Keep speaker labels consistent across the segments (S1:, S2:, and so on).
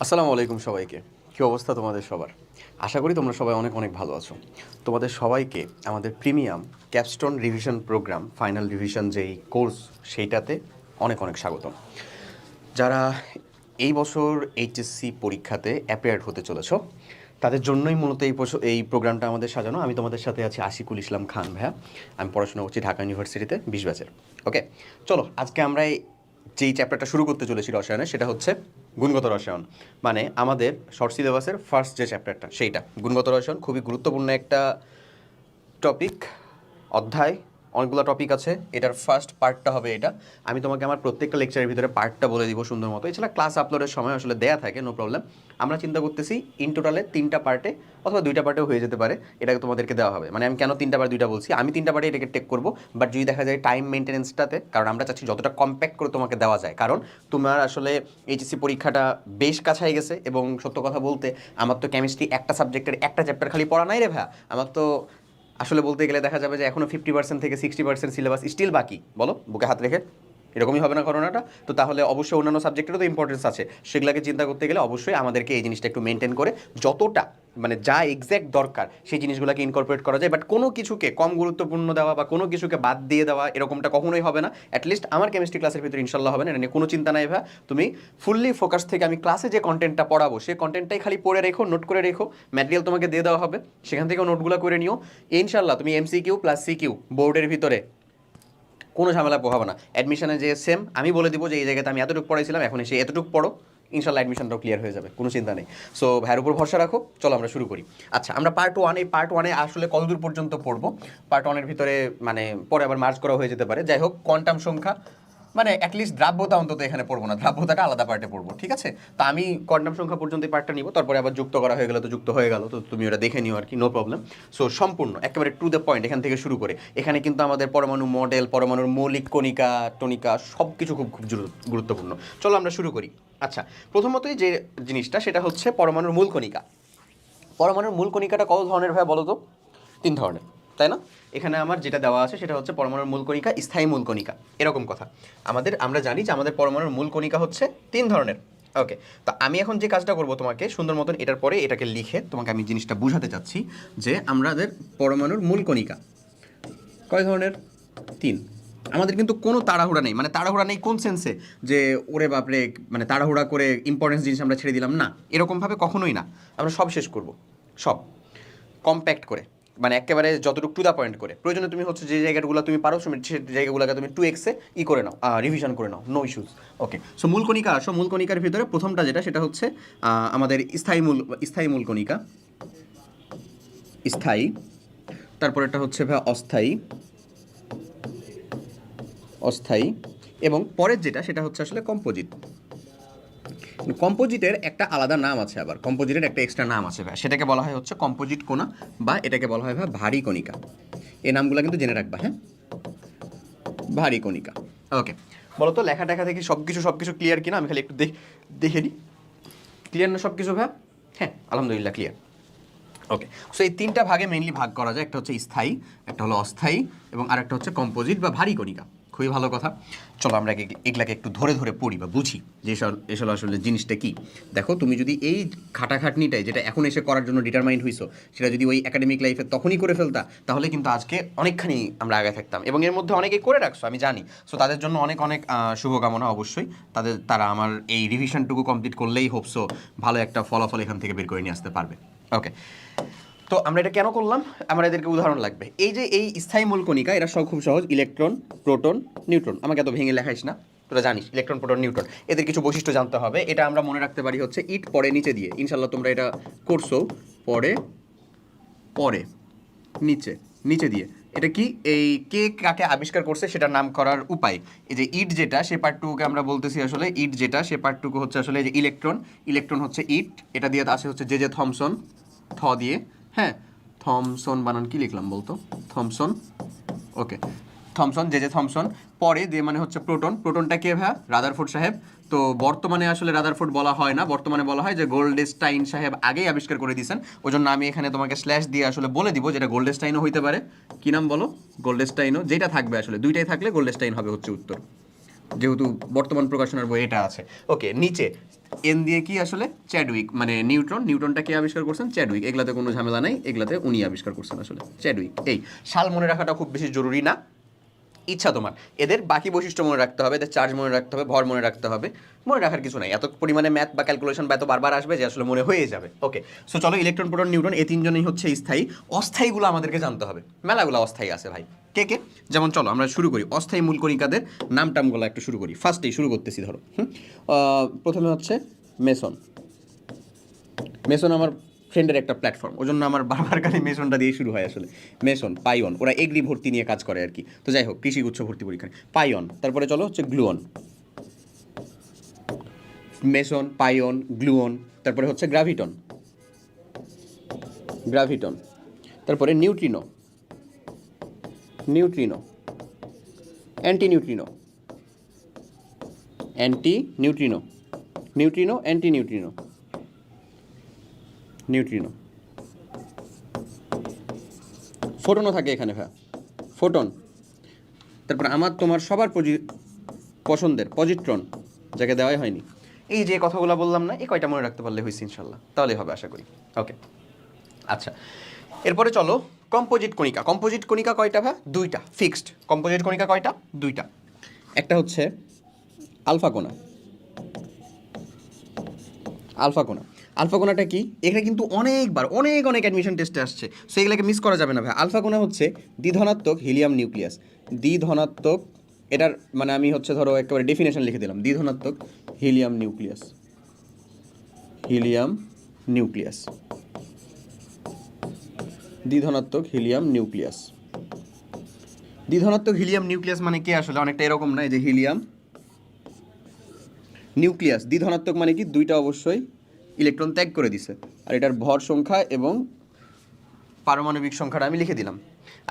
S1: আসসালামু আলাইকুম সবাইকে। কী অবস্থা তোমাদের সবার? আশা করি তোমরা সবাই অনেক অনেক ভালো আছো। তোমাদের সবাইকে আমাদের premium capstone revision programme final revision যেই কোর্স সেইটাতে অনেক অনেক স্বাগতম। যারা এই বছর এইচএসসি পরীক্ষাতে অ্যাপিয়ার্ড হতে চলেছ তাদের জন্যই মূলত এই প্রোগ্রামটা আমাদের সাজানো। আমি তোমাদের সাথে আছি আশিকুল ইসলাম খান ভাইয়া। আমি পড়াশোনা করছি ঢাকা ইউনিভার্সিটিতে 20 ব্যাচের। ওকে, চলো আজকে আমরা যেই চ্যাপ্টারটা শুরু করতে চলেছি রসায়নে সেটা হচ্ছে গুণগত রসায়ন। মানে আমাদের শর্ট সিলেবাসের ফার্স্ট যে চ্যাপ্টারটা সেইটা গুণগত রসায়ন। খুবই গুরুত্বপূর্ণ একটা টপিক, অধ্যায়, অনেকগুলো টপিক আছে। এটার ফার্স্ট পার্টটা হবে এটা। আমি তোমাকে আমার প্রত্যেকটা লেকচারের ভিতরে পার্টটা বলে দিব সুন্দর মতো। এছাড়া ক্লাস আপলোডের সময় আসলে দেয়া থাকে, নো প্রবলেম। আমরা চিন্তা করতেছি ইন টোটালে 3টা পার্টে অথবা 2টা পার্টেও হয়ে যেতে পারে, এটাকে তোমাদেরকে দেওয়া হবে। মানে আমি কেন 3টা বার 2টা বলছি, আমি 3টা পার্টে এটাকে টেক করবো, বাট যদি দেখা যায় টাইম মেনটেন্যান্সটাতে, কারণ আমরা চাচ্ছি যতটা কম্প্যাক্ট করে তোমাকে দেওয়া যায়। কারণ তোমার আসলে এইচএসসি পরীক্ষাটা বেশ কাছাই গেছে এবং সত্য কথা বলতে আমার তো কেমিস্ট্রি একটা সাবজেক্টের একটা চ্যাপ্টার খালি পড়া নাই রে ভাই। আমার তো আসলে বলতে গেলে দেখা যাবে যে এখনও 50% থেকে 60% সিলেবাস স্টিল বাকি। বলো বুকে হাত রেখে, এরকমই হবে না ঘটনাটা? তো তাহলে অবশ্যই অন্যান্য সাবজেক্টেরও তো ইম্পর্টেন্স আছে, সেগুলোকে চিন্তা করতে গেলে অবশ্যই আমাদেরকে এই জিনিসটা একটু মেনটেন করে যতটা মানে যা এক্স্যাক্ট দরকার সেই জিনিসগুলোকে ইনকর্পোরেট করা যায়। বাট কোনো কিছুকে কম গুরুত্বপূর্ণ দেওয়া বা কোনো কিছুকে বাদ দিয়ে দেওয়া এরকমটা কখনোই হবে না। অ্যাটলিস্ট আমার কেমিস্ট্রি ক্লাসের ভিতরে ইনশাল্লাহ হবে না, এটা নিয়ে কোনো চিন্তা নাই ভাই। তুমি ফুললি ফোকাস থেকে আমি ক্লাসে যে কন্টেন্টটা পড়াবো সেই কন্টেন্টটাই খালি পড়ে রেখো, নোট করে রেখো। ম্যাটেরিয়াল তোমাকে দিয়ে দেওয়া হবে, সেখান থেকেও নোটগুলো করে নিও। ইনশাল্লাহ তুমি এমসিকিউ প্লাস সিকিউ বোর্ডের ভিতরে কোনো ঝামেলা পোহাবে না। অ্যাডমিশনে যে সেম আমি বলে দিব যে এই জায়গাতে আমি এতটুকু পড়াইছিলাম, এখন এসে এতটুকু পড়ো, ইনশাল্লাহ অ্যাডমিশনটাও ক্লিয়ার হয়ে যাবে, কোনো চিন্তা নেই। সো ভাইয়ের উপর ভরসা রাখো। চলো আমরা শুরু করি। আচ্ছা, আমরা পার্ট ওয়ানে আসলে কতদূর পর্যন্ত পড়বো? পার্ট ওয়ানের ভিতরে মানে পরে আবার মার্চ করা হয়ে যেতে পারে। যাই হোক, কোয়ান্টাম সংখ্যা মানে অ্যাটলিস্ট দ্রাব্যতা অন্তত এখানে পড়বো না, দ্রাব্যতাটা আলাদা পার্টে পড়বো, ঠিক আছে? তো আমি কোয়ান্টাম সংখ্যা পর্যন্ত এই পার্টটা নিব, তারপরে আবার যুক্ত করা হয়ে গেল তো যুক্ত হয়ে গেল, তো তুমি ওটা দেখে নিও আর কি, নো প্রবলেম। সো সম্পূর্ণ একেবারে টু দ্য পয়েন্ট এখান থেকে শুরু করে এখানে কিন্তু আমাদের পরমাণু মডেল, পরমাণুর মৌলিক কণিকা টনিকা সব কিছু খুব খুব গুরুত্বপূর্ণ। চলো আমরা শুরু করি। আচ্ছা, প্রথমতই যে জিনিসটা সেটা হচ্ছে পরমাণুর মূল কণিকা। পরমাণুর মূল কণিকাটা কত ধরনের ভাই বলো তো? 3 ধরনের, তাই না? এখানে আমার যেটা দেওয়া আছে সেটা হচ্ছে পরমাণুর মূল কণিকা, স্থায়ী মূল কণিকা, এরকম কথা। আমরা জানি যে আমাদের পরমাণুর মূল কণিকা হচ্ছে 3 ধরনের। ওকে, তো আমি এখন যে কাজটা করব তোমাকে সুন্দর মতন এটার পরে এটাকে লিখে তোমাকে আমি জিনিসটা বুঝাতে চাচ্ছি যে আমাদের পরমাণুর মূল কণিকা কয় ধরনের? 3। আমাদের কিন্তু কোনো তাড়াহুড়া নেই, মানে তাড়াহুড়া নেই কোন সেন্সে যে ওরে বাপরে মানে তাড়াহুড়া করে ইম্পর্টেন্স জিনিস আমরা ছেড়ে দিলাম, না, এরকমভাবে কখনোই না। আমরা সব শেষ করব, সব কম্প্যাক্ট করে, মানে একেবারে যতটুকু টু দ্য পয়েন্ট করে। প্রয়োজনে তুমি হচ্ছে যে জায়গাগুলো তুমি পারো সেই জায়গাগুলোকে তুমি 2x-এ করে নাও, রিভিশন করে নাও, নো ইস্যুস। ওকে, সো মূল কণিকা আসো। মূল কণিকার ভিতরে প্রথমটা যেটা সেটা হচ্ছে আমাদের স্থায়ী মূল কণিকা, স্থায়ী। তারপরেরটা হচ্ছে ভাই অস্থায়ী, অস্থায়ী। এবং পরের যেটা সেটা হচ্ছে আসলে কম্পোজিট। কম্পোজিটের একটা আলাদা নাম আছে, আবার কম্পোজিটের একটা এক্সট্রা নাম আছে ভাই, সেটাকে বলা হয় হচ্ছে কম্পোজিট কণা, বা এটাকে বলা হয় ভাই ভারী কণিকা। এই নামগুলো কিন্তু জেনে রাখবা, হ্যাঁ? ভারী কণিকা। ওকে, বলো তো লেখা টেখা থেকে সব কিছু ক্লিয়ার কিনা? আমি খালি একটু দেখে নিই। ক্লিয়ার না সব কিছু ভাই? হ্যাঁ, আলহামদুলিল্লাহ ক্লিয়ার। ওকে, সো এই 3টা ভাগে মেইনলি ভাগ করা যায়, একটা হচ্ছে স্থায়ী, একটা হলো অস্থায়ী, এবং আরেকটা হচ্ছে কম্পোজিট বা ভারী কণিকা। খুবই ভালো কথা। চলো আমরা এগুলাকে একটু ধরে ধরে পড়ি বা বুঝি যে এসব আসলে জিনিসটা কি। দেখো, তুমি যদি এই খাটাখাটনিটাই যেটা এখন এসে করার জন্য ডিটারমাইন্ড হইছো সেটা যদি ওই একাডেমিক লাইফে তখনই করে ফেলতা, তাহলে কিন্তু আজকে অনেকখানি আমরা আগে থাকতাম। এবং এর মধ্যে অনেকেই করে রাখছো আমি জানি। সো তাদের জন্য অনেক অনেক শুভকামনা। অবশ্যই তারা আমার এই রিভিশনটুকু কমপ্লিট করলেই হোপসো ভালো একটা ফলাফল এখান থেকে বের করে নিয়ে আসতে পারবে। ওকে, তো আমরা এটা কেন করলাম? আমরা এদেরকে উদাহরণ লাগবে। এই যে এই স্থায়ী মূল কণিকা, এরা সব খুব সহজ। Electron, proton, neutron. আমাকে এত ভেঙে লেখাইস না, তোরা জানিস ইলেকট্রন, প্রোটন, নিউট্রন, এদের কিছু বৈশিষ্ট্য জানতে হবে। এটা আমরা মনে রাখতে পারি হচ্ছে ইট পরে নিচে দিয়ে। ইনশাল্লাহ তোমরা এটা করছো, পরে পরে নিচে নিচে দিয়ে। এটা কি, এই কে কাকে আবিষ্কার করছে সেটার নাম করার উপায়। এই যে ইট যেটা সে পার্টটুকুকে আমরা বলতেছি আসলে ইট যেটা সে পার্টটুকু হচ্ছে আসলে যে ইলেকট্রন। ইলেকট্রন হচ্ছে ইট, এটা দিয়ে আসে হচ্ছে জে থমসন, থ দিয়ে, হ্যাঁ। থমসন বানান কি লিখলাম বলতো? থমসন। ওকে, থমসন, জে থমসন। পরে দিয়ে মানে হচ্ছে প্রোটন। প্রোটনটা কে ভাই? রাদারফোর্ড সাহেব। তো বর্তমানে আসলে রাদারফোর্ড বলা হয় না, বর্তমানে বলা হয় যে গোল্ডস্টাইন সাহেব আগেই আবিষ্কার করে দিয়েছেন। ওই জন্য আমি এখানে তোমাকে স্ল্যাশ দিয়ে আসলে বলে দিব যেটা গোল্ডস্টাইনও হইতে পারে। কি নাম বলো? গোল্ডস্টাইনও, যেটা থাকবে আসলে দুইটাই থাকলে গোল্ডস্টাইন হবে হচ্ছে উত্তর। যেহেতু বর্তমান প্রকাশনার বই এটা আছে। ওকে, নিচে এন দিয়ে কি আসলে চ্যাডউইক, মানে নিউটনটা কে আবিষ্কার করছেন? চ্যাডউইক। এগুলাতে কোনো ঝামেলা নাই, এগুলাতে উনি আবিষ্কার করছেন আসলে, চ্যাডউইক। এই সাল মনে রাখাটা খুব বেশি জরুরি না, ইচ্ছা তোমার। এদের বাকি বৈশিষ্ট্য মনে রাখতে হবে, এদের চার্জ মনে রাখতে হবে, ভর মনে রাখতে হবে, মনে রাখার কিছু নাই। এত পরিমাণে ম্যাথ বা ক্যালকুলেশন বা এত বারবার আসবে যে আসলে মনে হয়ে যাবে। ওকে, সো চলো, ইলেকট্রন, প্রোটন, নিউট্রন এই তিনজনই হচ্ছে স্থায়ী। অস্থায়ীগুলো আমাদেরকে জানতে হবে, মেলাগুলো অস্থায়ী আছে ভাই। কে কে? যেমন চলো আমরা শুরু করি অস্থায়ী মূল কণিকাদের নাম টামগুলো একটু শুরু করি। ফার্স্টেই শুরু করতেছি, ধরো প্রথমে হচ্ছে মেসন। মেসন আমার ফ্রেন্ডের একটা প্ল্যাটফর্ম, ওই জন্য আমার বারবার খালি মেসনটা দিয়ে শুরু হয় আসলে। মেসন, পাইয়ন, ওরা এগ্রি ভর্তি নিয়ে কাজ করে আর কি। তো যাই হোক, কৃষি গুচ্ছ ভর্তি পরীক্ষায় পাইয়ন। তারপরে চলো হচ্ছে গ্লুয়ন। Mason, পাইয়ন, gluon. তারপরে হচ্ছে গ্রাভিটন। গ্রাভিটন। তারপরে neutrino. Neutrino. Antineutrino. Antineutrino. Neutrino, antineutrino. Neutrino. ফোটনও থাকে এখানে ভাই, ফোটন। তারপর আমার তোমার সবার পছন্দের পজিট্রন, যাকে দেওয়াই হয়নি। এই যে কথাগুলো বললাম না, এই কয়টা মনে রাখতে পারলে হয়েছে ইনশাল্লাহ, তাহলেই হবে আশা করি। ওকে, আচ্ছা, এরপরে চলো কম্পোজিট কণিকা। কম্পোজিট কণিকা কয়টা ভাই? দুইটা, ফিক্সড। কম্পোজিট কণিকা কয়টা? দুইটা। একটা হচ্ছে আলফা কণা। আলফা কণা। আলফা কণাটা কি? এখানে কিন্তু অনেকবার অনেক অ্যাডমিশন টেস্টে আসছে, সো এগুলোকে মিস করা যাবে না ভাই। আলফা কণা হচ্ছে দ্বিধনাত্মক হিলিয়াম নিউক্লিয়াস। দ্বিধনাত্মক, এটার মানে আমি হচ্ছে ধরো একেবারে ডেফিনেশন লিখে দিলাম, দ্বিধনাত্মক হিলিয়াম নিউক্লিয়াস। Helium nucleus. দ্বিধনাত্মক হিলিয়াম নিউক্লিয়াস। দ্বিধনাত্মক হিলিয়াম নিউক্লিয়াস মানে কি আসলে? অনেকটা এরকম না, এই যে হিলিয়াম নিউক্লিয়াস দ্বিধনাত্মক মানে কি? দুইটা অবশ্যই ইলেকট্রন ত্যাগ করে দিছে। আর এটার ভর সংখ্যা এবং পারমাণবিক সংখ্যাটা আমি লিখে দিলাম।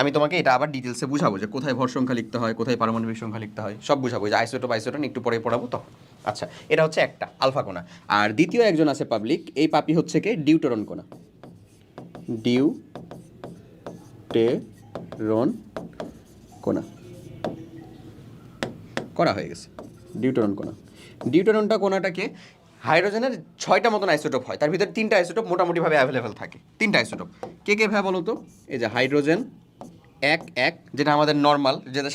S1: আমি তোমাকে এটা আবার ডিটেলসে বুঝাবো যে কোথায় ভর সংখ্যা লিখতে হয়, কোথায় পারমাণবিক সংখ্যা লিখতে হয়, সব বুঝাবো। যে আইসোটোপ একটু পরে পড়াবো তো। আচ্ছা, এটা হচ্ছে একটা আলফা কোণা। আর দ্বিতীয় একজন আছে পাবলিক, এই পাপি হচ্ছে কে? ডিউটেরন কোণা। ডিউটেরন কোণা করা হয়ে গেছে। ডিউটেরন কোণা। ডিউটেরনটা কোণাটাকে হাইড্রোজেনের 6টা মতন আইসোটোপ হয়, তার ভিতরে 3টা আইসোটোপ মোটামুটিভাবে অ্যাভেলেবেল থাকে। 3টা আইসোটোপ কে কে ভাই বলো তো? এই যে হাইড্রোজেন 1 যেটা আমাদের নর্মাল, যেটা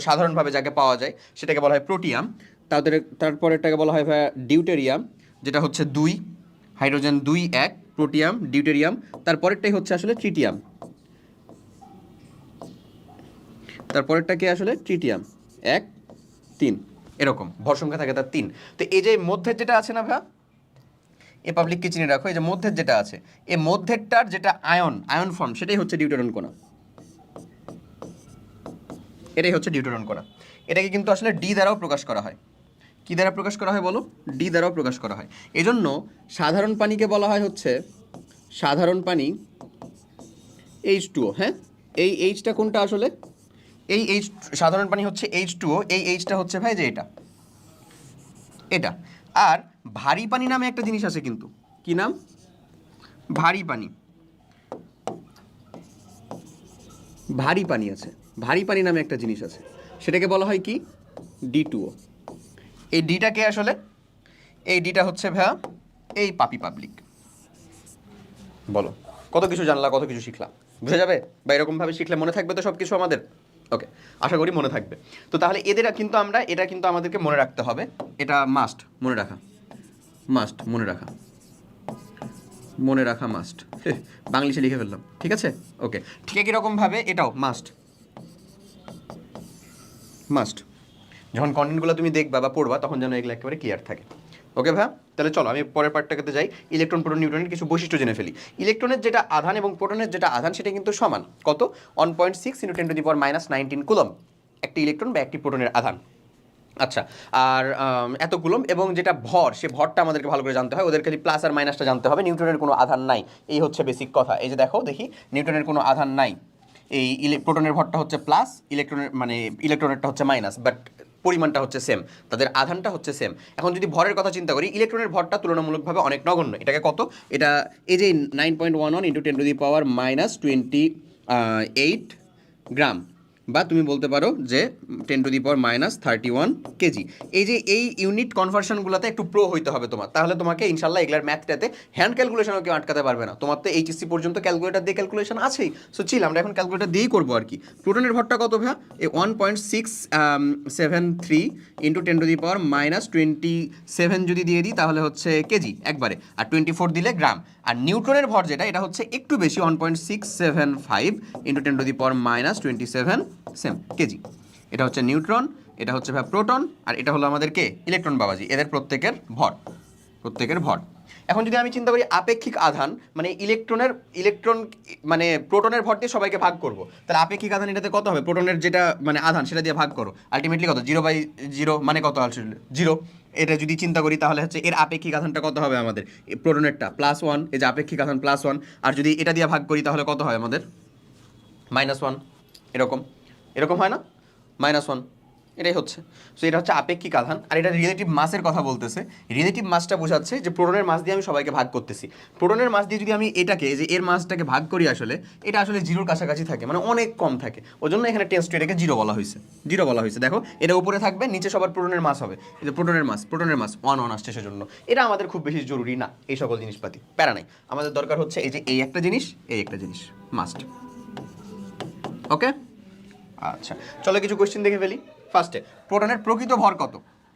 S1: সাধারণভাবে যাকে পাওয়া যায় সেটাকে বলা হয় প্রোটিয়াম। তারপরেরটাকে বলা হয় ভাই ডিউটেরিয়াম, যেটা হচ্ছে 2, হাইড্রোজেন 2 1, প্রোটিয়াম, ডিউটেরিয়াম। তারপরেরটাই হচ্ছে আসলে ট্রিটিয়াম। তারপরেরটা কি আসলে? ট্রিটিয়াম 1 3, এরকম ভর সংখ্যা থাকে তার 3। তো এই যে মধ্যের যেটা আছে না ভাই, এ পাবলিককে চিনে রাখো, এই যে মধ্যের যেটা আছে, এই মধ্যেরটার যেটা আয়ন ফর্ম, সেটাই হচ্ছে ডিউটেরন কোণা। এটাই হচ্ছে ডিউটেরন কোণা। এটাকে কিন্তু আসলে ডি দ্বারাও প্রকাশ করা হয়। কি দ্বারা প্রকাশ করা হয় বলো? ডি দ্বারাও প্রকাশ করা হয়। এজন্য সাধারণ পানিকে বলা হয় হচ্ছে সাধারণ পানি H2O। হ্যাঁ, এই এইচটা কোনটা আসলে? এই এইচ, সাধারণ পানি হচ্ছে H2O। এই এইচটা হচ্ছে ভাই যে এটা, এটা। আর ভারী পানি নামে একটা জিনিস আছে কিন্তু, কি নাম? ভারী পানি। ভারী পানি আছে, ভারী পানি নামে একটা জিনিস আছে, সেটাকে বলা হয় কি? D2O। এই ডিটাকে আসলে, এই ডিটা হচ্ছে ভাইয়া এই পাপি পাবলিক। বলো, কত কিছু জানলা, কত কিছু শিখলা, বুঝে যাবে বা এরকমভাবে শিখলে মনে থাকবে তো সব কিছু আমাদের? ওকে, আশা করি মনে থাকবে। তো তাহলে এদের কিন্তু এটা কিন্তু আমাদেরকে মনে রাখতে হবে, এটা মাস্ট মনে রাখা, মাস্ট মনে রাখা, মনে রাখা মাস্ট। বাংলিশে লিখে ফেললাম, ঠিক আছে? ওকে, ঠিক একই রকমভাবে এটাও মাস্ট। মাস্ট যখন কন্টেন্টগুলো তুমি দেখবা বা পড়বা তখন যেন এগুলো একেবারে ক্লিয়ার থাকে। ওকে ভাই, তাহলে চলো আমি পরের পার্টটাতে যাই। ইলেকট্রন, প্রোটন, নিউট্রনের কিছু বৈশিষ্ট্য জেনে ফেলি। ইলেকট্রনের যেটা আধান এবং প্রোটনের যেটা আধান সেটা কিন্তু সমান। কত? 1.6 × 10⁻⁻19 কুলম একটি ইলেকট্রন বা একটি প্রোটনের আধান। আচ্ছা, আর এত কুলম, এবং যেটা ভর, সে ভরটা আমাদেরকে ভালো করে জানতে হয়, ওদের খালি প্লাস আর মাইনাসটা জানতে হবে। নিউট্রনের কোনো আধান নাই, এই হচ্ছে বেসিক কথা। এই যে দেখো, দেখি, নিউটনের কোনো আধান নাই। এই প্রোটনের ভরটা হচ্ছে প্লাস, ইলেকট্রনেরটা হচ্ছে মাইনাস, বাট পরিমাণটা হচ্ছে সেম, তাদের আধানটা হচ্ছে সেম। এখন যদি ভরের কথা চিন্তা করি, ইলেকট্রনের ভরটা তুলনামূলকভাবে অনেক নগণ্য। এটাকে কত? এটা এই যে 9.11 × 10⁻⁻28 গ্রাম, বা তুমি বলতে পারো যে 10⁻³ কেজি। এই যে এই ইউনিট কনভার্সনগুলোতে একটু প্রো হইতে হবে তোমার, তাহলে তোমাকে ইনশাল্লাহ এগুলার ম্যাথটাতে হ্যান্ড ক্যালকুলেশনও কেউ আটকাতে পারবে না। তোমার তো এইচএসসি পর্যন্ত ক্যালকুলেটার দিয়ে ক্যালকুলেশন আছেই, সো চিল আমরা এখন ক্যালকুলেটার দিয়েই করবো আর কি। প্রোটনের ভরটা কত ভাইয়া? এই 1.673 ইন্টু 10⁻27 যদি দিয়ে দিই তাহলে হচ্ছে কেজি একবারে, আর 24 দিলে গ্রাম। আর নিউট্রনের ভর যেটা, এটা হচ্ছে একটু বেশি 1.675 ইন্টু 10⁻27 সেম কেজি। এটা হচ্ছে নিউট্রন, এটা হচ্ছে ভাই প্রোটন, আর এটা হলো আমাদের কে? ইলেকট্রন বাবাজি। এদের প্রত্যেকের ভর। এখন যদি আমি চিন্তা করি আপেক্ষিক আধান, মানে ইলেকট্রন মানে প্রোটনের ভর দিয়ে সবাইকে ভাগ করব, তাহলে আপেক্ষিক আধান এটাতে কত হবে? প্রোটনের যেটা মানে আধান সেটা দিয়ে ভাগ করো, আলটিমেটলি কত? 0/0 মানে কত? আসলে 0। এটা যদি চিন্তা করি তাহলে হচ্ছে এর আপেক্ষিক আধানটা কত হবে আমাদের? প্রোটনেরটা +1, এই যে আপেক্ষিক আধান +1। আর যদি এটা দিয়ে ভাগ করি তাহলে কত হয় আমাদের? -1। এরকম হয় না? -1, এটাই হচ্ছে। সো এটা হচ্ছে আপেক্ষিক আধান। আর এটা রিলেটিভ মাসের কথা বলতেছে। রিলেটিভ মাসটা বোঝাচ্ছে যে প্রোটনের মাস দিয়ে আমি সবাইকে ভাগ করতেছি। প্রোটনের মাস দিয়ে যদি আমি এটাকে, যে এর মাসটাকে ভাগ করি, আসলে এটা আসলে 0-র কাছাকাছি থাকে, মানে অনেক কম থাকে। ওই জন্য এখানে টেন্স টু এটাকে 0 বলা হয়েছে। দেখো এটা উপরে থাকবে, নিচে সবার প্রোটনের মাস হবে। এই যে প্রোটনের মাস 1 আসছে, সেজন্য এটা আমাদের খুব বেশি জরুরি না এই সকল জিনিসপাতি, প্যারা নাই। আমাদের দরকার হচ্ছে এই যে এই একটা জিনিস মাস্ট। ওকে, আচ্ছা চলো কিছু কোয়েশ্চেন দেখে ফেলি। ফার্স্টে, প্রোটনের প্রকৃত ভর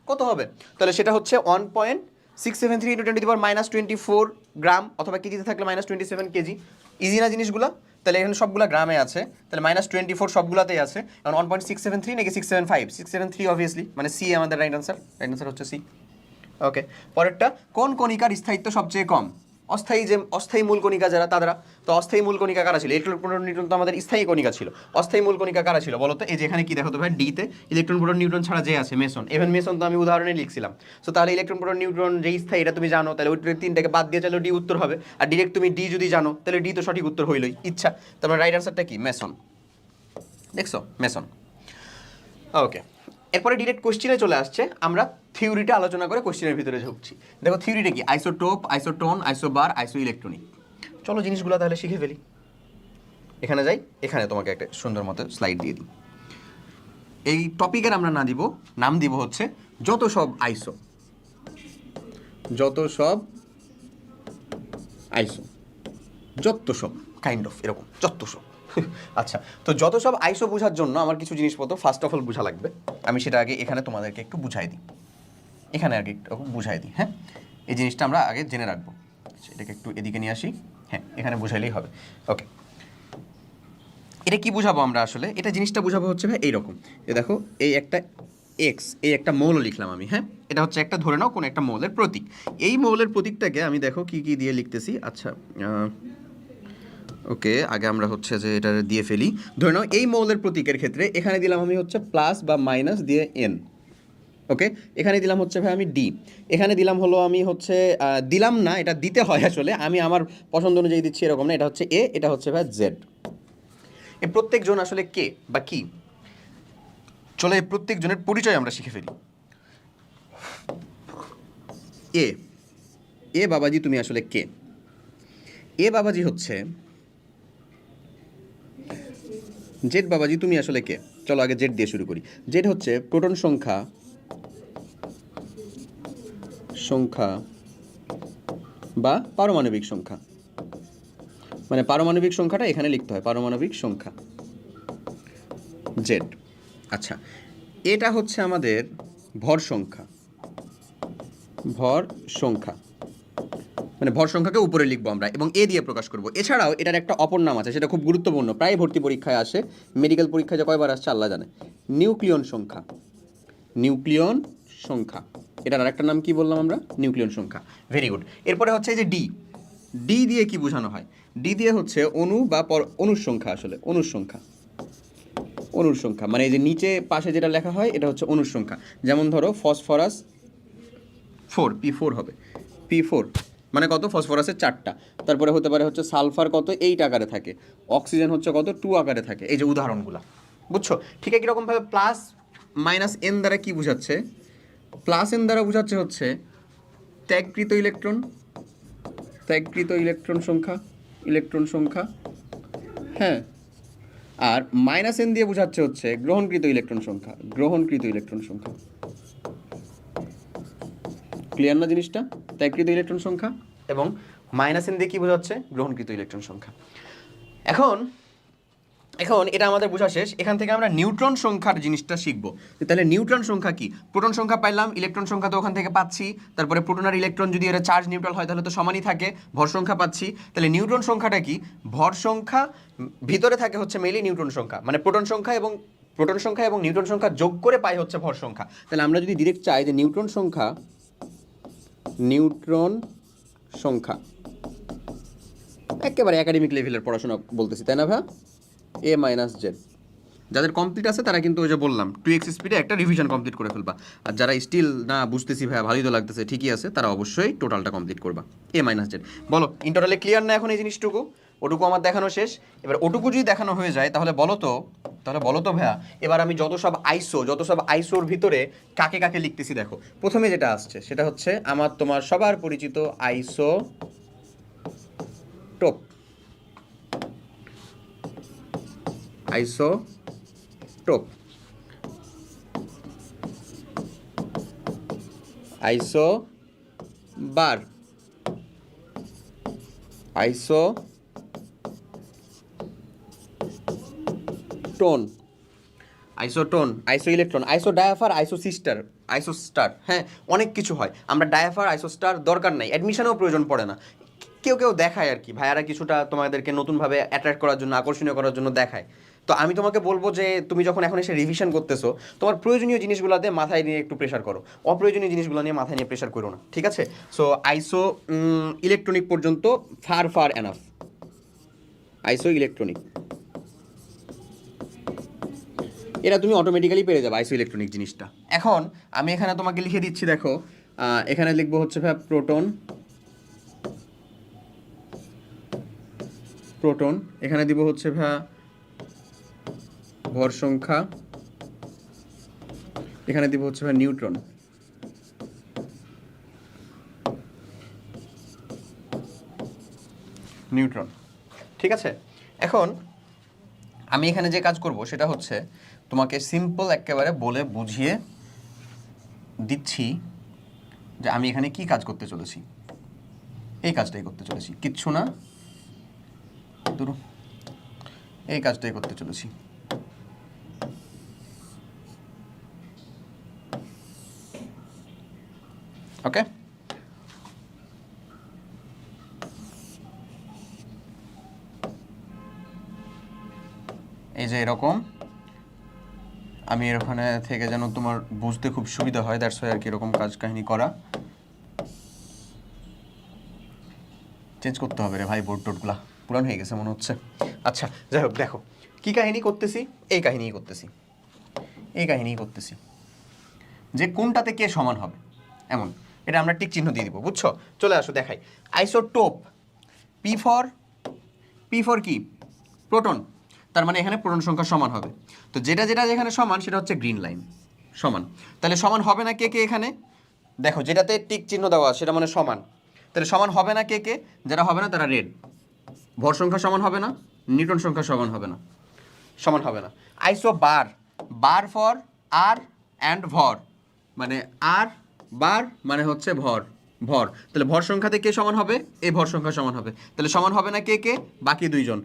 S1: কত হবে? তাহলে সেটা হচ্ছে 1.673 ইন্টু 10⁻24 গ্রাম, অথবা কেজিতে থাকলে -27 কেজি। ইজি না জিনিসগুলো? তাহলে এখানে সবগুলো গ্রামে আছে, তাহলে -24 সবগুলাতেই আছে। এখন 1.673 নাকি 675? 673 অবভিয়াসলি, মানে সি আমাদের রাইট আনসার হচ্ছে সি। ওকে, পরেরটা, কোন কণিকার স্থায়িত্ব সবচেয়ে কম? অস্থায়ী মূল কণিকা যারা, তারা তো অস্থায়ী মূল কণিকা কারা ছিল? ইলেকট্রন প্রোটন নিউট্রন তো আমাদের স্থায়ী কণিকা ছিল। অস্থায়ী মূল কণিকা কারা ছিল বলো তো? এই যে এখানে কি দেখো তো ভাই, ডিতে ইলেকট্রন প্রোটন নিউট্রন ছাড়া যে আছে মেসন। ইভেন মেসন তো আমি উদাহরণে লিখছিলাম। সো তাহলে ইলেকট্রন প্রোটন নিউট্রন যে স্থায়ী এটা তুমি জানো, তাহলে ওই তিনটাকে বাদ দিয়ে চাইলে ডি উত্তর হবে। আর ডিরেক্ট তুমি ডি যদি জানো তাহলে ডি তো সঠিক উত্তর হইলই, ইচ্ছা। তারপর রাইট আনসারটা কি? মেসন। দেখছো, মেসন। ওকে, এরপরে ডিরেক্ট কোশ্চেনে চলে আসছে। আমরা থিওরিটা আলোচনা করে কোশ্চেনের ভিতরে ঢুকছি। দেখো থিওরিটা কি? আইসোটোপ, আইসোটোন, আইসোবার, আইসো ইলেকট্রনিক। চলো জিনিসগুলো তাহলে শিখে ফেলি। এখানে যাই, এখানে তোমাকে একটা সুন্দর মতো স্লাইড দিয়ে দিই। এই টপিকের আমরা নাম দিব হচ্ছে যত সব আইসো, যত সব কাইন্ড অফ এরকম যত সব। আচ্ছা, তো যত সব আইসো বোঝার জন্য আমার কিছু জিনিসপত্র ফার্স্ট অফ অল বোঝা লাগবে। আমি সেটা আগে এখানে তোমাদেরকে একটু বুঝাই দিই, হ্যাঁ। এই জিনিসটা আমরা আগে জেনে রাখবো। এটাকে একটু এদিকে নিয়ে আসি, হ্যাঁ এখানে বুঝাইলেই হবে। ওকে, এটা কি বুঝাবো আমরা? আসলে এটা জিনিসটা বুঝাবো হচ্ছে ভাই এইরকম। দেখো এই একটা এক্স, এই একটা মৌল লিখলাম আমি, হ্যাঁ। এটা হচ্ছে একটা, ধরে নাও কোন একটা মৌলের প্রতীক। এই মৌলের প্রতীকটাকে আমি দেখো কি দিয়ে লিখতেছি। আচ্ছা ওকে, আগে আমরা হচ্ছে যে এটা দিয়ে ফেলি। ধরে নাও এই মৌলের প্রতীকের ক্ষেত্রে এখানে দিলাম আমি হচ্ছে প্লাস বা মাইনাস দিয়ে এন। ওকে, এখানে দিলাম হচ্ছে ভাই আমি ডি, এখানে দিলাম হলো আমি হচ্ছে দিলাম না, এটা দিতে হয় আসলে, আমি আমার পছন্দ অনুযায়ী দিচ্ছি, এরকম না। এটা হচ্ছে এ, এটা হচ্ছে ভাই জেড। এই প্রত্যেকজন আসলে কে বা কি? চলো এই প্রত্যেকজনের পরিচয় আমরা শিখে ফেলি। এ বাবাজি তুমি আসলে কে? এ বাবাজি হচ্ছে জেড বাবাজি তুমি আসলে কে? চলো আগে জেড দিয়ে শুরু করি। জেড হচ্ছে প্রোটন সংখ্যা বা পারমাণবিক সংখ্যা, মানে পারমাণবিক সংখ্যাটা এখানে লিখতে হয়, পারমাণবিক সংখ্যা জেড। আচ্ছা, এটা হচ্ছে আমাদের ভর সংখ্যা, মানে ভর সংখ্যাকে উপরে লিখবো আমরা এবং এ দিয়ে প্রকাশ করব। এছাড়াও এটার একটা অপর নাম আছে, সেটা খুব গুরুত্বপূর্ণ, প্রায় ভর্তি পরীক্ষায় আসে, মেডিকেল পরীক্ষায় যে কয়বার আসছে আল্লাহ জানে। নিউক্লিয়ন সংখ্যা, এটার আরেকটা নাম কি বললাম আমরা? নিউক্লিয়ন সংখ্যা। Very good. এরপরে হচ্ছে যে ডি দিয়ে কি বোঝানো হয়? ডি দিয়ে হচ্ছে অণু বা অণুর সংখ্যা, আসলে অণুর সংখ্যা, মানে এই যে নিচে পাশে যেটা লেখা হয় এটা হচ্ছে অণুর সংখ্যা। যেমন ধরো ফসফরাস 4, P4 হবে, P4 মানে কত? ফসফরাসের 4টা। তারপরে হতে পারে হচ্ছে সালফার কত? 8 আকারে থাকে। অক্সিজেন হচ্ছে কত? 2 আকারে থাকে। এই যে উদাহরণগুলো, বুঝছো? ঠিক একই রকমভাবে প্লাস মাইনাস এন দ্বারা কি বোঝাচ্ছে? প্লাস এন দ্বারা বোঝাচ্ছে হচ্ছে ত্যাগকৃত ইলেকট্রন সংখ্যা, হ্যাঁ। আর মাইনাস এন দিয়ে বোঝাচ্ছে হচ্ছে গ্রহণকৃত ইলেকট্রন সংখ্যা, গ্রহণকৃত ইলেকট্রন সংখ্যা। ক্লিয়ার না জিনিসটা? ত্যাগকৃত ইলেকট্রন সংখ্যা এবং মাইনাস এন দিয়ে কি বোঝাচ্ছে? গ্রহণকৃত ইলেকট্রন সংখ্যা। এখন এখন এটা আমাদের বোঝা শেষ। এখান থেকে আমরা নিউট্রন সংখ্যার জিনিসটা শিখবো। তাহলে নিউট্রন সংখ্যা কি? প্রোটন সংখ্যা পাইলাম, ইলেকট্রন সংখ্যা তো ওখান থেকে পাচ্ছি, তারপরে প্রোটন আর ইলেকট্রন যদি এরা চার্জ নিউট্রাল হয় তাহলে তো সমানই থাকে, ভর সংখ্যা পাচ্ছি। তাহলে নিউট্রন সংখ্যাটা কি? ভর সংখ্যা ভিতরে থাকে হচ্ছে মেইনলি নিউট্রন সংখ্যা, মানে প্রোটন সংখ্যা এবং নিউট্রন সংখ্যা যোগ করে পাই হচ্ছে ভর সংখ্যা। তাহলে আমরা যদি ডিরেক্ট চাই যে নিউট্রন সংখ্যা একেবারে একাডেমিক লেভেলের পড়াশোনা বলতেছি, তাই না ভাই? এ মাইনাস জেড। যাদের কমপ্লিট আছে তারা কিন্তু ওই যে বললাম 2x স্পিডে একটা রিভিশন কমপ্লিট করে ফেলবা। আর যারা স্টিল না বুঝতেছি ভাই ভালোই তো লাগতেছে, ঠিকই আছে, তারা অবশ্যই টোটালটা কমপ্লিট করবা। এ মাইনাস জেড। বলো ইন্টারনালে ক্লিয়ার না এখন এই জিনিসটুকু? ওটুকু আমার দেখানো শেষ। এবার ওটুকু যদি দেখানো হয়ে যায় তাহলে বলো তো ভাইয়া, এবার আমি যত সব আইসোর ভিতরে কাকে কাকে লিখতেছি দেখো। প্রথমে যেটা আসছে সেটা হচ্ছে আমার তোমার সবার পরিচিত আইসোটোপ। আইসোবার, আইসোটোন, আইসো ইলেকট্রন, আইসো ডায়াফার, আইসো স্টার। হ্যাঁ, অনেক কিছু হয়। আমরা ডায়াফার, আইসো স্টার দরকার নাই, অ্যাডমিশনেও প্রয়োজন পড়ে না। কেউ দেখায় আর কি, ভাইয়ারা কিছুটা তোমাদেরকে নতুনভাবে অ্যাট্রাক্ট করার জন্য, আকর্ষণীয় করার জন্য দেখায়। তো আমি তোমাকে বলবো যে তুমি যখন এখন এসে রিভিশন করতেছো, তোমার প্রয়োজনীয় জিনিসগুলোতে মাথায় নিয়ে একটু প্রেশার করো, অপ্রয়োজনীয় জিনিসগুলো নিয়ে মাথায় নিয়ে প্রেশার করো না, ঠিক আছে? সো আইসো ইলেকট্রনিক পর্যন্ত ফার এনাফ। আইসো ইলেকট্রনিক এটা তুমি অটোমেটিক্যালি পেরে যাবে, আইসো ইলেকট্রনিক জিনিসটা। এখন আমি এখানে তোমাকে লিখে দিচ্ছি, দেখো এখানে লিখবো হচ্ছে ভাই প্রোটন, এখানে দিব হচ্ছে ভাই ভর সংখ্যা, এখানে দিব হচ্ছে ভাই নিউট্রন। ঠিক আছে? এখন আমি এখানে যে কাজ করব সেটা হচ্ছে তোমাকে সিম্পল একেবারে বলে বুঝিয়ে দিচ্ছি যে আমি এখানে কি কাজ করতে চলেছি। এই কাজটাই করতে চলেছি, কিচ্ছু না, এই কাজটাই করতে চলেছি। ওকে, এই যে এরকম আমি এখানে থেকে যেন তোমার বুঝতে খুব সুবিধা হয়, দ্যাটস ওয়াই আর কি এরকম কাজ কাহিনী করা। চেঞ্জ করতে হবে রে ভাই, বোর্ড টোটগুলা পুরান হয়ে গেছে মনে হচ্ছে। আচ্ছা যাই হোক, দেখো কি কাহিনী করতেছি, এই কাহিনী করতেছি যে কোনটাতে কে সমান হবে এমন, এটা আমরা টিক চিহ্ন দিয়ে দিব, বুঝছো? চলে আসো দেখাই। আইসোটোপ, পি ফর কি? প্রোটন, তার মানে এখানে প্রোটন সংখ্যা সমান হবে। তো যেটা যেখানে সমান সেটা হচ্ছে গ্রিন লাইন, সমান। তাহলে সমান হবে না কে এখানে? দেখো যেটাতে টিক চিহ্ন দেওয়া সেটা মানে সমান, তাহলে সমান হবে না কে? যারা হবে না তারা রেড। ভর সংখ্যা সমান হবে না, নিউটন সংখ্যা সমান হবে না। আইসো বার ফর আর অ্যান্ড ভর, মানে আর বার মানে হচ্ছে ভর। তাহলে ভর সংখ্যাতে কে সমান হবে? এই ভর সংখ্যা সমান হবে। তাহলে সমান হবে না কে? বাকি দুইজন।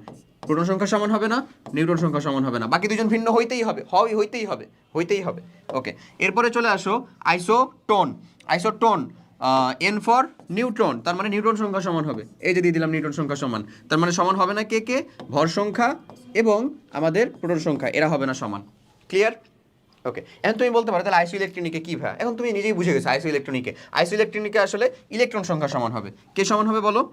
S1: প্রোটন সংখ্যা সমান হবে না, নিউটন সংখ্যা সমান হবে না, বাকি দুইজন ভিন্ন হইতেই হবে। ওকে, এরপরে চলে আসো আইসোটোন, এন ফর নিউট্রন, তার মানে নিউটন সংখ্যা সমান হবে। এই যে দিয়ে দিলাম নিউটন সংখ্যা সমান, তার মানে সমান হবে না কে? ভর সংখ্যা এবং আমাদের প্রোটন সংখ্যা, এরা হবে না সমান। ক্লিয়ার? ওকে, এখন তুমি বলতে পারো তাহলে আইসো ইলেকট্রনিকে কি ভাই? এখন তুমি নিজেই বুঝে গেছো আইসো ইলেকট্রনিকে আসলে ইলেকট্রন সংখ্যা সমান হবে। কে সমান হবে বলো?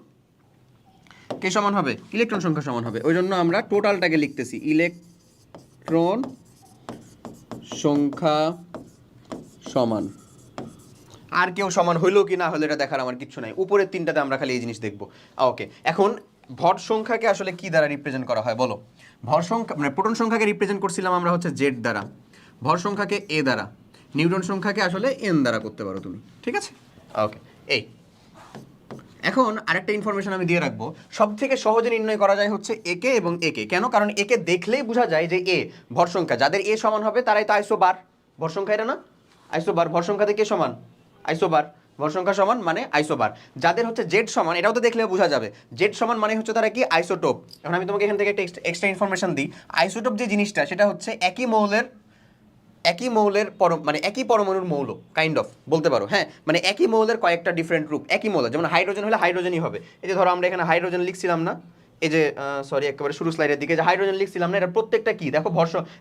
S1: কে সমান হবে? ইলেকট্রন সংখ্যা সমান হবে। ওই জন্য আমরা টোটালটাকে লিখতেছি ইলেকট্রন সংখ্যা সমান। আর কেউ সমান হইলো কি না হলো এটা দেখার আমার কিচ্ছু নাই, উপরের তিনটাতে আমরা খালি এই জিনিস দেখবো। ওকে, এখন ভর সংখ্যাকে আসলে কি দ্বারা রিপ্রেজেন্ট করা হয় বলো? ভর সংখ্যা মানে প্রোটন সংখ্যাকে রিপ্রেজেন্ট করছিলাম আমরা হচ্ছে জেড দ্বারা, ভর সংখ্যাকে এ দ্বারা, নিউটন সংখ্যাকে আসলে এন দ্বারা করতে পারো তুমি, ঠিক আছে? ওকে, এই এখন আরেকটা ইনফরমেশন আমি দিয়ে রাখবো, সব থেকে সহজে নির্ণয় করা যায় হচ্ছে একে এবং একে। কেন? কারণ একে দেখলেই বোঝা যায় যে এ ভর সংখ্যা, যাদের এ সমান হবে তারাই তো আইসোবার। ভর সংখ্যা এটা না আইসোবার, ভর সংখ্যাতে কে সমান? আইসোবার। ভর সংখ্যা সমান মানে আইসোবার। যাদের হচ্ছে জেড সমান, এটাও তো দেখলে বোঝা যাবে, জেড সমান মানে হচ্ছে তারা কি? আইসোটোপ। এখন আমি তোমাকে এখান থেকে একটা এক্সট্রা ইনফরমেশন দিই। আইসোটোপ যে জিনিসটা, সেটা হচ্ছে একই মৌলের মানে একই পরমাণুর মৌল, কাইন্ড অফ বলতে পারো। হ্যাঁ, মানে একই মৌলের কয়েকটা ডিফারেন্ট রূপ, একই মৌল। যেমন হাইড্রোজেন হলে হাইড্রোজেনই হবে। এই যে ধরো আমরা এখানে হাইড্রোজেন লিখছিলাম না, এই যে সরি একেবারে শুরু স্লাইডের দিকে যে হাইড্রোজেন লিখছিলাম না, এটা প্রত্যেকটা কি দেখো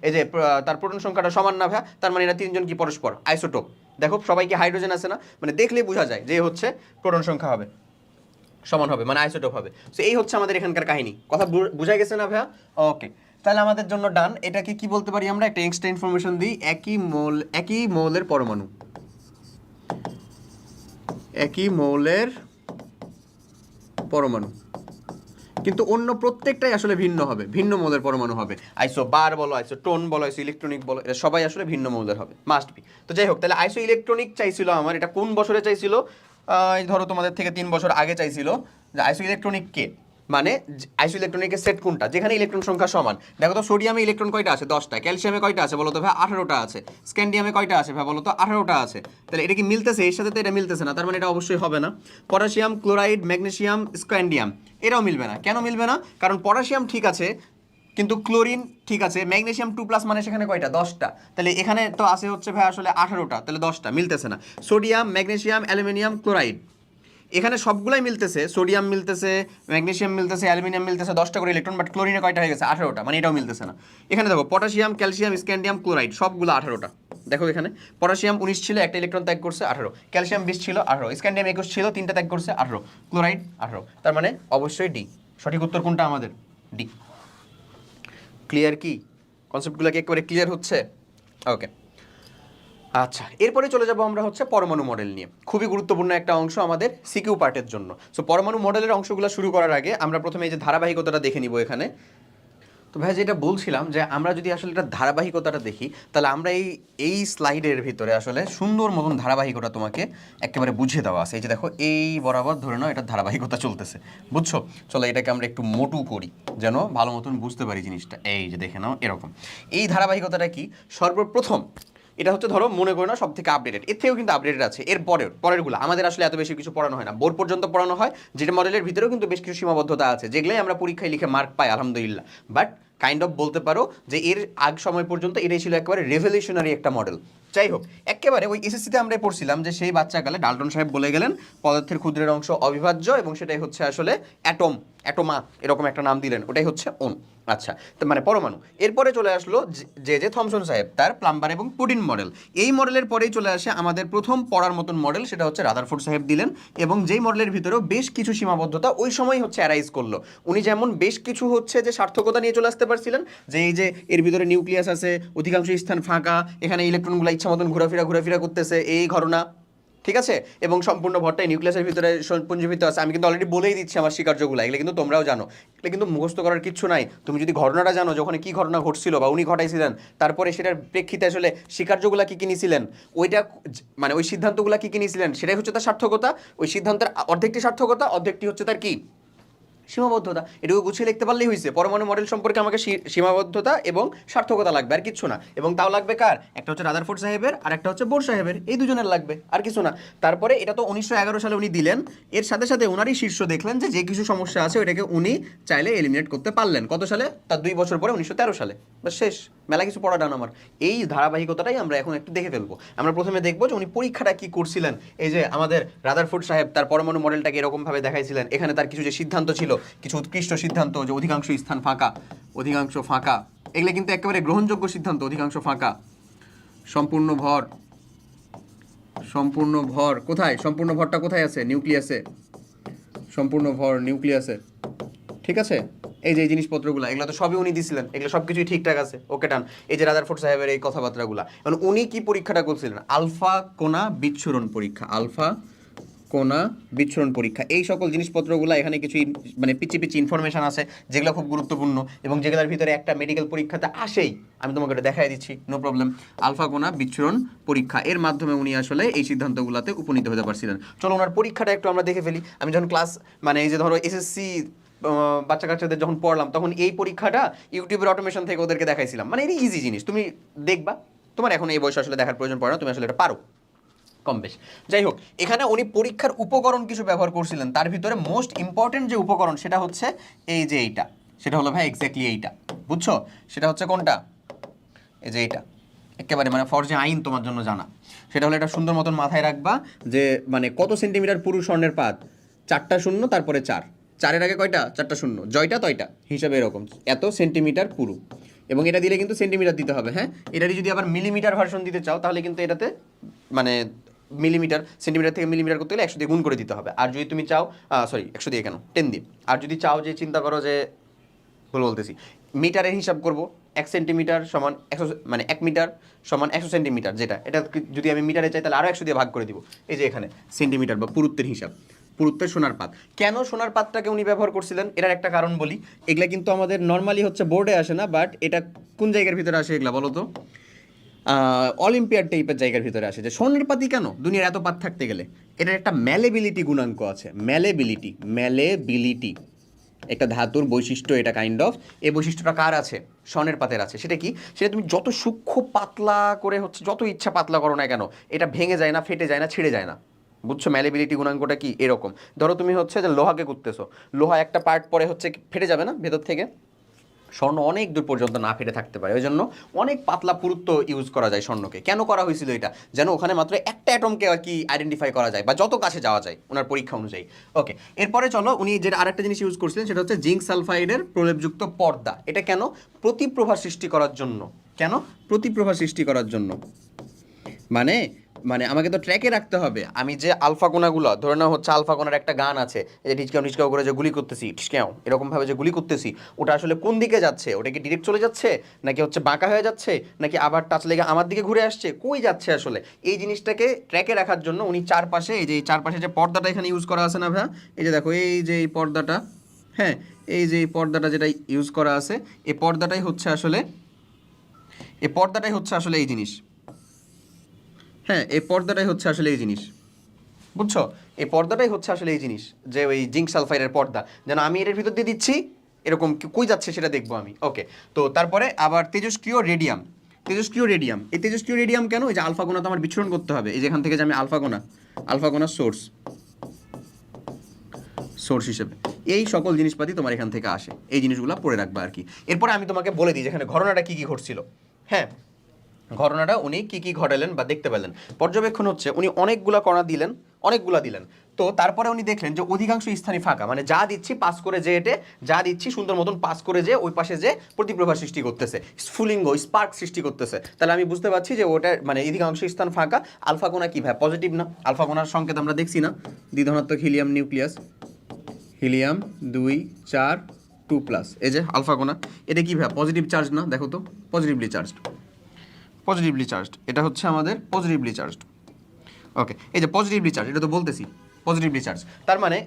S1: এই যে তার প্রোটন সংখ্যাটা সমান না ভাই, তার মানে এরা তিনজন কি পরস্পর আইসোটোপ। দেখো সবাই কি হাইড্রোজেন আছে না, মানে দেখলেই বোঝা যায় যে হচ্ছে প্রোটন সংখ্যা হবে সমান হবে, মানে আইসোটোপ হবে। সো এই হচ্ছে আমাদের এখানকার কাহিনী। কথা বোঝা গেছে না ভাইয়া? ওকে, তাহলে আমাদের জন্য ডান। এটাকে কি বলতে পারি আমরা? একটা এক্সট্রা ইনফরমেশন দিই, একই মৌলের পরমাণু, একই মৌলের পরমাণু, কিন্তু অন্য প্রত্যেকটাই আসলে ভিন্ন হবে, ভিন্ন মৌলের পরমাণু হবে। আইসো বার বলো, আইসো টোন বলো, আইসো ইলেকট্রনিক বলো, এটা সবাই আসলে ভিন্ন মৌলের হবে, মাস্ট বি। তো যাই হোক, তাহলে আইসো ইলেকট্রনিক চাইছিল আমার, এটা কোন বছরে চাইছিল? ধরো তোমাদের থেকে 3 বছর আগে চাইছিল যে আইসো ইলেকট্রনিক কে, মানে আইসো ইলেকট্রনিকের সেট কোনটা যেখানে ইলেকট্রন সংখ্যা সমান। দেখো তো সোডিয়ামে ইলেকট্রন কয়টা আছে? 10টা। ক্যালসিয়ামে কয়টা আছে বলো তো ভাই? 18টা আছে। স্ক্যান্ডিয়ামে কয়টা আছে ভাই বলো তো? 18টা আছে। তাহলে এটা কি মিলতেছে? এর সাথে তো এটা মিলতেছে না, তার মানে এটা অবশ্যই হবে না। পটাশিয়াম, ক্লোরাইড, ম্যাগনেসিয়াম, স্ক্যান্ডিয়াম, এরাও মিলবে না। কেন মিলবে না? কারণ পটাশিয়াম ঠিক আছে কিন্তু ক্লোরিন ঠিক আছে, ম্যাগনেসিয়াম 2+ মানে সেখানে কয়টা? 10টা। তাহলে এখানে তো আছে হচ্ছে ভাই আসলে 18টা, তাহলে 10টা মিলতেছে না। সোডিয়াম, ম্যাগনেসিয়াম, অ্যালুমিনিয়াম, ক্লোরাইড, এখানে সবগুলাই মিলতেছে, সোডিয়াম মিলতেছে, ম্যাগনেসিয়াম মিলতেছে, অ্যালুমিনিয়াম মিলতেছে, 10টা করে ইলেকট্রন, বাট ক্লোরিনে কয়টা হয়ে গেছে? 18টা, মানে এটাও মিলতেছে না। এখানে দেখো পটাশিয়াম, ক্যালসিয়াম, স্ক্যান্ডিয়াম, ক্লোরাইড সবগুলো 18টা। দেখো এখানে পটাশিয়াম 19 ছিল, একটা ইলেকট্রন ত্যাগ করছে, 18। ক্যালসিয়াম 20 ছিল, 18। স্ক্যান্ডিয়াম 21 ছিল, 3টা ত্যাগ করছে, 18। ক্লোরাইড 18। তার মানে অবশ্যই ডি। সঠিক উত্তর কোনটা আমাদের? ডি। ক্লিয়ার? কি কনসেপ্টগুলো কি একেবারে ক্লিয়ার হচ্ছে? ওকে, আচ্ছা, এরপরে চলে যাব আমরা হচ্ছে পরমাণু মডেল নিয়ে। খুবই গুরুত্বপূর্ণ একটা অংশ আমাদের সিকিউ পার্টের জন্য। সো পরমাণু মডেলের অংশগুলো শুরু করার আগে আমরা প্রথমে এই যে ধারাবাহিকতাটা দেখে নিব এখানে। তো ভাই যেটা বলছিলাম যে আমরা যদি আসলে এটা ধারাবাহিকতাটা দেখি, তাহলে আমরা এই স্লাইডের ভিতরে আসলে সুন্দর মতন ধারাবাহিকতা তোমাকে একেবারে বুঝিয়ে দেওয়া আছে। এই যে দেখো, এই বরাবর ধরে নাও এটা ধারাবাহিকতা চলতেছে, বুঝছো? চলো এটাকে আমরা একটু মোটু করি যেন ভালো মতন বুঝতে পারি জিনিসটা। এই যে দেখে নাও এরকম। এই ধারাবাহিকতাটা কি? সর্বপ্রথম এটা হচ্ছে ধরো মনে করো না সব থেকে আপডেটেড, এর থেকেও কিন্তু আপডেটেড আছে। এর পরেরগুলো আমাদের আসলে এত বেশি কিছু পড়ানো হয় না, বোর্ড পর্যন্ত পড়ানো হয়, যেটা মডেলের ভিতরেও কিন্তু বেশ কিছু সীমাবদ্ধতা আছে, যেগুলোই আমরা পরীক্ষায় লিখে মার্ক পাই আলহামদুলিল্লাহ। বাট কাইন্ড অফ বলতে পারো যে এর আগ সময় পর্যন্ত এটাই ছিল একেবারে রেভলিউশনারি একটা মডেল। যাই হোক, একেবারে ওই এসএসসিতে আমরা পড়ছিলাম যে সেই বাচ্চাকালে ডাল্টন সাহেব বলে গেলেন পদার্থের ক্ষুদ্রের অংশ অবিভাজ্য, এবং সেটাই হচ্ছে আসলে অ্যাটোমা এরকম একটা নাম দিলেন, ওটাই হচ্ছে অণু। আচ্ছা, তো মানে পরমাণু। এরপরে চলে আসলো যে থমসন সাহেব, তার প্লাম্বার এবং পুডিন মডেল। এই মডেলের পরেই চলে আসে আমাদের প্রথম পড়ার মতন মডেল, সেটা হচ্ছে রাদারফোর্ড সাহেব দিলেন, এবং যেই মডেলের ভিতরেও বেশ কিছু সীমাবদ্ধতা ওই সময় হচ্ছে অ্যারাইজ করলো। উনি যেমন বেশ কিছু হচ্ছে যে সার্থকতা নিয়ে চলে আসতে পারছিলেন, যে এই যে এর ভিতরে নিউক্লিয়াস আছে, অধিকাংশ স্থান ফাঁকা, এখানে ইলেকট্রনগুলো ইচ্ছা মতন ঘোরাফেরা করতেছে, এই ঘটনা ঠিক আছে, এবং সম্পূর্ণ ভরটাই নিউক্লিয়াসের ভিতরে পুঞ্জীভূত আছে। আমি কিন্তু অলরেডি বলেই দিচ্ছি আমার স্বীকার্যগুলো, এগুলো কিন্তু তোমরাও জানো, এগুলো কিন্তু মুখস্থ করার কিচ্ছু নাই। তুমি যদি ঘটনাটা জানো, যখন কি ঘটনা ঘটছিল বা উনি ঘটাইছিলেন, তারপরে সেটার প্রেক্ষিতে আসলে স্বীকার্যগুলো কী কী নিয়েছিলেন, ওইটা মানে ওই সিদ্ধান্তগুলো কী কী নিয়েছিলেন, সেটাই হচ্ছে তার সার্থকতা। ওই সিদ্ধান্তের অর্ধেকটি সার্থকতা, অর্ধেকটি হচ্ছে তার কি? সীমাবদ্ধতা। এটুকু গুছিয়ে লিখতে পারলেই হয়েছে। পরমাণু মডেল সম্পর্কে আমাকে সীমাবদ্ধতা এবং সার্থকতা লাগবে, আর কিচ্ছু না। এবং তাও লাগবে কার? একটা হচ্ছে রাদারফোর্ড সাহেবের, আর একটা হচ্ছে বোর সাহেবের, এই দুজনের লাগবে, আর কিছু না। তারপরে এটা তো 1911 সালে উনি দিলেন। এর সাথে সাথে ওনারই শীর্ষ দেখলেন যে যে কিছু সমস্যা আছে ওইটাকে উনি চাইলে এলিমিনেট করতে পারলেন। কত সালে? তার 2 বছর পরে 1913 সালে। বাস শেষ, মেলা কিছু পড়া ডান আমার। এই ধারাবাহিকতাটাই আমরা এখন একটু দেখে ফেলবো। আমরা প্রথমে দেখবো যে উনি পরীক্ষাটা কি করছিলেন। এই যে আমাদের রাদারফোর্ড সাহেব তার পরমাণু মডেলটাকে এরকমভাবে দেখাইছিলেন, এখানে তার কিছু যে সিদ্ধান্ত ছিল, কিছু উৎকৃষ্ট সিদ্ধান্ত, যে অধিকাংশ স্থান ফাঁকা, অধিকাংশ ফাঁকা, এগুলো কিন্তু একেবারে গ্রহণযোগ্য সিদ্ধান্ত। অধিকাংশ ফাঁকা, সম্পূর্ণ ভর কোথায়? সম্পূর্ণ ভরটা কোথায় আছে? নিউক্লিয়াসে। সম্পূর্ণ ভর নিউক্লিয়াসে, ঠিক আছে। এই যে এই জিনিসপত্রগুলো, এগুলো তো সবই উনি দিছিলেন, এগুলো সব কিছুই ঠিকঠাক আছে, ওকে ডান। এই যে রাদারফোর্ড সাহেবের এই কথাবার্তাগুলো, মানে উনি কি পরীক্ষাটা করছিলেন? আলফা কোণা বিচ্ছুরণ পরীক্ষা, আলফা কোনা বিচ্ছুরণ পরীক্ষা, এই সকল জিনিসপত্রগুলো এখানে কিছু মানে পিচি পিচি ইনফরমেশন আছে যেগুলো খুব গুরুত্বপূর্ণ এবং যেগুলোর ভিতরে একটা মেডিকেল পরীক্ষাতে আসেই। আমি তোমাকে এটা দেখাই দিচ্ছি, নো প্রবলেম। আলফা কোনা বিচ্ছুরণ পরীক্ষা, এর মাধ্যমে উনি আসলে এই সিদ্ধান্তগুলোতে উপনীত হতে পারছিলেন। চলো ওনার পরীক্ষাটা একটু আমরা দেখে ফেলি। আমি যখন ক্লাস মানে এই যে ধরো এসএসসি বাচ্চা কাচ্চাদের যখন পড়লাম তখন এই পরীক্ষাটা ইউটিউবের অটোমেশন থেকে ওদেরকে দেখাইছিলাম। মানে এটা ইজি জিনিস, তুমি দেখবা, তোমার এখন এই বয়সে আসলে দেখার প্রয়োজন পড়ে না, তুমি আসলে এটা পারো কম বেশ। যাই হোক, এখানে উনি পরীক্ষার উপকরণ কিছু ব্যবহার করছিলেন, তার ভিতরে মোস্ট ইম্পর্টেন্ট যে উপকরণ সেটা হচ্ছে এই যে এইটা, সেটা হলো ভাই এক্স্যাক্টলি এইটা, বুঝছো? সেটা হচ্ছে কোনটা? এই যে এইটা, একেবারে মানে ফরজে আইন তোমার জন্য জানা। সেটা হলো এটা সুন্দর মতন মাথায় রাখবা যে মানে কত সেন্টিমিটার পুরু স্বর্ণের পাত, 4টা শূন্য তারপরে 4, 4-এর আগে কয়টা? 4টা শূন্য, জয়টা তয়টা, হিসাবে এরকম এত সেন্টিমিটার পুরু। এবং এটা দিলে কিন্তু সেন্টিমিটার দিতে হবে, হ্যাঁ। এটারই যদি আবার মিলিমিটার ভার্সন দিতে চাও তাহলে কিন্তু এটাতে মানে মিলিমিটার, সেন্টিমিটার থেকে মিলিমিটার করতে গেলে 100 দিয়ে গুণ করে দিতে হবে। আর যদি তুমি চাও, সরি 100 দিয়ে কেন, 10 দিয়ে। আর যদি চাও যে চিন্তা করো যে, ভুল বলতেছি, মিটারের হিসাব করব, 1 সেন্টিমিটার সমান 100, মানে 1 মিটার সমান 100 সেন্টিমিটার, যেটা এটা যদি আমি মিটারে চাই তাহলে আরও 100 দিয়ে ভাগ করে দিব। এই যে এখানে সেন্টিমিটার বা পুরুত্বের হিসাব, পুরুত্বের সোনার পাত। কেন সোনার পাতটাকে উনি ব্যবহার করছিলেন এটার একটা কারণ বলি। এগুলা কিন্তু আমাদের নর্মালি হচ্ছে বোর্ডে আসে না, বাট এটা কোন জায়গার ভিতরে আসে এগুলা বলো তো? অলিম্পিয়াড টাইপের জায়গার ভিতরে আসে। যে স্বর্ণের পাতই কেন, দুনিয়ার এত পাত থাকতে গেলে এটার একটা ম্যালেবিলিটি গুণাঙ্ক আছে। ম্যালেবিলিটি একটা ধাতুর বৈশিষ্ট্য, এটা কাইন্ড অফ। এই বৈশিষ্ট্যটা কার আছে? স্বর্ণের পাতের আছে। সেটা কি? সেটা তুমি যত সূক্ষ্ম পাতলা করে হচ্ছে, যত ইচ্ছা পাতলা করো না কেন, এটা ভেঙে যায় না, ফেটে যায় না, ছিঁড়ে যায় না। বুঝছো ম্যালেবিলিটি গুণাঙ্কটা কি? এরকম ধরো তুমি হচ্ছে যে লোহাকে কুততেছো, লোহা একটা পার্ট পরে হচ্ছে ফেটে যাবে না ভেতর থেকে, স্বর্ণ অনেক দূর পর্যন্ত না ফেটে থাকতে পারে। ওই জন্য অনেক পাতলা পুরুত্ব ইউজ করা যায় স্বর্ণকে। কেন করা হয়েছিল এটা? যেন ওখানে মাত্র একটা অ্যাটমকে আর কি আইডেন্টিফাই করা যায় বা যত কাছে যাওয়া যায় ওনার পরীক্ষা অনুযায়ী। ওকে, এরপরে চলো, উনি যেটা আরেকটা জিনিস ইউজ করছিলেন সেটা হচ্ছে জিঙ্ক সালফাইডের প্রলেপযুক্ত পর্দা। এটা কেন? প্রতিপ্রভা সৃষ্টি করার জন্য। কেন? প্রতিপ্রভা সৃষ্টি করার জন্য। মানে মানে আমাকে তো ট্র্যাকে রাখতে হবে। আমি যে আলফা কোনাগুলো ধরে নাও হচ্ছে, আলফা কোনার একটা গান আছে, এই যে ঢিচকাও ঢিচকাও করে যে গুলি করতেছি, ঠিসকাও এরকমভাবে যে গুলি করতেছি, ওটা আসলে কোন দিকে যাচ্ছে? ওটা কি ডিরেক্ট চলে যাচ্ছে, নাকি হচ্ছে বাঁকা হয়ে যাচ্ছে, নাকি আবার টাচ লেগে আমার দিকে ঘুরে আসছে, কই যাচ্ছে আসলে? এই জিনিসটাকে ট্র্যাকে রাখার জন্য উনি চারপাশে, এই যে চারপাশে যে পর্দাটা এখানে ইউজ করা আছে না ভাইয়া, এই যে দেখো এই যে এই পর্দাটা, হ্যাঁ, এই যে এই পর্দাটা যেটা ইউজ করা আছে, এই পর্দাটাই হচ্ছে আসলে, এই জিনিস, হ্যাঁ, এই পর্দাটাই হচ্ছে আসলে এই জিনিস, বুঝছো? এই পর্দাটাই হচ্ছে আসলে এই জিনিস, যে ওই জিঙ্ক সালফাইডের পর্দা, যেন আমি এর ভিতর দিয়ে দিচ্ছি, এরকম কই যাচ্ছে সেটা দেখবো আমি। ওকে, তো তারপরে আবার তেজস্ক্রিয় রেডিয়াম। এই তেজস্ক্রিয় রেডিয়াম কেন? এই যে আলফা কোনা তো আমার বিচ্ছুরণ করতে হবে, এই যেখান থেকে যে আমি আলফা কোনা সোর্স হিসেবে এই সকল জিনিসপাতি তোমার এখান থেকে আসে। এই জিনিসগুলো পড়ে রাখবা আর কি। এরপরে আমি তোমাকে বলে দিই যেখানে ঘটনাটা কী কী ঘটছিল। হ্যাঁ, ঘটনাটা উনি কী কী ঘটালেন বা দেখতে পেলেন। পর্যবেক্ষণ হচ্ছে উনি অনেকগুলা দিলেন। তো তারপরে উনি দেখলেন যে অধিকাংশ স্থানই ফাঁকা, মানে যা দিচ্ছি পাস করে যে এটে, যা দিচ্ছি সুন্দর মতন পাস করে যে ওই পাশে যে প্রতিপ্রভা সৃষ্টি করতেছে, স্ফুলিঙ্গ স্পার্ক সৃষ্টি করতেছে। তাহলে আমি বুঝতে পারছি যে ওটা মানে অধিকাংশ স্থান ফাঁকা। আলফা কোনা কি ভাই পজিটিভ না? আলফা কোনার সংকেত আমরা দেখছি না, দ্বিধনাত্মক হিলিয়াম নিউক্লিয়াস, হিলিয়াম 2 4 2+, এই যে আলফা কোনা, এটা কি ভাই পজিটিভ চার্জ না? দেখো তো, পজিটিভলি চার্জড, এটা হচ্ছে আমাদের পজিটিভলি চার্জড। ওকে, এই যে পজিটিভলি চার্জ, এটা তো বলতেছি পজিটিভলি চার্জ। তার মানে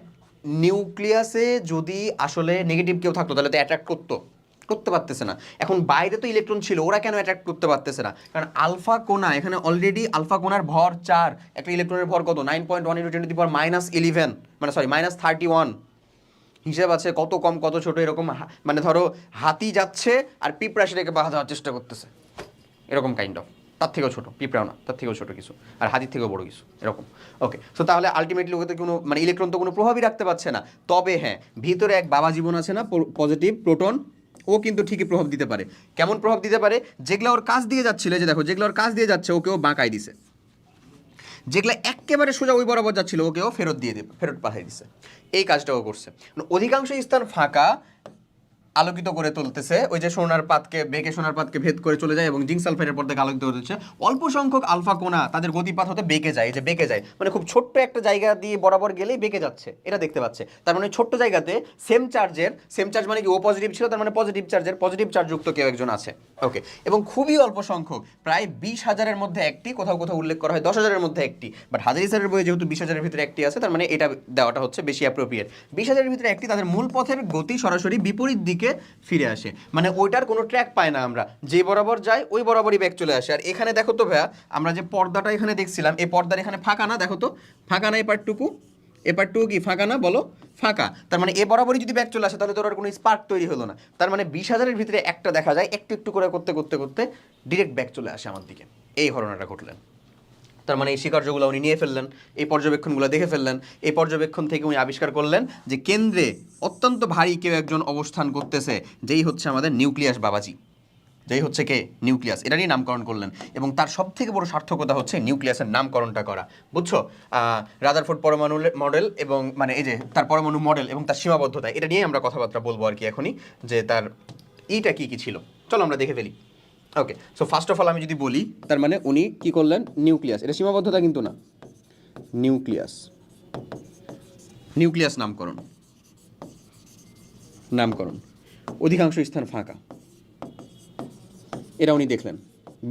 S1: নিউক্লিয়াসে যদি আসলে নেগেটিভ কেউ থাকতো তাহলে তো অ্যাট্রাক্ট করতে পারতেছে না। এখন বাইরে তো ইলেকট্রন ছিল, ওরা কেন অ্যাট্রাক্ট করতে পারতেছে না? কারণ আলফা কোনা, এখানে অলরেডি আলফা কোনার ভর 4, একটা ইলেকট্রনের ভর কত? 9.1 × 10⁻11, মানে সরি -31 হিসেব আছে। কত কম কত ছোট এরকম, মানে ধরো হাতি যাচ্ছে আর পিঁপড়া সেটাকে বাধা দেওয়ার চেষ্টা করতেছে, এরকম কাইন্ড অফ। তার থেকেও ছোটো, পিঁপড়াও না, তার থেকেও ছোটো কিছু, আর হাতির থেকেও বড় কিছু, এরকম। ওকে, সো তাহলে আলটিমেটলি ওকে কোনো মানে ইলেকট্রন তো কোনো প্রভাবই রাখতে পারছে না। তবে হ্যাঁ, ভিতরে এক বাবা জীবন আছে না, পজিটিভ প্রোটন, ও কিন্তু ঠিকই প্রভাব দিতে পারে। কেমন প্রভাব দিতে পারে? যেগুলো ওর কাছ দিয়ে যাচ্ছিল, যে দেখো যেগুলো ওর কাছ দিয়ে যাচ্ছে ওকেও বাঁকাই দিছে, যেগুলো একেবারে সোজা ওই বরাবর যাচ্ছিল ওকেও ফেরত পাঠিয়ে দিছে। এই কাজটাও করছে। অধিকাংশ স্থান ফাঁকা, আলোকিত করে তুলতেছে, ওই যে সোনার পাতকে বেঁকে সোনার পাতকে ভেদ করে চলে যায় এবং জিঙ্ক সালফাইডের পর্দাকে আলোকিত করে তুলছে। অল্প সংখ্যক আলফা কণা তাদের গতিপথ হতে বেঁকে যায়, এই যে বেঁকে যায় মানে খুব ছোট্ট একটা জায়গা দিয়ে বরাবর গেলেই বেঁকে যাচ্ছে, এটা দেখতে পাচ্ছে। তার মানে ছোট্ট জায়গাতে সেম চার্জ মানে কি ও পজিটিভ ছিল, তার মানে পজিটিভ চার্জ যুক্ত কেউ একজন আছে। ওকে, এবং খুবই অল্প সংখ্যক, প্রায় 20,000-এর মধ্যে একটি, কোথাও কোথাও উল্লেখ করা হয় 10,000-এর মধ্যে একটি, বাট হাজারি স্যারের বইয়ে যেহেতু 20,000-এর ভিতরে একটি আছে, তার মানে এটা দেওয়াটা হচ্ছে বেশি অ্যাপ্রোপ্রিয়েট। 20,000-এর ভিতরে একটি তাদের মূল পথের গতি সরাসরি বিপরীত দিকে ফিরে আসে, মানে ওইটার কোনো ট্র্যাক পায় না, আমরা যে বরাবর যাই ওই বরাবরই ব্যাক চলে আসে। আর এখানে দেখো তো ভাইয়া, আমরা যে পর্দাটা এখানে দেখছিলাম, এই পর্দার এখানে ফাঁকা না, দেখো তো ফাঁকা না, এই পার্টটুকু কি ফাঁকা না, বলো ফাঁকা। তার মানে এ বরাবরই যদি ব্যাক চলে আসে তাহলে তোর আর কোনো স্পার্ক তৈরি হলো না। তার মানে 20,000-এর ভিতরে একটা দেখা যায় একটু একটু করে করতে ডিরেক্ট ব্যাক চলে আসে আমার দিকে, এই ঘটনাটা ঘটলেন। তার মানে এই স্বীকার্যগুলো উনি নিয়ে ফেললেন, এই পর্যবেক্ষণগুলো দেখে ফেললেন, এই পর্যবেক্ষণ থেকে উনি আবিষ্কার করলেন যে কেন্দ্রে অত্যন্ত ভারী কেউ একজন অবস্থান করতেছে, যেই হচ্ছে আমাদের নিউক্লিয়াস বাবাজি, যেই হচ্ছে কে নিউক্লিয়াস, এটা নিয়ে নামকরণ করলেন। এবং তার সব থেকে বড় সার্থকতা হচ্ছে নিউক্লিয়াসের নামকরণটা করা, বুঝছো? রাদারফোর্ড পরমাণু মডেল এবং মানে এই যে তার পরমাণু মডেল এবং তার সীমাবদ্ধতা, এটা নিয়ে আমরা কথাবার্তা বলবো আর কি এখনই, যে তার এইটা কি কি ছিল, চলো আমরা দেখে ফেলি। ওকে, সো ফার্স্ট অফ অল আমি যদি বলি, তার মানে উনি কি করলেন, নিউক্লিয়াস, এটা সীমাবদ্ধতা কিন্তু না, নিউক্লিয়াস নামকরণ অধিকাংশ স্থান ফাঁকা, এটা উনি দেখলেন,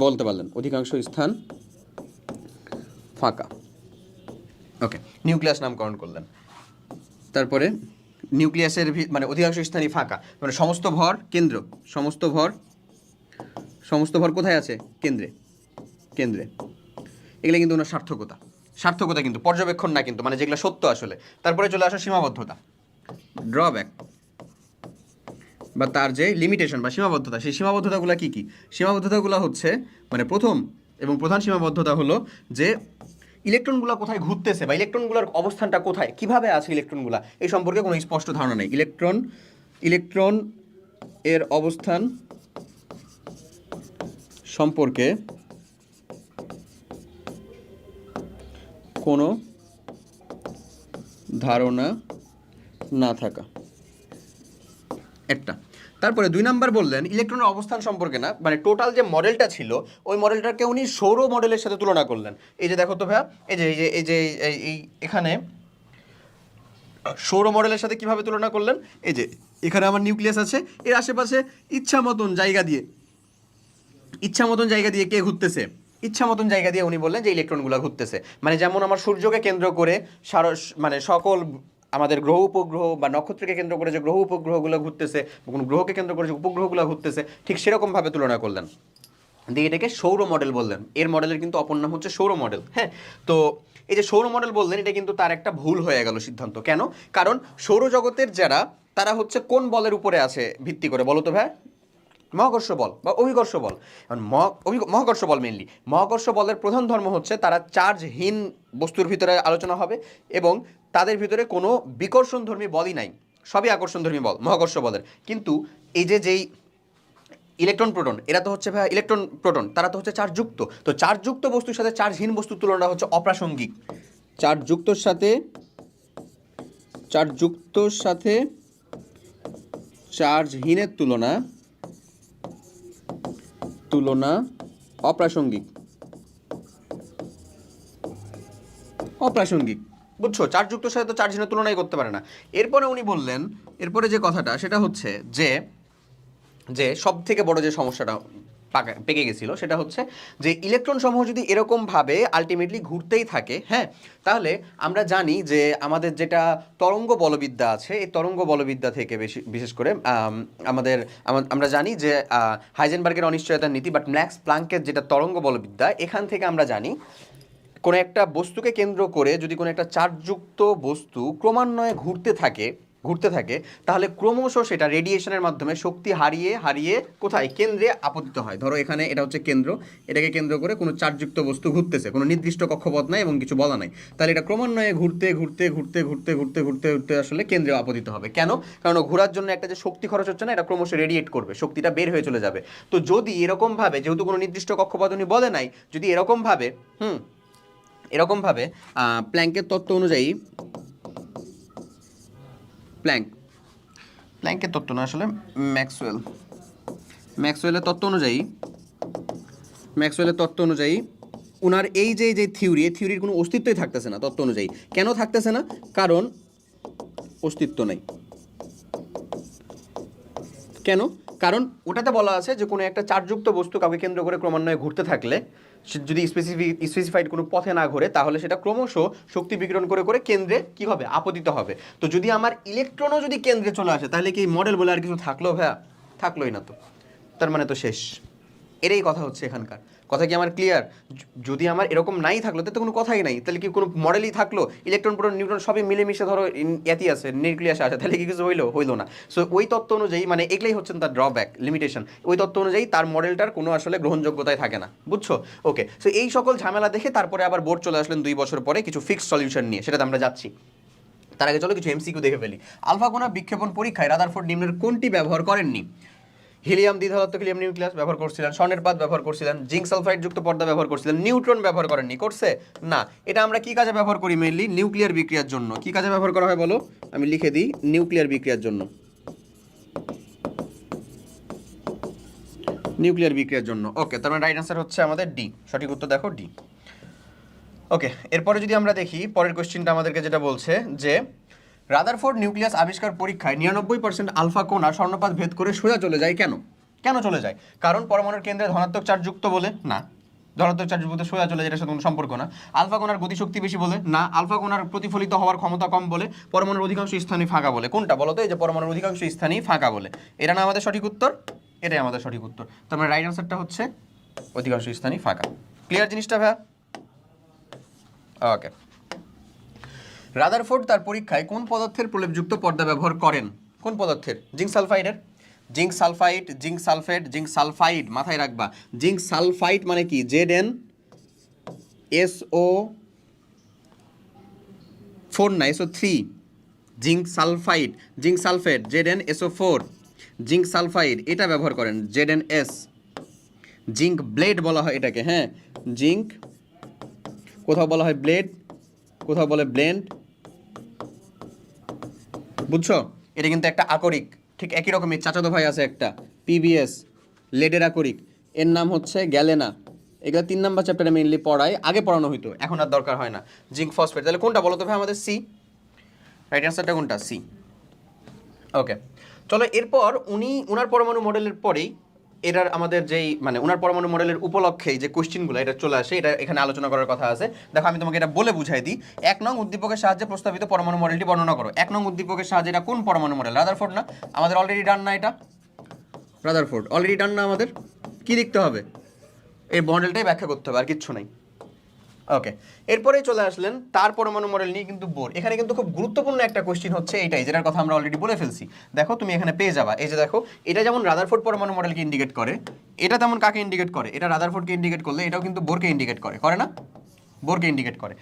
S1: বলতে পারলেন অধিকাংশ স্থান ফাঁকা। ওকে, নিউক্লিয়াস নামকরণ করলেন। তারপরে নিউক্লিয়াসের মানে অধিকাংশ স্থানই ফাঁকা, মানে সমস্ত ভর কোথায় আছে, কেন্দ্রে। এগুলো কিন্তু ওনার সার্থকতা কিন্তু পর্যবেক্ষণ না কিন্তু, মানে যেগুলো সত্য আসলে। তারপরে চলে আসা সীমাবদ্ধতা, ড্রব্যাক বা তার যে লিমিটেশন বা সীমাবদ্ধতা, সেই সীমাবদ্ধতাগুলো কি কি? সীমাবদ্ধতাগুলো হচ্ছে মানে প্রধান সীমাবদ্ধতা হলো যে ইলেকট্রনগুলো কোথায় ঘুরতেছে বা ইলেকট্রনগুলোর অবস্থানটা কোথায়, কিভাবে আছে ইলেকট্রনগুলো, এই সম্পর্কে কোনো স্পষ্ট ধারণা নেই। ইলেকট্রন এর অবস্থান সম্পর্কে কোনো ধারণা না থাকা একটা। তারপরে 2 নাম্বার বললেন ইলেকট্রনের অবস্থান সম্পর্কে না, মানে টোটাল যে মডেলটা ছিল ওই মডেলটাকে উনি সৌর মডেলের সাথে তুলনা করলেন। এই যে দেখো তো ভাইয়া, এই এখানে সৌর মডেলের সাথে কিভাবে তুলনা করলেন, এই যে এখানে আমার নিউক্লিয়াস আছে, এর আশেপাশে ইচ্ছা মতন জায়গা দিয়ে কে ঘুরতেছে, ইচ্ছা মতন জায়গা দিয়ে উনি বললেন যে ইলেকট্রনগুলো ঘুরতেছে। মানে যেমন আমার সূর্যকে কেন্দ্র করে মানে সকল আমাদের গ্রহ উপগ্রহ বা নক্ষত্রকে কেন্দ্র করে যে গ্রহ উপগ্রহগুলো ঘুরতেছে, কোনো গ্রহকে কেন্দ্র করে যে উপগ্রহগুলো ঘুরতেছে, ঠিক সেরকমভাবে তুলনা করলেন, দিয়ে এটাকে সৌর মডেল বললেন। এর মডেলের কিন্তু অপর নাম হচ্ছে সৌর মডেল। হ্যাঁ, তো এই যে সৌর মডেল বললেন, এটা কিন্তু তার একটা ভুল হয়ে গেল সিদ্ধান্ত। কেন? কারণ সৌরজগতের যারা, তারা হচ্ছে কোন বলের উপরে আছে ভিত্তি করে, বলো তো ভাই? মহাকর্ষ বল বা অভিকর্ষ বল। মহাকর্ষ বল মেনলি, মহাকর্ষ বলের প্রধান ধর্ম হচ্ছে তারা চার্জহীন বস্তুর ভিতরে আলোচনা হবে এবং তাদের ভিতরে কোনো বিকর্ষণধর্মী বলই নাই, সবই আকর্ষণধর্মী বল মহাকর্ষ বলের। কিন্তু এই যেই ইলেকট্রন প্রোটন, এরা তো হচ্ছে ভাই ইলেকট্রন প্রোটন, তারা তো হচ্ছে চার্জযুক্ত। তো চার্জযুক্ত বস্তুর সাথে চার্জহীন বস্তুর তুলনা হচ্ছে অপ্রাসঙ্গিক। চার্জযুক্তর সাথে চার্জহীনের তুলনা অপ্রাসঙ্গিক, বুঝছো? চার্জযুক্তর সাথে তো চার্জহীনের তুলনাই করতে পারে না। এরপরে উনি বললেন, এরপরে যে কথাটা সেটা হচ্ছে যে সব থেকে বড় যে সমস্যাটা পেকে গেছিল সেটা হচ্ছে যে ইলেকট্রন সমূহ যদি এরকমভাবে আলটিমেটলি ঘুরতেই থাকে, হ্যাঁ, তাহলে আমরা জানি যে আমাদের যেটা তরঙ্গ বলবিদ্যা আছে, এই তরঙ্গ বলবিদ্যা থেকে বিশেষ করে আমরা জানি যে হাইজেনবার্গের অনিশ্চয়তার নীতি, বাট ম্যাক্স প্লাঙ্কের যেটা তরঙ্গ বলবিদ্যা, এখান থেকে আমরা জানি কোনো একটা বস্তুকে কেন্দ্র করে যদি কোনো একটা চার্জযুক্ত বস্তু ক্রমান্বয়ে ঘুরতে থাকে তাহলে ক্রমশ সেটা রেডিয়েশনের মাধ্যমে শক্তি হারিয়ে কোথায়, কেন্দ্রে আপতিত হয়। ধরো এখানে এটা হচ্ছে কেন্দ্র, এটাকে কেন্দ্র করে কোনো চার্জযুক্ত বস্তু ঘুরতেছে, কোনো নির্দিষ্ট কক্ষপথ নাই এবং কিছু বলা নাই, তাহলে এটা ক্রমান্বয়ে ঘুরতে আসলে কেন্দ্রে আপতিত হবে। কেন? কারণ ঘোরার জন্য একটা যে শক্তি খরচ হচ্ছে না, এটা ক্রমশ রেডিয়েট করবে, শক্তিটা বের হয়ে চলে যাবে। তো যদি এরকমভাবে, যেহেতু কোনো নির্দিষ্ট কক্ষপথ উনি বলে নাই, যদি এরকমভাবে প্ল্যাঙ্কের তত্ত্ব অনুযায়ী প্ল্যাঙ্কের তত্ত্ব না, আসলে ম্যাক্সওয়েলের তত্ত্ব অনুযায়ী ওনার এই যে থিওরি, এই থিওরির কোনো অস্তিত্বই থাকতেছে না তত্ত্ব অনুযায়ী। কেন থাকতেছে না? কারণ অস্তিত্ব নেই। কেন? কারণ ওটাতে বলা আছে যে কোনো একটা চার্জযুক্ত বস্তু কাউকে কেন্দ্র করে ক্রমান্বয়ে ঘুরতে থাকলে যদি স্পেসিফাইড কোনো পথে না ঘোরে তাহলে সেটা ক্রমশ শক্তি বিকিরণ করে করে কেন্দ্রে কি হবে? আপতিত হবে। তো যদি আমার ইলেকট্রনও যদি কেন্দ্রে চলে আসে তাহলে কি মডেল বলে আর কিছু থাকলো ভাইয়া? থাকলোই না তো, তার মানে তো শেষ। এটাই কথা হচ্ছে এখানকার। কথা কি আমার ক্লিয়ার? যদি আমার এরকম নাই থাকলো তাহলে তো কোনো কথাই নাই, তাহলে কি কোনো মডেলই থাকলো? ইলেকট্রন প্রোটন নিউট্রন সবই মিলেমিশে ধরো এতি আছে, নিউক্লিয়াসে আসে, তাহলে কি কিছু হইলো না। সো ওই তত্ত্ব অনুযায়ী, মানে এগুলাই হচ্ছেন তার ড্রব্যাক, লিমিটেশন। ওই তত্ত্ব অনুযায়ী তার মডেলটার কোনো আসলে গ্রহণযোগ্যতায় থাকে না, বুঝছো? ওকে, সো এই সকল ঝামেলা দেখে তারপরে আবার বোর্ড চলে আসলেন 2 বছর পরে কিছু ফিক্সড সলিউশন নিয়ে, সেটাতে আমরা যাচ্ছি। তার আগে চলো কিছু এমসিকিউ দেখে ফেলি। আলফা কণা বিক্ষেপণ পরীক্ষায় রাদারফোর্ড নিম্নের কোনটি ব্যবহার করেননি? হিলিয়াম দ্বিধাত্মক হিলিয়াম নিউক্লিয়াস ব্যবহার করছিলেন, স্বর্ণের পাত ব্যবহার করছিলেন, জিঙ্ক সালফাইড যুক্ত পর্দা ব্যবহার করছিলেন, নিউট্রন ব্যবহার করেননি। করছে না। এটা আমরা কি কাজে ব্যবহার করি? মেইনলি নিউক্লিয়ার বিক্রিয়ার জন্য। কি কাজে ব্যবহার করা হয় বলো? আমি লিখে দিই, নিউক্লিয়ার বিক্রিয়ার জন্য। নিউক্লিয়ার বিক্রিয়ার জন্য। ওকে, তার মানে রাইট আনসার হচ্ছে আমাদের ডি। সঠিক উত্তর দেখো ডি। ওকে, এরপরে যদি আমরা দেখি পরের কোশ্চেনটা আমাদেরকে যেটা বলছে যে রাদারফোর্ড নিউক্লিয়াস আবিষ্কার পরীক্ষায় 99% আলফা কণা স্বর্ণপাত ভেদ করে সোজা চলে যায় কেন? কেন চলে যায়? কারণ পরমাণুর কেন্দ্রে ধনাত্মক চার্জ যুক্ত বলে? না। ধনাত্মক চার্জ যুক্ত সোজা চলে যায়, এটার সাথে কোনো সম্পর্ক না। আলফা কণার গতিশক্তি বেশি বলে? না। আলফা কণার প্রতিফলিত হওয়ার ক্ষমতা কম বলে? পরমাণুর অধিকাংশ স্থানই ফাঁকা বলে? কোনটা বলো তো? এই যে পরমাণুর অধিকাংশ স্থানই ফাঁকা বলে। এটা না আমাদের সঠিক উত্তর? এটাই আমাদের সঠিক উত্তর। তার মানে রাইট আনসারটা হচ্ছে অধিকাংশ স্থানই ফাঁকা। ক্লিয়ার জিনিসটা ভাইয়া? ওকে। রাদারফোর্ড তার পরীক্ষায় কোন পদার্থের প্রলেপযুক্ত পর্দা ব্যবহার করেন? কোন পদার্থের? জিঙ্ক সালফাইডের। Zinc sulphide, zinc sulphate, zinc sulphide মাথায় রাখবা। জিঙ্ক সালফাইড মানে কি? ZnSO4 না, SO3। Zinc sulphide, zinc sulphate, ZnSO4, zinc sulphide এটা ব্যবহার করেন, ZnS। জিঙ্ক ব্লেড বলা হয় এটাকে, হ্যাঁ। জিঙ্ক, কোথাও বলা হয় ব্লেড, কোথাও বলে ব্লেন্ড, বুঝছো? এটা কিন্তু একটা আকরিক, ঠিক একই রকমের চাচাতো ভাই আছে একটা, PBS, লেডের আকরিক, এর নাম হচ্ছে গ্যালেনা। এগুলো 3 নাম্বার চ্যাপ্টারে মেইনলি পড়ায়, আগে পড়ানো হইতো, এখন আর দরকার হয় না। জিঙ্ক ফসফেট, তাহলে কোনটা বলো তো ভাই আমাদের? সি। রাইট অ্যান্সারটা কোনটা? সি। ওকে, চলো এরপর উনার পরমাণু মডেলের পরেই এটার আমাদের যেই মানে ওনার পরমাণু মডেলের উপলক্ষেই যে কোশ্চেনগুলো এটা চলে আসে, এটা এখানে আলোচনা করার কথা আছে। দেখো আমি তোমাকে এটা বলে বুঝাই দিই। 1 নং উদ্দীপকের সাহায্যে প্রস্তাবিত পরমাণু মডেলটি বর্ণনা করো। 1 নং উদ্দীপকের সাহায্যে এটা কোন পরমাণু মডেল? রাদারফোর্ড না? আমাদের অলরেডি ডান না এটা? রাদারফোর্ড অলরেডি ডান না? আমাদের কি লিখতে হবে? এই মডেলটাই ব্যাখ্যা করতে হবে, আর কিচ্ছু নাই। ওকে, এরপরেই চলে আসলেন তার পরমাণু মডেল নিয়ে কিন্তু বোর। এখানে কিন্তু খুব গুরুত্বপূর্ণ একটা কোশ্চেন হচ্ছে এইটাই, যেটার কথা আমরা অলরেডি বলে ফেলছি। দেখো তুমি এখানে পেয়ে যাবা, এই যে দেখো, এটা যেমন রাদারফোর্ড পরমাণু মডেলকে ইন্ডিকেট করে, এটা তেমন কাকে ইন্ডিকেট করে? এটা রাদারফোর্ডকে ইন্ডিকেট করলে এটাও কিন্তু বোরকে ইন্ডিকেট করে, করে না? বোরকে ইন্ডিকেট করে।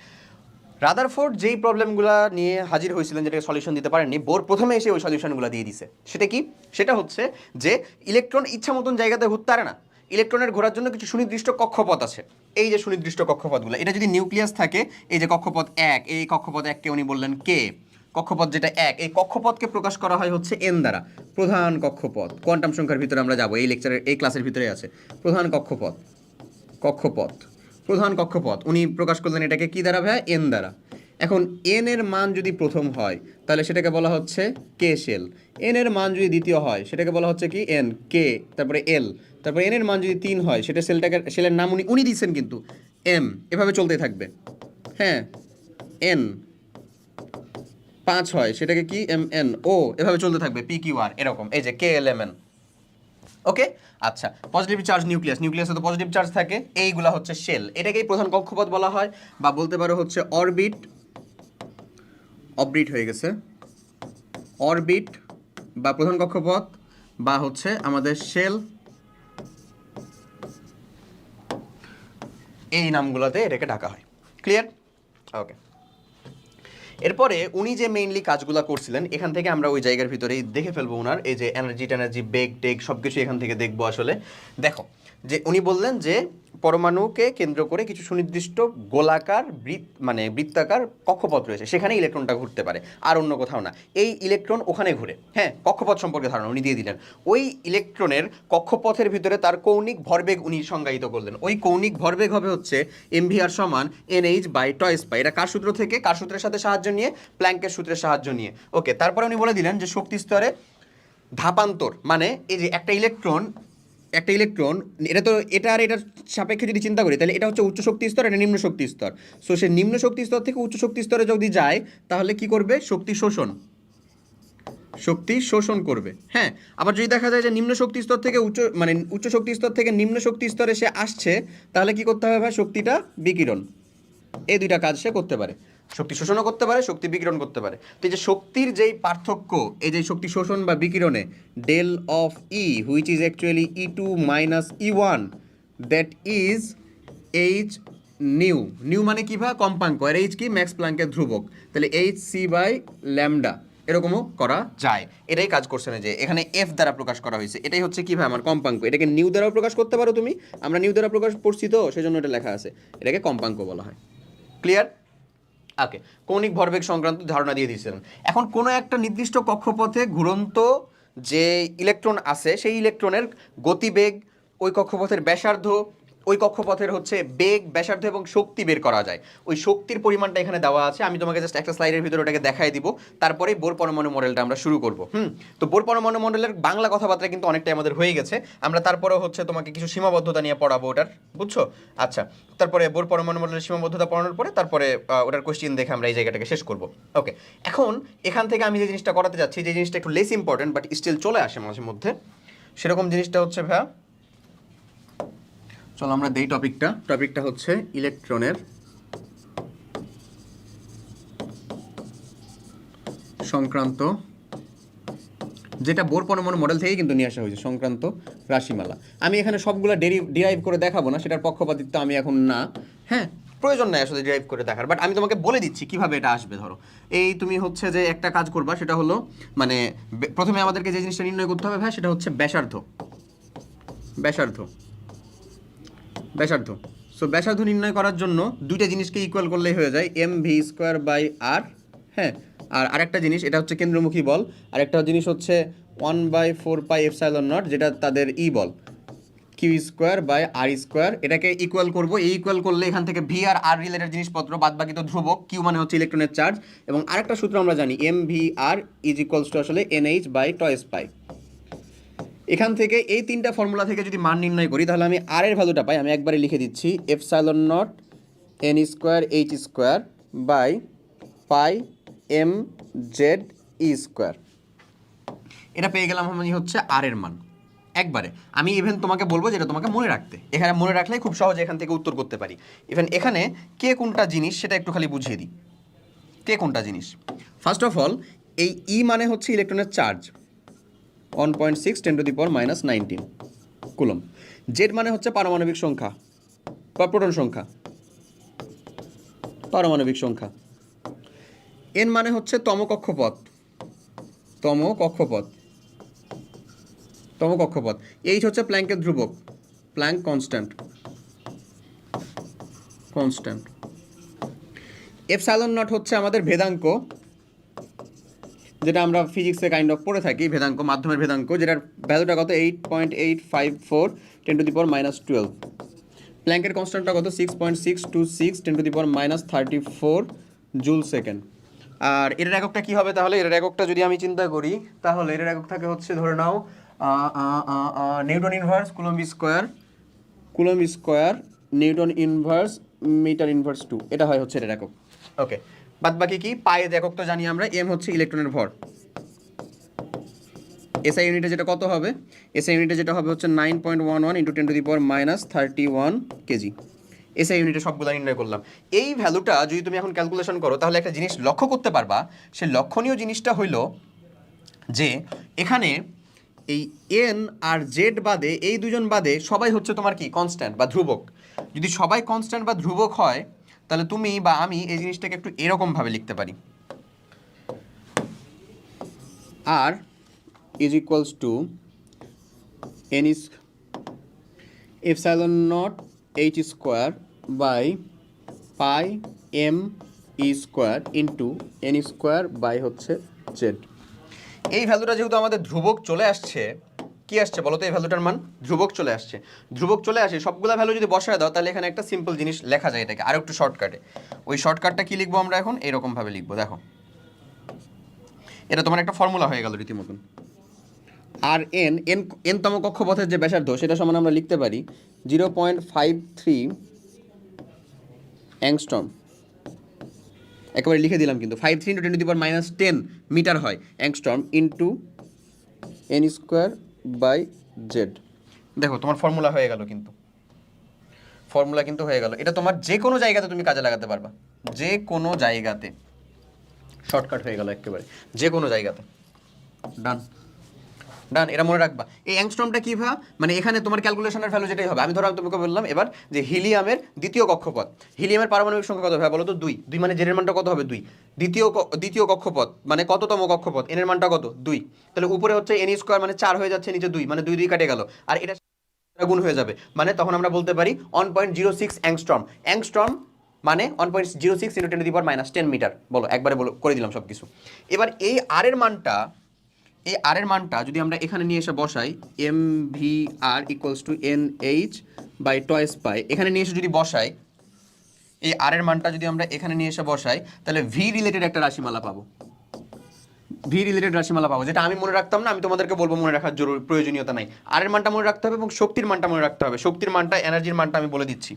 S1: রাদারফোর্ড যেই প্রবলেমগুলো নিয়ে হাজির হয়েছিলেন, যেটাকে সলিউশন দিতে পারেননি, বোর প্রথমে এসে ওই সলিউশনগুলো দিয়ে দিছে। সেটা কি? সেটা হচ্ছে যে ইলেকট্রন ইচ্ছা মতন জায়গাতে ঘুরতে পারে না। ইলেকট্রনের ঘোরার জন্য কিছু সুনির্দিষ্ট কক্ষপথ আছে। এই যে সুনির্দিষ্ট কক্ষপথগুলো, এটা যদি নিউক্লিয়াস থাকে, এই যে কক্ষপথ 1, এই কক্ষপথ 1কে উনি বললেন কে। কক্ষপথ যেটা 1, এই কক্ষপথকে প্রকাশ করা হয় হচ্ছে এন দ্বারা। প্রধান কক্ষপথ, কোয়ান্টাম সংখ্যার ভিতরে আমরা যাব, এই লেকচারের এই ক্লাসের ভিতরে আছে। প্রধান কক্ষপথ, প্রধান কক্ষপথ উনি প্রকাশ করলেন এটাকে কি দ্বারা ভাই? এন দ্বারা। এখন এন এর মান যদি প্রথম হয় তাহলে সেটাকে বলা হচ্ছে কে শেল। এন এর মান যদি দ্বিতীয় হয় সেটাকে বলা হচ্ছে কি? এন, কে, তারপরে এল, তারপরে এন এর মান যদি 3 হয় সেটা সেলের নাম উনি দিচ্ছেন কিন্তু এম। এভাবে চলতে থাকবে, হ্যাঁ। এন 5 হয় সেটাকে কি? এম এন ও, এভাবে চলতে থাকবে, PQR এরকম, এই যে KLMN। ওকে, আচ্ছা। পজিটিভ চার্জ নিউক্লিয়াসে তো পজিটিভ চার্জ থাকে, এইগুলা হচ্ছে শেল। এটাকেই প্রধান কক্ষপথ বলা হয়, বা বলতে পারো হচ্ছে অরবিট হয়ে গেছে, অরবিট বা প্রধান কক্ষপথ, বা হচ্ছে আমাদের শেল, এই নামগুলোতে এটাকে ডাকা হয়। ক্লিয়ার? ওকে, এরপরে উনি যে মেইনলি কাজগুলো করছিলেন, এখান থেকে আমরা ওই জায়গার ভিতরেই দেখে ফেলবো ওনার এই যে এনার্জি, বেগ টেগ সব কিছু এখান থেকে দেখবো। আসলে দেখো যে উনি বললেন যে পরমাণুকে কেন্দ্র করে কিছু সুনির্দিষ্ট গোলাকার বৃত্তাকার কক্ষপথ রয়েছে, সেখানে ইলেকট্রনটা ঘুরতে পারে, আর অন্য কোথাও না। এই ইলেকট্রন ওখানে ঘুরে। হ্যাঁ, কক্ষপথ সম্পর্কে ধারণা উনি দিয়ে দিলেন। ওই ইলেকট্রনের কক্ষপথের ভিতরে তার কৌণিক ভরবেগ উনি সংজ্ঞায়িত করলেন। ওই কৌণিক ভরবেগ হবে হচ্ছে mvr সমান nh/2 এটা কার সূত্র থেকে, কার সূত্রের সাথে সাহায্য নিয়ে? প্ল্যাঙ্কের সূত্রের সাহায্য নিয়ে। ওকে, তারপরে উনি বলে দিলেন যে শক্তি স্তরে ধাপান্তর, মানে এই যে একটা ইলেকট্রন এটা তো এটা আর এটার সাপেক্ষে যদি চিন্তা করি, তাহলে এটা হচ্ছে উচ্চ শক্তি স্তর, এটা নিম্ন শক্তি স্তর। সো সে নিম্ন শক্তি স্তর থেকে উচ্চ শক্তি স্তরে যদি যায়, তাহলে কি করবে? শক্তি শোষণ করবে। হ্যাঁ, আবার যদি দেখা যায় যে নিম্ন শক্তি স্তর থেকে উচ্চ শক্তি স্তর থেকে নিম্ন শক্তি স্তরে সে আসছে, তাহলে কি করতে হবে ভাই? শক্তিটা বিকিরণ। এই দুইটা কাজ সে করতে পারে, শক্তি শোষণও করতে পারে, শক্তি বিকিরণ করতে পারে। তো এই যে শক্তির যেই পার্থক্য, এই যে শক্তি শোষণ বা বিকিরণে, del of E which is actually E2 minus E1, that is H nu. Nu মানে কি ভাই? কম্পাঙ্ক। আর এইচ কি? ম্যাক্স প্ল্যাঙ্কের ধ্রুবক। তাহলে hc/λ এরকমও করা যায়। এটাই কাজ করছে না, যে এখানে এফ দ্বারা প্রকাশ করা হয়েছে, এটাই হচ্ছে কি ভাই? আমার কম্পাঙ্ক। এটাকে নিউ দ্বারাও প্রকাশ করতে পারো তুমি, আমরা নিউ দ্বারা প্রকাশ করছি তো সেজন্য এটা লেখা আছে, এটাকে কম্পাঙ্ক বলা হয়। ক্লিয়ার? ওকে, কৌণিক ভরবেগ সংক্রান্ত ধারণা দিয়ে দিয়েছিলেন। এখন কোনো একটা নির্দিষ্ট কক্ষপথে ঘুরন্ত যে ইলেকট্রন আছে, সেই ইলেকট্রনের গতিবেগ, ওই কক্ষপথের ব্যাসার্ধ, ওই কক্ষপথের হচ্ছে বেগ, ব্যাসার্ধ এবং শক্তি বের করা যায়। ওই শক্তির পরিমাণটা এখানে দেওয়া আছে, আমি তোমাকে জাস্ট একটা স্লাইডের ভিতরে ওটাকে দেখাই দিব, তারপরেই বোর পরমাণু মডেলটা আমরা শুরু করব। তো বোর পরমাণু মডেলের বাংলা কথাবার্তা কিন্তু অনেকটাই আমাদের হয়ে গেছে, আমরা তারপরেও হচ্ছে তোমাকে কিছু সীমাবদ্ধতা নিয়ে পড়াবো ওটার, বুঝছো? আচ্ছা, তারপরে বোর পরমাণু মডেলের সীমাবদ্ধতা পড়ানোর পরে তারপরে ওটার কোশ্চেন দেখে আমরা এই জায়গাটাকে শেষ করব। ওকে, এখন এখান থেকে আমি যে জিনিসটা করাতে যাচ্ছি, যে জিনিসটা একটু লেস ইম্পর্টেন্ট বাট স্টিল চলে আসে মাঝে মধ্যে, সেরকম জিনিসটা হচ্ছে ভাইয়া, চলো আমরা দেই টপিকটা হচ্ছে ইলেকট্রনের সংক্রান্ত, যেটা বোর পরমাণু মডেল থেকে কিন্তু নিয়ে আসা হয়েছে, সংক্রান্ত রাশিমালা। আমি এখানে সবগুলো ডিরাইভ করে দেখাবো না, সেটার পক্ষপাতিত্ব আমি এখন না। হ্যাঁ, প্রয়োজন নাই আসলে ডিরাইভ করে দেখার, বাট আমি তোমাকে বলে দিচ্ছি কিভাবে এটা আসবে। ধরো এই তুমি হচ্ছে যে একটা কাজ করবা, সেটা হলো মানে প্রথমে আমাদেরকে যে জিনিসটা নির্ণয় করতে হবে ভাই, সেটা হচ্ছে ব্যাসার্ধ। সো ব্যাসার্ধ নির্ণয় করার জন্য দুইটা জিনিসকে ইকুয়াল করলেই হয়ে যায়, mv²/r। হ্যাঁ, আর আরেকটা জিনিস, এটা হচ্ছে কেন্দ্রমুখী বল, আরেকটা জিনিস হচ্ছে 1/4πε0, যেটা তাদের ই বল, q²/r²। এটাকে ইকুয়াল করব, এই ইকুয়াল করলে এখান থেকে ভি আর আর রিলেটেড জিনিসপত্র বাদ বাকি তো ধ্রুবক, কিউ মানে হচ্ছে ইলেকট্রনের চার্জ, এবং আরেকটা সূত্র আমরা জানি, mvr = আসলে nh/2s পাই। এখান থেকে এই তিনটা ফর্মুলা থেকে যদি মান নির্ণয় করি, তাহলে আমি আর এর ভ্যালুটা পাই, আমি একবারে লিখে দিচ্ছি, ε0 n²h²/πmze²। এটা পেয়ে গেলাম আমি হচ্ছে আর এর মান একবারে। আমি ইভেন তোমাকে বলবো যেটা তোমাকে মনে রাখতে, এখানে মনে রাখলে খুব সহজে এখান থেকে উত্তর করতে পারি। ইভেন এখানে কে কোনটা জিনিস সেটা একটু খালি বুঝিয়ে দিই, কে কোনটা জিনিস। ফার্স্ট অফ অল, এই ই মানে হচ্ছে ইলেকট্রনের চার্জ, 1.6 × 10⁻⁹ কুলম। জেড মানে হচ্ছে পারমাণবিক সংখ্যা বা প্রোটন সংখ্যা, পারমাণবিক সংখ্যা। এন মানে হচ্ছে তম কক্ষপথ। এইচ হচ্ছে প্ল্যাঙ্কের ধ্রুবক, প্ল্যাঙ্ক কনস্ট্যান্ট। ε0 হচ্ছে আমাদের ভেদাঙ্ক, যেটা আমরা ফিজিক্সে কাইন্ড অফ পড়ে থাকি, ভেদাঙ্ক, মাধ্যমের ভেদাঙ্ক, যেটার ভ্যালুটা কত 8.854 10⁻12। প্ল্যাঙ্কের কনস্ট্যান্টটা কত 6.626 10⁻34 জুল সেকেন্ড। আর এটার এককটা কি হবে তাহলে? এটার এককটা যদি আমি চিন্তা করি, তাহলে এটার একক থাকে হচ্ছে, ধরে নাও newton inverse coulomb square newton inverse metre inverse 2, এটা হয় হচ্ছে এটার একক। ওকে, বাদ বাকি কি পায়ের একক তো জানি আমরা, এম হচ্ছে ইলেকট্রনের ভর। এসআই ইউনিটে যেটা কত হবে? এসআই ইউনিটে যেটা হবে হচ্ছে 9.11 × 10⁻31 কেজি। এসআই ইউনিটে সবগুলো নির্ণয় করলাম। এই ভ্যালুটা যদি তুমি এখন ক্যালকুলেশন করো, তাহলে একটা জিনিস লক্ষ্য করতে পারবা, সে লক্ষণীয় জিনিসটা হইল যে এখানে এই এন আর জেড বাদে, এই দুজন বাদে সবাই হচ্ছে তোমার কি কনস্ট্যান্ট বা ধ্রুবক। যদি সবাই কনস্ট্যান্ট বা ধ্রুবক হয়, তাহলে তুমি বা আমি এই জিনিসটাকে একটু এরকমভাবে লিখতে পারি, R = n is ε0 H square by pi M E square into N square by হচ্ছে জেড। এই ভ্যালুটা যেহেতু আমাদের ধ্রুবক চলে আসছে, কি আসছে বলো তো? এই ভ্যালুটার মান ধ্রুবক চলে আসছে। ধ্রুবক চলে আসে, সবগুলো ভ্যালু যদি বসায় দাও তাহলে এখানে একটা সিম্পল জিনিস লেখা যায় এটাকে আরও একটু শর্টকাটে। ওই শর্টকাটটা কি লিখবো আমরা এখন? এইরকমভাবে লিখবো, দেখো এটা তোমার একটা ফর্মুলা হয়ে গেল রীতিমতন। আর এনতম কক্ষপথের যে ব্যাসার্ধ সেটা সমান আমরা লিখতে পারি 0.53 অ্যাংস্ট্রম। একেবারে লিখে দিলাম, কিন্তু 53 × 10⁻10 মিটার হয় angstrom into N square by Z. দেখো তোমার ফর্মুলা হয়ে গেল, কিন্তু ফর্মুলা কিন্তু হয়ে গেল। এটা তোমার যে কোনো জায়গাতে তুমি কাজে লাগাতে পারবা, যে কোনো জায়গাতে। শর্টকাট হয়ে গেল একেবারে, যে কোনো জায়গাতে। ডান ডান, এটা মনে রাখবা। এই অ্যাংস্ট্রমটা কী ভা, মানে এখানে তোমার ক্যালকুলেশনের ভ্যালু যেটাই হবে। আমি ধরো তোমাকে বললাম এবার যে হিলিয়ামের দ্বিতীয় কক্ষপথ, হিলিয়ামের পারমাণবিক সংখ্যা কত ভাই বলো তো? 2। 2 মানে জেনের মানটা কত হবে? 2। দ্বিতীয় কক্ষপথ মানে কততম কক্ষপথ? এনের মানটা কত? 2। তাহলে উপরে হচ্ছে এন স্কোয়ার মানে 4 হয়ে যাচ্ছে, নিচে 2 মানে 2 2 কাটে গেল, আর এটা গুণ হয়ে যাবে। মানে তখন আমরা বলতে পারি 1.06 অ্যাংস্ট্রম। অ্যাংস্ট্রম মানে 1.06 × 10⁻10 মিটার। বলো একবারে বলো, করে দিলাম সব কিছু। এবার এই আর এর মানটা যদি আমরা এখানে নিয়ে এসে বসাই, M V R equals to N H by twice pi, এখানে নিয়ে এসে যদি বসাই, এই আর এর মানটা যদি আমরা এখানে নিয়ে এসে বসাই, তাহলে ভি রিলেটেড একটা রাশিমালা পাবো। ভি রিলেটেড রাশিমালা পাবো, যেটা আমি মনে রাখতাম না, আমি তোমাদেরকে বলবো, মনে রাখার প্রয়োজনীয়তা নাই। আর এর মানটা মনে রাখতে হবে এবং শক্তির মানটা মনে রাখতে হবে। শক্তির মানটা, এনার্জির মানটা আমি বলে দিচ্ছি।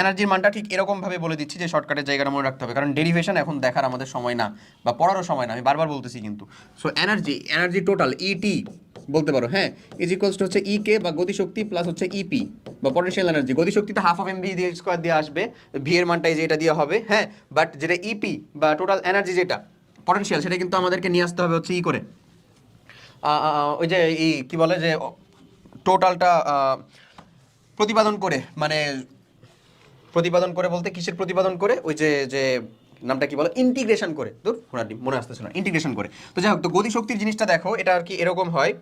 S1: এনার্জির মানটা ঠিক এরকমভাবে বলে দিচ্ছি যে শর্টকাটের জায়গাটা মনে রাখতে হবে, কারণ ডেরিভেশন এখন দেখার আমাদের সময় না, বা পড়ারও সময় না, আমি বারবার বলতেছি কিন্তু। সো এনার্জি টোটাল ইটি বলতে পারো, হ্যাঁ, ইজ ইকুয়ালস টু হচ্ছে ই কে বা গতিশক্তি প্লাস হচ্ছে ইপি বা পটেনশিয়াল এনার্জি। গতিশক্তিটা হাফ অফ এম ভি দিয়ে স্কোয়ার দিয়ে আসবে, ভি এর মানটা এই যে এটা দিয়ে হবে, হ্যাঁ। বাট যেটা ইপি বা টোটাল এনার্জি যেটা পটেনশিয়াল, সেটা কিন্তু আমাদেরকে নিয়ে আসতে হবে হচ্ছে ই করে, ওই যে এই কি বলে যে টোটালটা প্রতিপাদন করে, মানে প্রতিপাদন করে বলতে কিসের প্রতিপাদন করে? ওই যে যে নামটা কি বলে, ইন্টিগ্রেশন করে। দূর মনে আসতেছে না, ইন্টিগ্রেশন করে। তো যাই হোক, তো গতিশক্তির জিনিসটা দেখো, এটা আর কি এরকম হয়,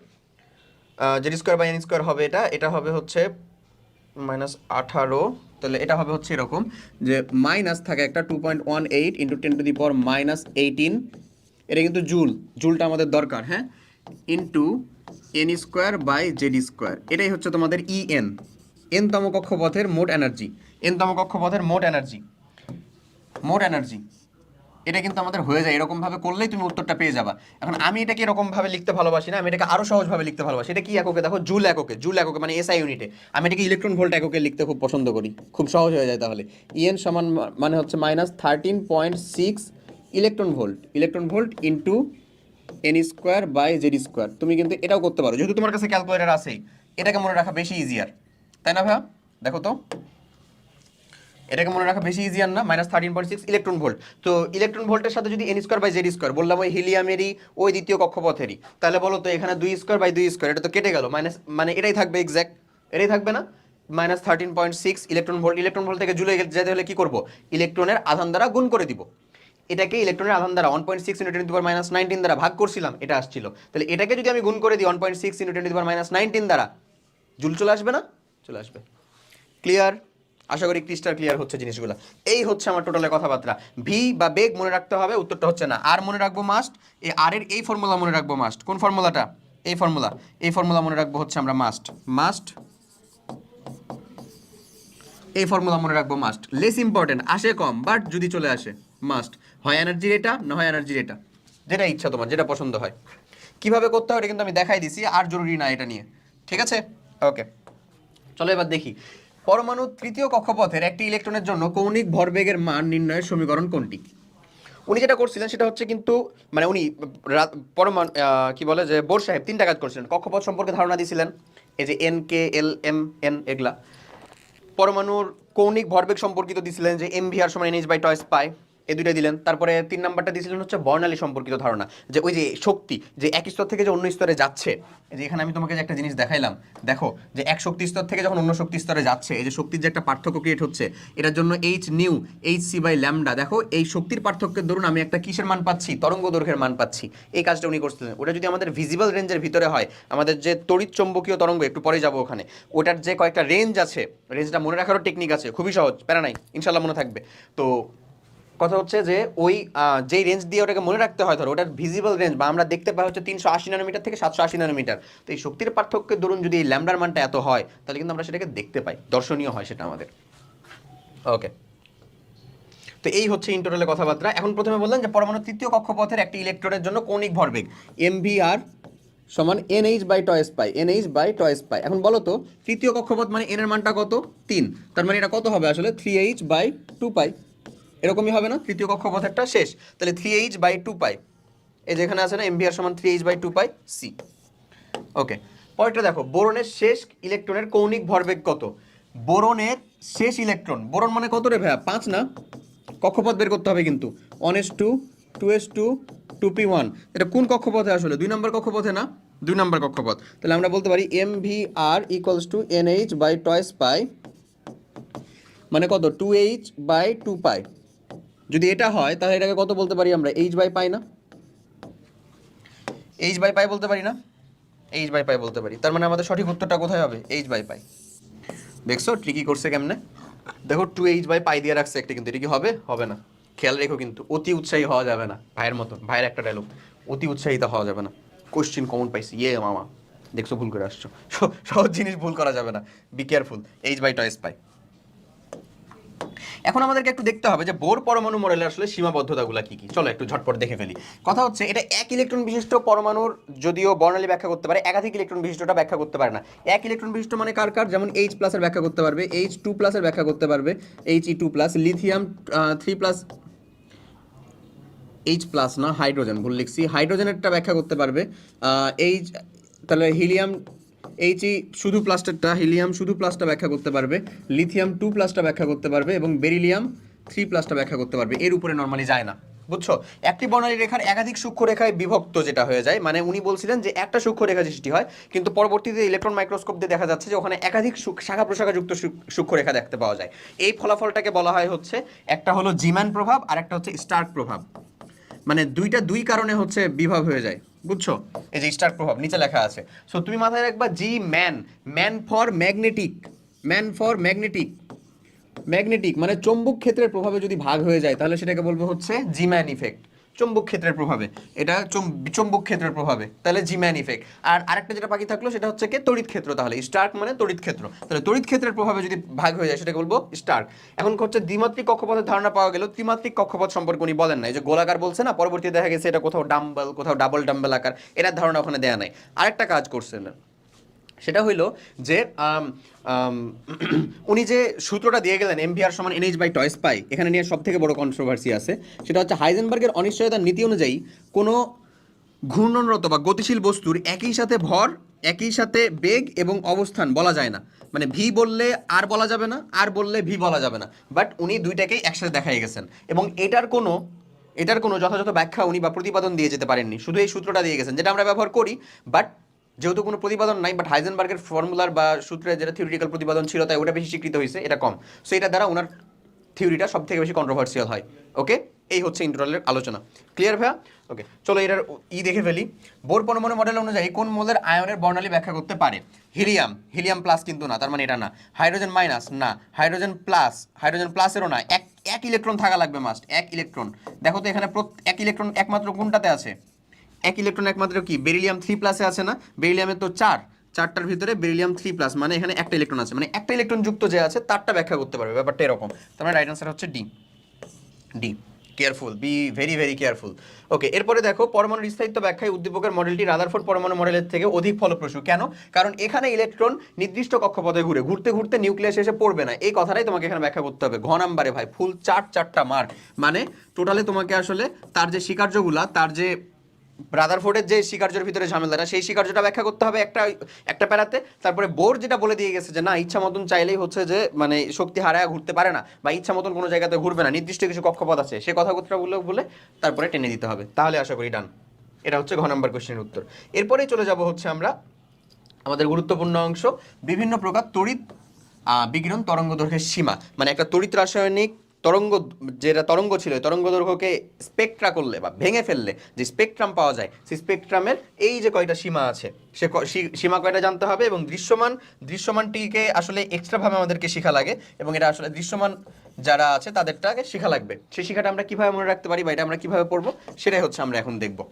S1: Z square by N square হবে, এটা হবে হচ্ছে -18। তাহলে এটা হবে হচ্ছে এরকম যে মাইনাস থাকে একটা 2.18 × 10⁻18, এটা কিন্তু জুলটা আমাদের দরকার, হ্যাঁ, into N square by Z square. এটাই হচ্ছে তোমাদের এনতম কক্ষপথের মোট এনার্জি। মোট এনার্জি এটা কিন্তু আমাদের হয়ে যায়, এরকমভাবে করলেই তুমি উত্তরটা পেয়ে যাবা। এখন আমি এটাকে এরকমভাবে লিখতে ভালোবাসি না, আমি এটাকে আরও সহজভাবে লিখতে ভালোবাসি। এটা কি এককে দেখো? জুল এককে মানে এসআই ইউনিটে। আমি এটাকে ইলেকট্রন ভোল্ট এককে লিখতে খুব পছন্দ করি, খুব সহজ হয়ে যায়। তাহলে ইএন সমান মানে হচ্ছে -13.6 electron volt into N square by Z square. তুমি কিন্তু এটাও করতে পারো, যেহেতু তোমার কাছে ক্যালকুলেটর আছেই, এটাকে মনে রাখা বেশি ইজিয়ার, তাই না ভাইয়া? দেখো তো, এটাকে মনে রাখা বেশি ইজিয়ার না? -13.6 ইলেকট্রন ভোল্ট। তো ইলেকট্রন ভোল্টের সাথে যদি N square by Z square, বললাম ওই হিলিয়ামেরই ওই দ্বিতীয় কক্ষপথেরই, তাহলে বলো তো এখানে 2 স্কোয়ার বাই 2 স্কোয়ার, এটা তো কেটে গেল, মানে এটাই থাকবে এক্স্যাক্ট, এটাই থাকবে না? -13.6 ইলেকট্রন ভোল্ট থেকে জুলে যেতে হলে কি করব? ইলেকট্রনের আধান দ্বারা গুণ করে দিব। এটাকে ইলেকট্রনের আধান দ্বারা 1.6 × 10⁻19 দ্বারা ভাগ করছিলাম, এটা আসছিল। তাহলে এটাকে যদি আমি গুণ করে দিই 1.6 × 10⁻19 দ্বারা, জুল চলে আসবে না? চলে আসবে। ক্লিয়ার? আশা করি ক্রিস্টাল ক্লিয়ার হচ্ছে জিনিসগুলো। এই হচ্ছে আমার টোটালের কথাবার্তা। ভি বা বেগ মনে রাখতে হবে, উত্তরটা হচ্ছে না। আর মনে রাখবো মাস্ট, এই আর এর এই ফর্মুলা মনে রাখবো মাস্ট। কোন ফর্মুলাটা? এই ফর্মুলা মনে রাখবো হচ্ছে আমরা মাস্ট এই ফর্মুলা মনে রাখবো মাস্ট। লেস ইম্পর্টেন্ট, আসে কম, বাট যদি চলে আসে মাস্ট। হয় এনার্জির এটা, না হয় এনার্জির এটা, যেটা ইচ্ছা তোমার, যেটা পছন্দ হয়। কিভাবে করতে হয় এটা কিন্তু আমি দেখাই দিছি, আর জরুরি না এটা নিয়ে, ঠিক আছে? ওকে, চলো এবার দেখি পরমাণু তৃতীয় কক্ষপথের একটি ইলেকট্রনের জন্য কৌণিক ভরবেগের মান নির্ণয়ের সমীকরণ কোনটি? উনি যেটা করছিলেন সেটা হচ্ছে কিন্তু মানে উনি পরমাণু কি বলে যে বোর সাহেব 3টা কাজ করছিলেন। কক্ষপথ সম্পর্কে ধারণা দিয়েছিলেন, এই যে N K L M N এগুলা। পরমাণুর কৌণিক ভরবেগ সম্পর্কিত দিছিলেন যে এম ভি আর সমান N H by twice pi. এই দুইটা দিলেন। তারপরে 3 নাম্বারটা দিয়েছিলেন হচ্ছে বর্ণালী সম্পর্কিত ধারণা, যে ওই যে শক্তি যে এক স্তর থেকে যে অন্য স্তরে যাচ্ছে। এই যে এখানে আমি তোমাকে যে একটা জিনিস দেখাইলাম, দেখো যে এক শক্তি স্তর থেকে যখন অন্য শক্তি স্তরে যাচ্ছে, এই যে শক্তির যে একটা পার্থক্য ক্রিয়েট হচ্ছে, এটার জন্য H nu H C by lambda, দেখো এই শক্তির পার্থক্যের দরুন আমি একটা কিসের মান পাচ্ছি, তরঙ্গ দৈর্ঘ্যের মান পাচ্ছি। এই কাজটা উনি করছিলেন। ওটা যদি আমাদের ভিজিবল রেঞ্জের ভিতরে হয়, আমাদের যে তড়িৎ চৌম্বকীয় তরঙ্গ, একটু পরে যাবো ওখানে, ওটার যে কয়েকটা রেঞ্জ আছে, রেঞ্জটা মনে রাখারও টেকনিক আছে, খুবই সহজ, প্যারা নাই, ইনশাল্লাহ মনে থাকবে। তো কথা হচ্ছে যে ওই যেই রেঞ্জ দিয়ে ওটাকে মনে রাখতে হয়, ধরো ওটার ভিজিবল রেঞ্জ বা আমরা দেখতে পাই হচ্ছে 380 ন্যানোমিটার থেকে 780 ন্যানোমিটার। তো এই শক্তির পার্থক্যের দরুন যদি এই ল্যামডার মানটা এত হয়, তাহলে কিন্তু আমরা সেটাকে দেখতে পাই, দর্শনীয় হয় সেটা আমাদের। ওকে, তো এই হচ্ছে ইন টোটালে কথাবার্তা। এখন প্রথমে বললাম যে পরমাণু তৃতীয় কক্ষপথের একটি ইলেকট্রনের জন্য কৌণিক ভরবেগ mvr সমান NH by twice pi, NH by twice pi. এখন বলো তো তৃতীয় কক্ষপথ মানে n এর মানটা কত, 3, তার মানে এটা কত হবে আসলে 3h বাই 2 পাই, এরকমই হবে না? তৃতীয় কক্ষপথেরটা শেষ, তাহলে 3h বাই 2 পাই, এই যেখানে আছে না mvr সমান 3h বাই 2 পাই সি। ওকে, পরেরটা দেখো, বোরনের শেষ ইলেকট্রনের কৌণিক ভরবেগ কত? বোরনের শেষ ইলেকট্রন, বোরন মানে কত রে ভাইয়া, 5 না? কক্ষপথ বের করতে হবে কিন্তু, 1s2 2s2 2p1, এটা কোন কক্ষপথে আসলে? 2 নম্বর কক্ষপথে না? 2 নম্বর কক্ষপথ। তাহলে আমরা বলতে পারি mvr equals to nh by twice pi, মানে কত, 2h বাই 2 পাই। যদি এটা হয় তাহলে এটাকে কত বলতে পারি আমরা, h বাই পাই না? h বাই পাই বলতে পারি না? h বাই পাই বলতে পারি। তার মানে আমাদের সঠিক উত্তরটা কোথায় হবে, h বাই পাই। দেখছো ট্রিকি করছে কেমনে? দেখো 2h বাই পাই দিয়ে রাখছে একটা, কিন্তু এটা কি হবে? হবে না। খেয়াল রেখো কিন্তু, অতি উৎসাহী হওয়া যাবে না, ভাইয়ের মতন, ভাইয়ের একটা ডায়লগ, অতি উৎসাহিত হওয়া যাবে না। কোশ্চিন কমন পাইছি, ইয়ে মামা, দেখছো ভুল করে আসছো, সহজ জিনিস ভুল করা যাবে না, be careful. h by twice pi. এখন আমাদেরকে একটু দেখতে হবে যে বোর পরমাণু মডেলের আসলে সীমাবদ্ধতাগুলো কি কি। চলো একটু ঝটপট দেখে ফেলি। কথা হচ্ছে এটা এক ইলেকট্রন বিশিষ্ট পরমাণুর যদিও বর্ণালী ব্যাখ্যা করতে পারে, একাধিক ইলেকট্রন বিশিষ্টটা ব্যাখ্যা করতে পারে না। এক ইলেকট্রন বিশিষ্ট মানে কার কার, যেমন H প্লাসের ব্যাখ্যা করতে পারবে, H2 প্লাসের ব্যাখ্যা করতে পারবে, He2 plus, lithium 3 plus, H plus না, হাইড্রোজেন ভুল লিখছি, হাইড্রোজেনেরটা ব্যাখ্যা করতে পারবে, H, তাহলে হিলিয়াম He শুধু প্লাসটা, হিলিয়াম শুধু প্লাসটা ব্যাখ্যা করতে পারবে, লিথিয়াম 2 প্লাসটা ব্যাখ্যা করতে পারবে এবং বেরিলিয়াম 3 প্লাসটা ব্যাখ্যা করতে পারবে। এর উপরে নরমালি যায় না, বুঝছো? একটি বর্ণালী রেখার একাধিক সূক্ষ্ম রেখায় বিভক্ত যেটা হয়ে যায়, মানে উনি বলছিলেন যে একটা সূক্ষ্ম রেখা সৃষ্টি হয়, কিন্তু পরবর্তীতে ইলেকট্রন মাইক্রোস্কোপ দিয়ে দেখা যাচ্ছে যে ওখানে একাধিক শাখা প্রশাখাযুক্ত সূক্ষ্ম রেখা দেখতে পাওয়া যায়। এই ফলাফলটাকে বলা হয় হচ্ছে, একটা হলো জিম্যান প্রভাব আর একটা হচ্ছে স্টার্ক প্রভাব, মানে দুইটা দুই কারণে হচ্ছে বিভাগ হয়ে যায়, বুঝছো? এই যে স্টার প্রভাব নিচে লেখা আছে, সো তুমি মাথায় রাখবা G man, man for magnetic, man for magnetic, magnetic মানে চৌম্বক ক্ষেত্রের প্রভাবে যদি ভাগ হয়ে যায় তাহলে সেটাকে বলবো হচ্ছে জিম্যান ইফেক্ট। চৌম্বক ক্ষেত্রের প্রভাবে, এটা চৌম্বক ক্ষেত্রের প্রভাবে, তাহলে জিম্যান ইফেক্ট। আর আরেকটা যেটা বাকি থাকলো সেটা হচ্ছে কি তড়িৎ ক্ষেত্র, তাহলে স্টার্ক মানে তড়িৎ ক্ষেত্র, তাহলে তড়িৎ ক্ষেত্রের প্রভাবে যদি ভাগ হয়ে যায় সেটাকে বলবো স্টার্ক। এখন হচ্ছে দ্বিমাত্রিক কক্ষপথের ধারণা পাওয়া গেল, ত্রিমাত্রিক কক্ষপথ সম্পর্কে উনি বলেন না, এই যে গোলাকার বলছে না, পরবর্তীতে দেখা গেছে এটা কোথাও ডাম্বেল, কোথাও ডাবল ডাম্বেল আকার, এটার ধারণা ওখানে দেয়া নাই। আরেকটা কাজ করছেন, সেটা হইলো যে উনি যে সূত্রটা দিয়ে গেলেন mvr সমান NH বাই টয়েস পাই, এখানে নিয়ে সব থেকে বড় কন্ট্রোভার্সি আছে, সেটা হচ্ছে হাইজেনবার্গের অনিশ্চয়তার নীতি অনুযায়ী কোনো ঘূর্ণনরত বা গতিশীল বস্তুর একই সাথে ভর, একই সাথে বেগ এবং অবস্থান বলা যায় না, মানে ভি বললে আর বলা যাবে না, আর বললে ভি বলা যাবে না, বাট উনি দুইটাকেই একসাথে দেখাই গেছেন এবং এটার কোনো যথাযথ ব্যাখ্যা উনি বা প্রতিপাদন দিয়ে যেতে পারেননি, শুধু এই সূত্রটা দিয়ে গেছেন যেটা আমরা ব্যবহার করি, বাট যেহেতু কোনো প্রতিপাদন নাই, বাট হাইজেনবার্গের ফর্মুলার বা সূত্রের যেটা থিওরিটিক্যাল প্রতিপাদন ছিল তাই ওটা বেশি স্বীকৃত হয়েছে, এটা কম, সো এটা দ্বারা ওনার থিওরিটা সব থেকে বেশি কন্ট্রোভার্সিয়াল হয়। ওকে, এই হচ্ছে ইন্টারনালের আলোচনা, ক্লিয়ার ভাইয়া? ওকে, চলো এটার দেখে ফেলি। বোর পরমাণু মডেল অনুযায়ী কোন মৌলের আয়নের বর্ণালী ব্যাখ্যা করতে পারে? হিলিয়াম, হিলিয়াম প্লাস কিন্তু না, তার মানে এটা না। হাইড্রোজেন মাইনাস না, হাইড্রোজেন প্লাস, হাইড্রোজেন প্লাসেরও না, এক ইলেকট্রন থাকা লাগবে মাস্ট, এক ইলেকট্রন। দেখো তো এখানে এক ইলেকট্রন একমাত্র কোনটাতে আছে? এক ইলেকট্রন একমাত্র কি বেরিলিয়াম 3 প্লাসে আছে না? বেরিলিয়ামের তো চারটার ভিতরে বেরিলিয়াম 3 প্লাস, মানে এখানে একটা ইলেকট্রন আছে, মানে একটা ইলেকট্রন যুক্ত যে আছে তারটা ব্যাখ্যা করতে পারবে, ব্যাপারটা এরকম। তার মানে রাইট আনসার হচ্ছে D, D. Careful, be very very careful. Okay, এরপরে দেখো পরমাণুর স্থায়িত্ব ব্যাখ্যায় উদ্দীপকের মডেলটি রাদারফোর্ড পরমাণু মডেলের থেকে অধিক ফলপ্রসূ কেন? কারণ এখানে ইলেকট্রন নির্দিষ্ট কক্ষপথে ঘুরতে ঘুরতে নিউক্লিয়াসে এসে পড়বে না, এই কথাটাই তোমাকে এখানে ব্যাখ্যা করতে হবে। ঘ নাম্বারে ভাই ফুল চারটা মার্ক, মানে টোটালে তোমাকে আসলে তার যে স্বীকার্যগুলা, তার যে রাদারফোর্ডের যে স্বীকার্যের ভিতরে ঝামেলাটা, সেই স্বীকার্যটা ব্যাখ্যা করতে হবে একটা একটা প্যারাতে। তারপরে বোর যেটা বলে দিয়ে গেছে যে না, ইচ্ছা মতন চাইলেই হচ্ছে যে মানে শক্তি হারায় ঘুরতে পারে না, বা ইচ্ছা মতন কোনো জায়গাতে ঘুরবে না, নির্দিষ্ট কিছু কক্ষপথ আছে, সে কথাবার্তা বলে তারপরে টেনে দিতে হবে। তাহলে আশা করি ডান। এটা হচ্ছে ঘ নাম্বার কোশ্চেনের উত্তর। এরপরেই চলে যাব হচ্ছে আমরা আমাদের গুরুত্বপূর্ণ অংশ, বিভিন্ন প্রকার তড়িৎ বিকিরণ তরঙ্গ দৈর্ঘ্যের সীমা। মানে একটা তড়িৎ রাসায়নিক তরঙ্গ, যেটা তরঙ্গ ছিল, তরঙ্গ দৈর্ঘ্যকে স্পেকট্রা করলে বা ভেঙে ফেললে যে স্পেকট্রাম পাওয়া যায়, সেই স্পেকট্রামের এই যে কয়টা সীমা আছে, সে সীমা কয়টা জানতে হবে। এবং দৃশ্যমানটিকে আসলে এক্সট্রাভাবে আমাদেরকে শেখা লাগে, এবং এটা আসলে দৃশ্যমান যারা আছে তাদেরটাকে শেখা লাগবে। সেই শিক্ষাটা আমরা কিভাবে মনে রাখতে পারি বা এটা আমরা কিভাবে পড়বো, সেটাই হচ্ছে আমরা এখন দেখবো।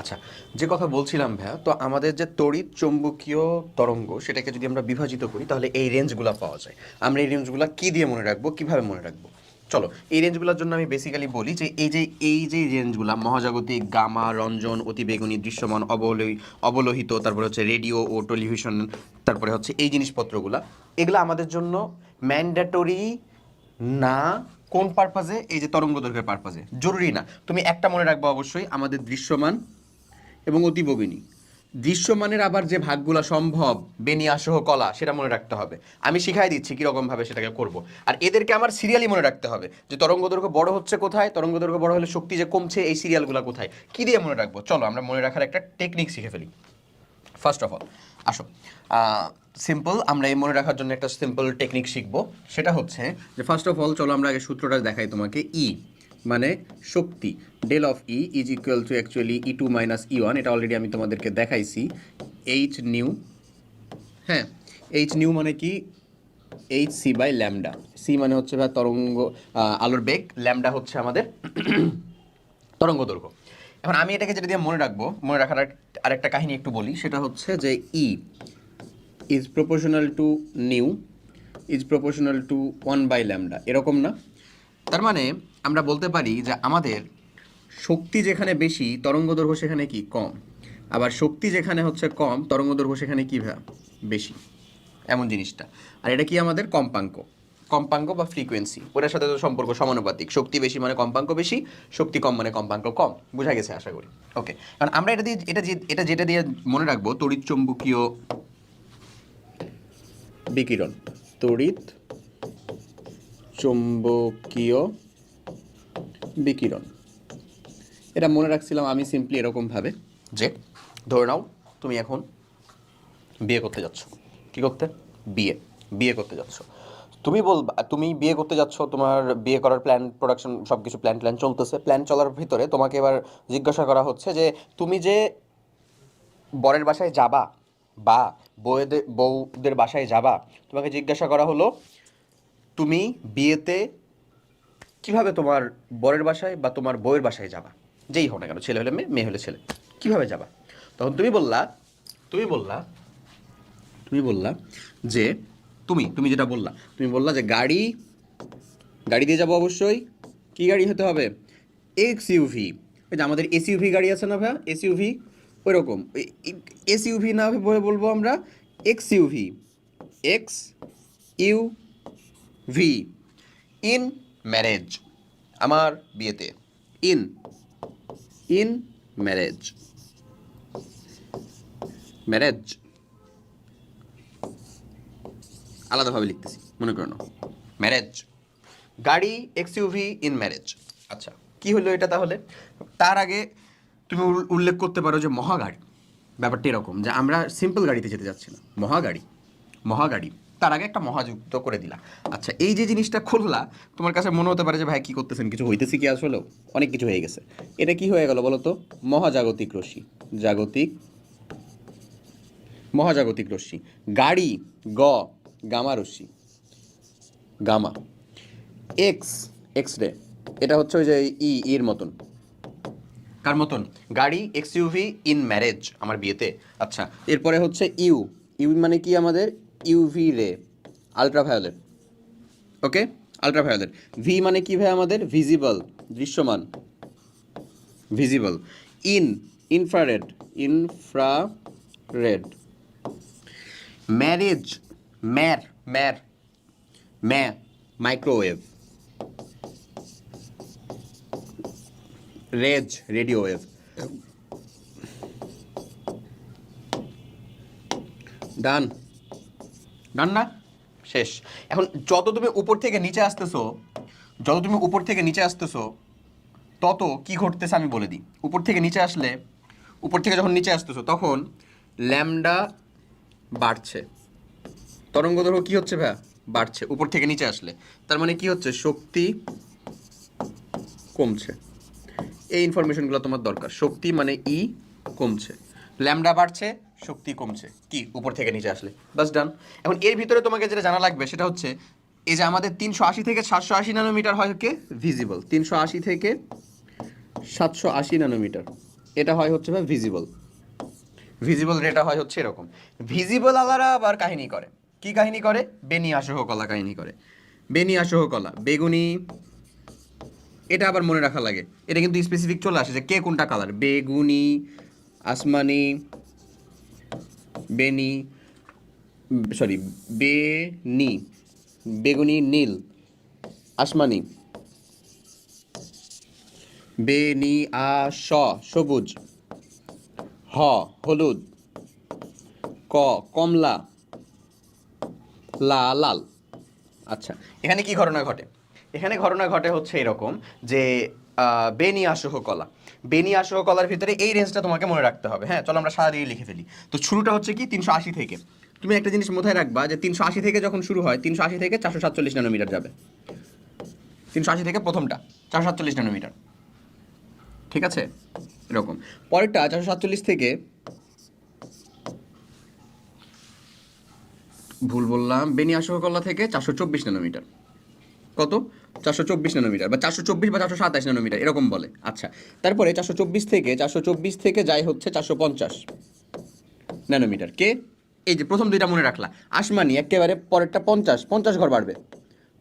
S1: আচ্ছা, যে কথা বলছিলাম ভাইয়া, তো আমাদের যে তড়িৎ চৌম্বকীয় তরঙ্গ, সেটাকে যদি আমরা বিভাজিত করি তাহলে এই রেঞ্জগুলো পাওয়া যায়। আমরা এই রেঞ্জগুলো কি দিয়ে মনে রাখবো, কিভাবে মনে রাখবো? চলো, এই রেঞ্জগুলোর জন্য আমি বেসিক্যালি বলি যে এই যে রেঞ্জগুলো, মহাজাগতিক, গামা, রঞ্জন, অতিবেগুনি, দৃশ্যমান, অবলোহিত, তারপরে হচ্ছে রেডিও ও টেলিভিশন, তারপরে হচ্ছে এই জিনিসপত্রগুলো, এগুলো আমাদের জন্য ম্যান্ডেটরি না। কোন পারপাজে? এই যে তরঙ্গ দৈর্ঘ্যের পারপাজে। জরুরি না। তুমি একটা মনে রাখবো অবশ্যই, আমাদের দৃশ্যমান এবং অতিবেগুনি। দৃশ্যমানের আবার যে ভাগগুলো সম্ভব, বেনিয়াসহ কলা, সেটা মনে রাখতে হবে। আমি শিখাই দিচ্ছি কীরকমভাবে সেটাকে করব। আর এদেরকে আমার সিরিয়ালি মনে রাখতে হবে, যে তরঙ্গ দৈর্ঘ্য বড় হচ্ছে কোথায়, তরঙ্গ দৈর্ঘ্য বড় হলে শক্তি যে কমছে, এই সিরিয়ালগুলো কোথায়, কী দিয়ে মনে রাখবো। চলো আমরা মনে রাখার একটা টেকনিক শিখে ফেলি। ফার্স্ট অফ অল আসো, সিম্পল, আমরা এই মনে রাখার জন্য একটা সিম্পল টেকনিক শিখবো। সেটা হচ্ছে যে ফার্স্ট অফ অল চলো আমরা আগে সূত্রটা দেখাই তোমাকে। ই মানে শক্তি, del of E is equal to actually E two minus E one. এটা অলরেডি আমি তোমাদেরকে দেখাইছি। এইচ নিউ, হ্যাঁ, এইচ নিউ মানে কি? H C by lambda. C মানে হচ্ছে ভাই তরঙ্গ, আলোর বেগ, ল্যামডা হচ্ছে আমাদের তরঙ্গ দৈর্ঘ্য। এখন আমি এটাকে যেটা দিয়ে মনে রাখবো, মনে রাখার আরেকটা কাহিনী একটু বলি। সেটা হচ্ছে যে E is proportional to nu is proportional to 1/λ, এরকম না? তার মানে আমরা বলতে পারি যে আমাদের শক্তি যেখানে বেশি, তরঙ্গ দৈর্ঘ্য সেখানে কি কম। আবার শক্তি যেখানে হচ্ছে কম, তরঙ্গ দৈর্ঘ্য সেখানে কি বেশি, এমন জিনিসটা। আর এটা কি আমাদের কম্পাঙ্ক বা ফ্রিকোয়েন্সি, ওটার সাথে তো সম্পর্ক সমানুপাতিক। শক্তি বেশি মানে কম্পাঙ্ক বেশি, শক্তি কম মানে কম্পাঙ্ক কম। বোঝা গেছে আশা করি? ওকে, কারণ আমরা যেটা দিয়ে মনে রাখবো, তড়িৎ চৌম্বকীয় বিকিরণ, তড়িৎ চৌম্বকীয় বিকিরণ, এটা মনে রাখছিলাম আমি সিম্পলি এরকমভাবে যে ধরে নাও তুমি এখন বিয়ে করতে যাচ্ছ। কি করতে? বিয়ে করতে যাচ্ছ। তুমি বিয়ে করতে যাচ্ছ, তোমার বিয়ে করার প্ল্যান, প্রোডাকশন, সব কিছু প্ল্যান চলতেছে। প্ল্যান চলার ভিতরে তোমাকে এবার জিজ্ঞাসা করা হচ্ছে যে তুমি যে বরের বাসায় যাবা বা বউদের বাসায় যাবা, তোমাকে জিজ্ঞাসা করা হলো তুমি বিয়েতে কিভাবে তোমার বরের বাসায় বা তোমার বউয়ের বাসায় যাবা, যেই হোক না কেন, ছেলে হলে মেয়ে, মেয়ে হলে ছেলে, কিভাবে যাবা? তখন তুমি বললা যে তুমি যেটা বললা, তুমি বললা যে গাড়ি দিয়ে যাবো অবশ্যই। কি গাড়ি হতে হবে? এক্সইউভি। ওই যে আমাদের এসইউভি গাড়ি আছে না ভাইয়া, এসইউভি, ওই রকম। এসইউভি না বলবো আমরা এক্সইউভি, এক্সইউভি। ইন ম্যারেজ, আমার বিয়েতে। ইন ম্যারেজ আলাদাভাবে লিখতেছি, মনে করো না। ম্যারেজ, গাড়ি, এক্সইউভি, ইন ম্যারেজ। আচ্ছা, কি হলো এটা তাহলে? তার আগে তুমি উল্লেখ করতে পারো যে মহাগাড়ি। ব্যাপারটা এরকম যে আমরা সিম্পল গাড়িতে যেতে যাচ্ছি না, মহাগাড়ি। তার আগে একটা মহাযুক্ত করে দিলা। আচ্ছা, এই যে জিনিসটা খুললা, তোমার কাছে মনে হতে পারে যে ভাই কি করতেছেন, কিছু হইতেছে কি? আসলেও অনেক কিছু হয়ে গেছে। এটা কি হয়ে গেল বলো তো? মহাজাগতিক রশ্মি। গাড়ি, গামা রশ্মি, গামা। এক্স রে, এটা হচ্ছে ওই যে এর মতন। কার মতন? গাড়ি, এক্সইউভি, ইন ম্যারেজ, আমার বিয়েতে। আচ্ছা, এরপরে হচ্ছে ইউ মানে কি? আমাদের ইউভি রে, আলট্রাভায়োলেট। ওকে, আলট্রাভায়োলেট। ভি মানে কি ভাই? আমাদের ভিজিবল, দৃশ্যমান, ভিজিবল। ইনফ্রারেড, ম্যারেজ, microwave. Radio wave. Done done না, শেষ। এখন যত তুমি উপর থেকে নিচে আসতেছো তত কি ঘটতেছে আমি বলে দিই। উপর থেকে যখন নিচে আসতেছো তখন ল্যামডা বাড়ছে, তরঙ্গ দৈর্ঘ্য কি হচ্ছে ভাইয়া, বাড়ছে উপর থেকে নিচে আসলে। তার মানে কি হচ্ছে, শক্তি কমছে। এই ইনফরমেশনগুলো তোমার দরকার। শক্তি মানে ই কমছে, ল্যামডা বাড়ছে, শক্তি কমছে কি উপর থেকে নিচে আসলে। বাস ডান। এখন এর ভিতরে তোমাকে যেটা জানা লাগবে সেটা হচ্ছে এই যে আমাদের 380 থেকে 780 ন্যানোমিটার হয় কে ভিজিবল, 380 থেকে 780 ন্যানোমিটার এটা হয় হচ্ছে ভাই ভিজিবল। ভিজিবল রেটা হয় হচ্ছে এরকম। ভিজিবল আলারা আবার কাহিনী করে, কি কাহিনী করে, বেনি আসহ কলা কাহিনী করে। বেনি আসহ কলা, বেগুনি, এটা আবার মনে রাখা লাগে। এটা কিন্তু স্পেসিফিক চলে আসে যে কে কোনটা কালার, বেগুনি, আসমানি, বেনি, সরি বেনি, বেগুনি, নীল, আসমানি, বেনি সবুজ, হলুদ, কমলা, লাল। আচ্ছা, এখানে কি ঘটনা ঘটে, এখানে ঘটনা ঘটে হচ্ছে এরকম যে বেনি আসহ কলা, বেনি আসহ কলার ভিতরে এই রেঞ্জটা তোমাকে মনে রাখতে হবে। হ্যাঁ চলো আমরা সারা দিয়ে লিখে ফেলি। তো শুরুটা হচ্ছে কি 380 থেকে। তুমি একটা জিনিস মাথায় রাখবা যে 380 থেকে যখন শুরু হয়, 380 থেকে 447 ন্যানোমিটার যাবে। 380 থেকে প্রথমটা 447 ন্যানোমিটার, ঠিক আছে এরকম। পরেরটা 447 থেকে, ভুল বললাম, বেনি আসহ কলা থেকে 424 ন্যানোমিটার। কত, 424 ন্যানোমিটার বা 424 বা 427 ন্যানোমিটার এরকম বলে। আচ্ছা, তারপরে 424 থেকে যাই হচ্ছে 450 ন্যানোমিটার। কে, এই যে প্রথম দুইটা মনে রাখলা, আসমানি একেবারে পরেরটা 50 ঘর বাড়বে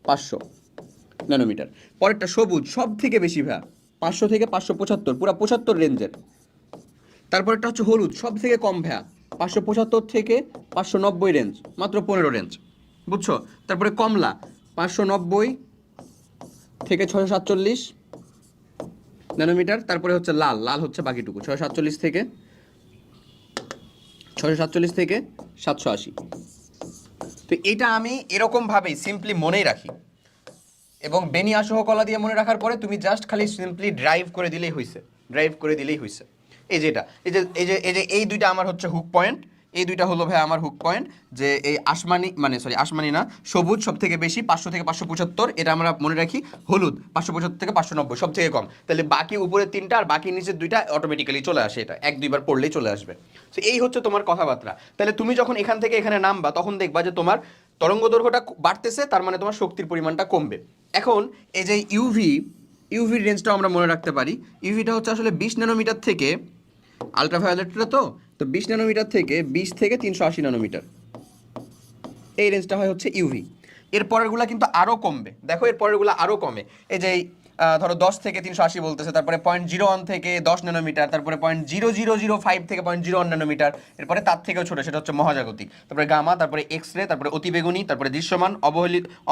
S1: 500 ন্যানোমিটার। পরেরটা সবুজ সব থেকে বেশি ভাইয়া, 500 থেকে 575, পুরা 75 রেঞ্জের। তারপরেরটা হচ্ছে হলুদ সব থেকে কম ভাইয়া, 575 থেকে 590 রেঞ্জ, মাত্র 15 রেঞ্জ, বুঝছো। তারপরে কমলা 590 থেকে 647 ন্যানোমিটার। তারপরে হচ্ছে লাল হচ্ছে বাকিটুকু 647 থেকে 780। তো এটা আমি এরকমভাবেই সিম্পলি মনেই রাখি, এবং বেনি আসহ কলা দিয়ে মনে রাখার পরে তুমি জাস্ট খালি সিম্পলি ড্রাইভ করে দিলেই হইছে। এই যেটা এই দুইটা আমার হচ্ছে হুক পয়েন্ট, এই দুইটা হলো ভাই আমার হুক পয়েন্ট। যে এই আসমানি না, সবুজ সব থেকে বেশি 500 থেকে 575, এটা আমরা মনে রাখি। হলুদ 575 থেকে 590 সব থেকে কম। তাহলে বাকি উপরের তিনটা আর বাকি নিচের দুইটা অটোমেটিক্যালি চলে আসে, এটা এক দুইবার পড়লেই চলে আসবে। তো এই হচ্ছে তোমার কথাবার্তা। তাহলে তুমি যখন এখান থেকে এখানে নামবা তখন দেখবা যে তোমার তরঙ্গ দৈর্ঘ্যটা বাড়তেছে, তার মানে তোমার শক্তির পরিমাণটা কমবে। এখন এই যে ইউভির রেঞ্জটাও আমরা মনে রাখতে পারি। ইউভিটা হচ্ছে আসলে 20 ন্যানোমিটার থেকে, আলট্রাভায়োলেটটা তো 20 ন্যানোমিটার থেকে 20 থেকে 380 ন্যানোমিটার, এই রেঞ্জটা হয় হচ্ছে ইউভি। এর পরেরগুলো কিন্তু আরও কমবে, দেখো এর পরেরগুলো আরও কমে। এই যে ধরো 10 থেকে 380 বলতেছে, তারপরে 0.01 থেকে 10 ন্যানোমিটার, তারপরে 0.0005 থেকে 0.01 ন্যানোমিটার, এরপরে তার থেকেও ছোটো সেটা হচ্ছে মহাজাগতিক, তারপরে গামা, তারপরে এক্স রে, তারপরে অতিবেগুনি, তারপরে দৃশ্যমান,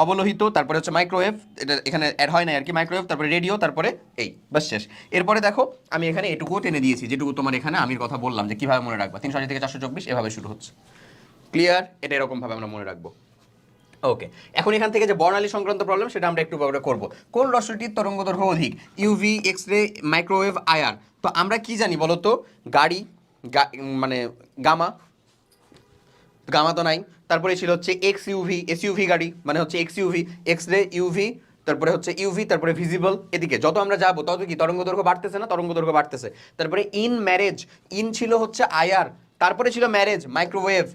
S1: অবলোহিত, তারপরে হচ্ছে মাইক্রোওয়েভ, এটা এখানে অ্যাড হয় না আর কি, মাইক্রোওয়েভ, তারপরে রেডিও, তারপরে এই বাস শেষ। এরপরে দেখো আমি এখানে এটুকুও টেনে দিয়েছি, যেটুকু তোমার এখানে আমির কথা বললাম যে কীভাবে মনে রাখবা, 380 থেকে 424 এভাবে শুরু হচ্ছে। ক্লিয়ার? এটা এরকমভাবে আমরা মনে রাখবো। ওকে, এখন এখান থেকে যে বর্ণালী সংক্রান্ত প্রবলেম সেটা আমরা একটু পরে করব। কোন রশ্মিটির তরঙ্গ দৈর্ঘ্য অধিক, UV, X ray, microwave, IR? তো আমরা কি জানি বলো তো, গাড়ি, মানে গামা তো নাই। তারপরে ছিল হচ্ছে এক্স ইউভি, এসইউভি গাড়ি মানে হচ্ছে x UV, X ray, UV, তারপরে হচ্ছে ইউভি, তারপরে ভিজিবল। এদিকে যত আমরা যাবো তত কি তরঙ্গ দৈর্ঘ্য বাড়তেছে না, তরঙ্গ দৈর্ঘ্য বাড়তেছে। তারপরে ইন ম্যারেজ, ইন ছিল হচ্ছে আইআর, তারপরে ছিল ম্যারেজ মাইক্রোওয়েভ,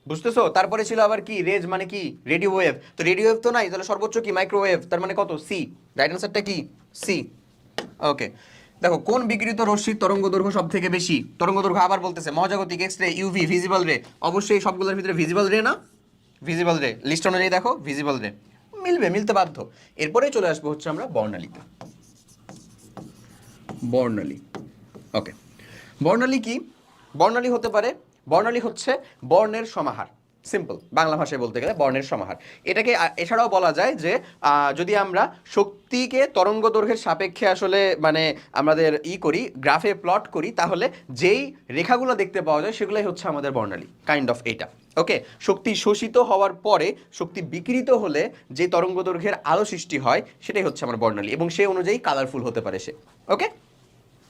S1: বুঝতেছো। তারপরে ছিল আবার কি রেজ মানে কি রেডিও ওয়েভ, তো রেডিও ওয়েভ তো নাই, তাহলে সর্বোচ্চ কি মাইক্রোওয়েভ, তার মানে কত, সি। রাইট আনসারটা কি সি। ওকে, দেখো কোন বিকিরিত রশ্মির তরঙ্গ দৈর্ঘ্য সব থেকে বেশি, তরঙ্গ দৈর্ঘ্য আবার বলতেছে মহাজাগতিক, এক্স রে, ইউভি, ভিজিবল রে। অবশ্যই সবগুলোর ভিতরে ভিজিবল রে না, ভিজিবল রে লিস্ট অনুযায়ী দেখো ভিজিবল রে মিলতে বাধ্য। এরপরেই চলে আসবো হচ্ছে আমরা বর্ণালীতে। বর্ণালী, ওকে, বর্ণালী কি? বর্ণালী হতে পারে, বর্ণালী হচ্ছে বর্ণের সমাহার। সিম্পল বাংলা ভাষায় বলতে গেলে বর্ণের সমাহার। এটাকে এছাড়াও বলা যায় যে যদি আমরা শক্তিকে তরঙ্গ দৈর্ঘ্যের সাপেক্ষে আসলে মানে আমাদের করি, গ্রাফে প্লট করি, তাহলে যেই রেখাগুলো দেখতে পাওয়া যায় সেগুলোই হচ্ছে আমাদের বর্ণালী, কাইন্ড অফ এইটা। ওকে, শক্তি শোষিত হওয়ার পরে শক্তি বিকিরিত হলে যে তরঙ্গ দৈর্ঘ্যের আলো সৃষ্টি হয় সেটাই হচ্ছে আমার বর্ণালী, এবং সেই অনুযায়ী কালারফুল হতে পারে সে। ওকে,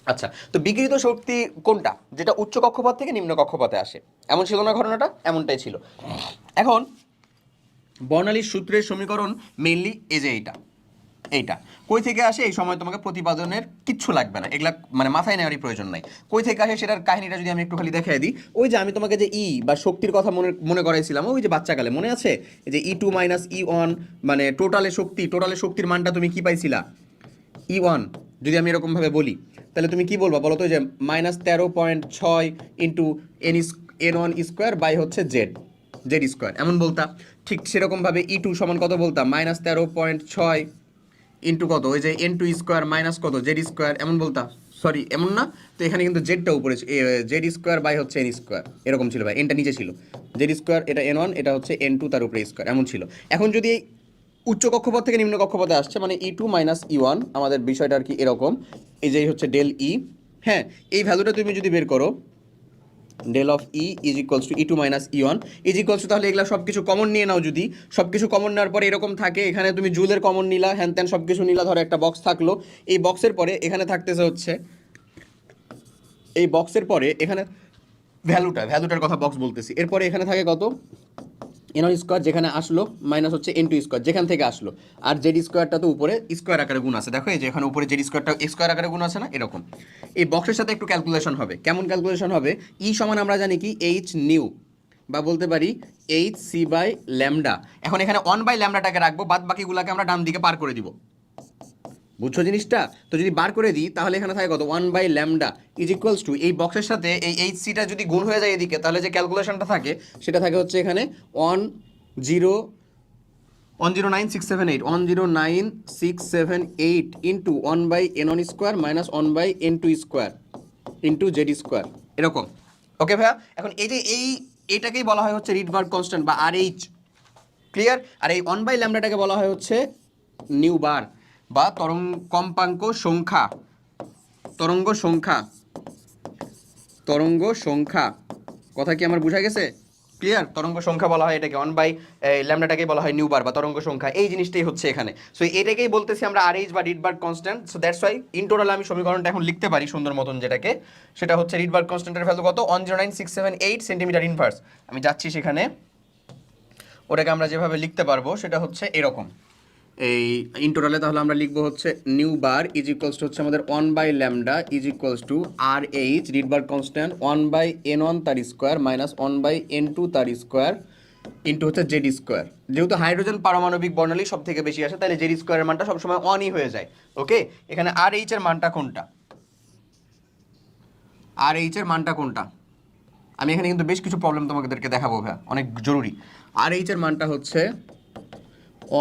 S1: আচ্ছা, তো বিকিরিত শক্তি কোনটা? যেটা উচ্চ কক্ষপথ থেকে নিম্ন কক্ষপথে আসে। এমন ছিল না ঘটনাটা? এমনটাই ছিল। এখন বর্ণালীর সূত্রের সমীকরণ মেইনলি এই যে এইটা কই থেকে আসে, এই সময় তোমাকে প্রতিপাদনের কিচ্ছু লাগবে না, এগুলা মানে মাথায় নেওয়ারই প্রয়োজন নাই। কই থেকে আসে সেটার কাহিনীটা যদি আমি একটু খালি দেখাই দিই, ওই যে আমি তোমাকে যে বা শক্তির কথা মনে করাইছিলাম, ওই যে বাচ্চাকালে মনে আছে, এই যে E2 মাইনাস E1, মানে টোটালের শক্তির মানটা তুমি কি পাইছিলা? E1 যদি আমি এরকমভাবে বলি, তাহলে তুমি কি বলবা বলো তো? যে -13.6 ইন্টু N1 স্কোয়ার বাই হচ্ছে জেড স্কোয়ার, এমন বলতা। ঠিক সেরকমভাবে E2 সমান কত বলতাম? -13.6 ইন্টু কত, ওই যে N2 স্কোয়ার মাইনাস কত জেড স্কোয়ার, এমন বলতা। সরি, এমন না তো, এখানে কিন্তু জেডটা উপরে, জেড স্কোয়ার বাই হচ্ছে এন স্কোয়ার, এরকম ছিল ভাই, এনটা নিচে ছিল, জেড স্কোয়ার এটা N1, এটা হচ্ছে N2 তার উপরে স্কোয়ার, এমন ছিল। এখন যদি এই উচ্চ কক্ষপথ থেকে নিম্ন কক্ষপথে আসছে, মানে E2 মাইনাস E1, আমাদের বিষয়টা আর কি এরকম, এই যে হচ্ছে ডেল ই। হ্যাঁ, এই ভ্যালুটা তুমি যদি বের করো, del of E is equals to E2 minus E1 is equals to, তাহলে এগুলো সব কিছু কমন নিয়ে নাও। যদি সব কিছু কমন নেওয়ার পরে এরকম থাকে, এখানে তুমি জুলের কমন নিলা, হ্যান ত্যান সব কিছু নিলা, ধরো একটা বক্স থাকলো, এই বক্সের পরে এখানে থাকতেছে হচ্ছে, এই বক্সের পরে এখানে ভ্যালুটার কথা বক্স বলতেছি, এরপরে এখানে থাকে কত? N1 স্কোয়ার যেখানে আসলো, মাইনাস হচ্ছে N2 স্কোয়ার যেখান থেকে আসলো, আর জেড স্কোয়ারটা তো উপরে স্কোয়ার আকারে গুণ আছে, দেখো এই যে এখানে উপরে জেড স্কোয়ারটা স্কোয়ার আকারে গুণ আছে না, এরকম। এই বক্সের সাথে একটু ক্যালকুলেশন হবে, কেমন ক্যালকুলেশন হবে? ই সমান আমরা জানি কি এইচ নিউ, বা বলতে পারি এইচ সি বাই ল্যামডা। এখন এখানে 1/ল্যামডাটাকে রাখবো, বাদ বাকিগুলোকে আমরা ডান দিকে পার করে দিব। বুঝছো জিনিসটা? তো যদি বার করে দিই, তাহলে এখানে থাকে কত? 1/ল্যামডা ইজ ইকুয়ালস টু, এই বক্সের সাথে এই এইচ সিটা যদি গুণ হয়ে যায় এদিকে, তাহলে যে ক্যালকুলেশনটা থাকে সেটা থাকে হচ্ছে এখানে 109,678 109,678 into 1/N1 square minus 1/N2 square into Z square, এরকম। ওকে ভাইয়া, এখন এই যে এইটাকেই বলা হয় হচ্ছে রিডবার্গ কনস্ট্যান্ট বা RH, ক্লিয়ার? আর এই 1/ল্যামডাটাকে বলা হয় হচ্ছে নিউ বার বা তরঙ্গ সংখ্যা। কথা কি আমার বোঝা গেছে? ক্লিয়ার? তরঙ্গ সংখ্যা বলা হয় এটাকে, 1/ল্যামডাটাকে বলা হয় নিউ বার বা তরঙ্গ সংখ্যা, এই জিনিসটাই হচ্ছে এখানে। সো এটাকেই বলতেছি আমরা RH বা Rydberg constant. So that's why in total আমি সমীকরণটা এখন লিখতে পারি সুন্দর মতন, যেটাকে সেটা হচ্ছে রিডবার্গ কনস্ট্যান্টের ভ্যালু কত? 109,678 সেন্টিমিটার ইনভার্স। আমি যাচ্ছি সেখানে, ওটাকে আমরা যেভাবে লিখতে পারবো সেটা হচ্ছে এরকম। এই ইন টোটালে তাহলে আমরা লিখবো হচ্ছে nu bar is equals to হচ্ছে আমাদের 1/ল্যামডা is equals to RH Rydberg constant 1/N1 তার স্কোয়ার মাইনাস 1/N2 তার স্কোয়ার ইন্টু হচ্ছে জেড স্কোয়ার। যেহেতু হাইড্রোজেন পারমাণবিক বর্ণালী সব থেকে বেশি আসে, তাহলে জেড স্কোয়ারের মানটা সবসময় অনই হয়ে যায়। ওকে, এখানে RH এর মানটা কোনটা? RH এর মানটা কোনটা? আমি এখানে কিন্তু বেশ কিছু প্রবলেম তোমাদেরকে দেখাবো ভাই, অনেক জরুরি। RH এর মানটা হচ্ছে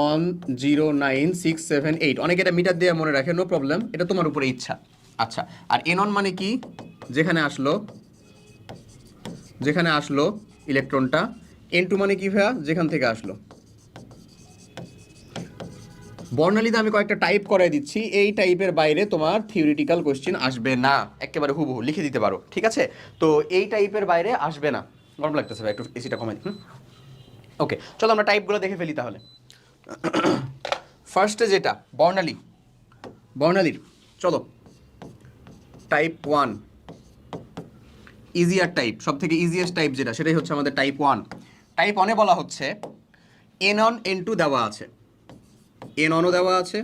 S1: 109,678। অনেকে এটা মিটার দিয়ে মনে রাখে, নো প্রবলেম, এটা তোমার উপরে ইচ্ছা। আচ্ছা, আর N1 মানে কি? যেখানে আসলো ইলেকট্রনটা। N2 মানে কি ভাইয়া? যেখান থেকে আসলো। বর্ণালীতে আমি কয়েকটা টাইপ করাই দিচ্ছি, এই টাইপের বাইরে তোমার থিওরিটিক্যাল কোশ্চেন আসবে না, একেবারে হুবহু লিখে দিতে পারো, ঠিক আছে? তো এই টাইপের বাইরে আসবে না। গরম লাগতেছে ভাই, একটু এসিটা কমাই দিই। ওকে, চলো আমরা টাইপগুলো দেখে ফেলি তাহলে। ফার্স্টে যেটা বর্ণালীর, চলো টাইপ 1, ইজিয়ার টাইপ, সব থেকে ইজিয়েস্ট টাইপ যেটা, সেটাই হচ্ছে আমাদের টাইপ 1। টাইপ 1-এ বলা হচ্ছে N1 N2 দেওয়া আছে, N1ও দেওয়া আছে,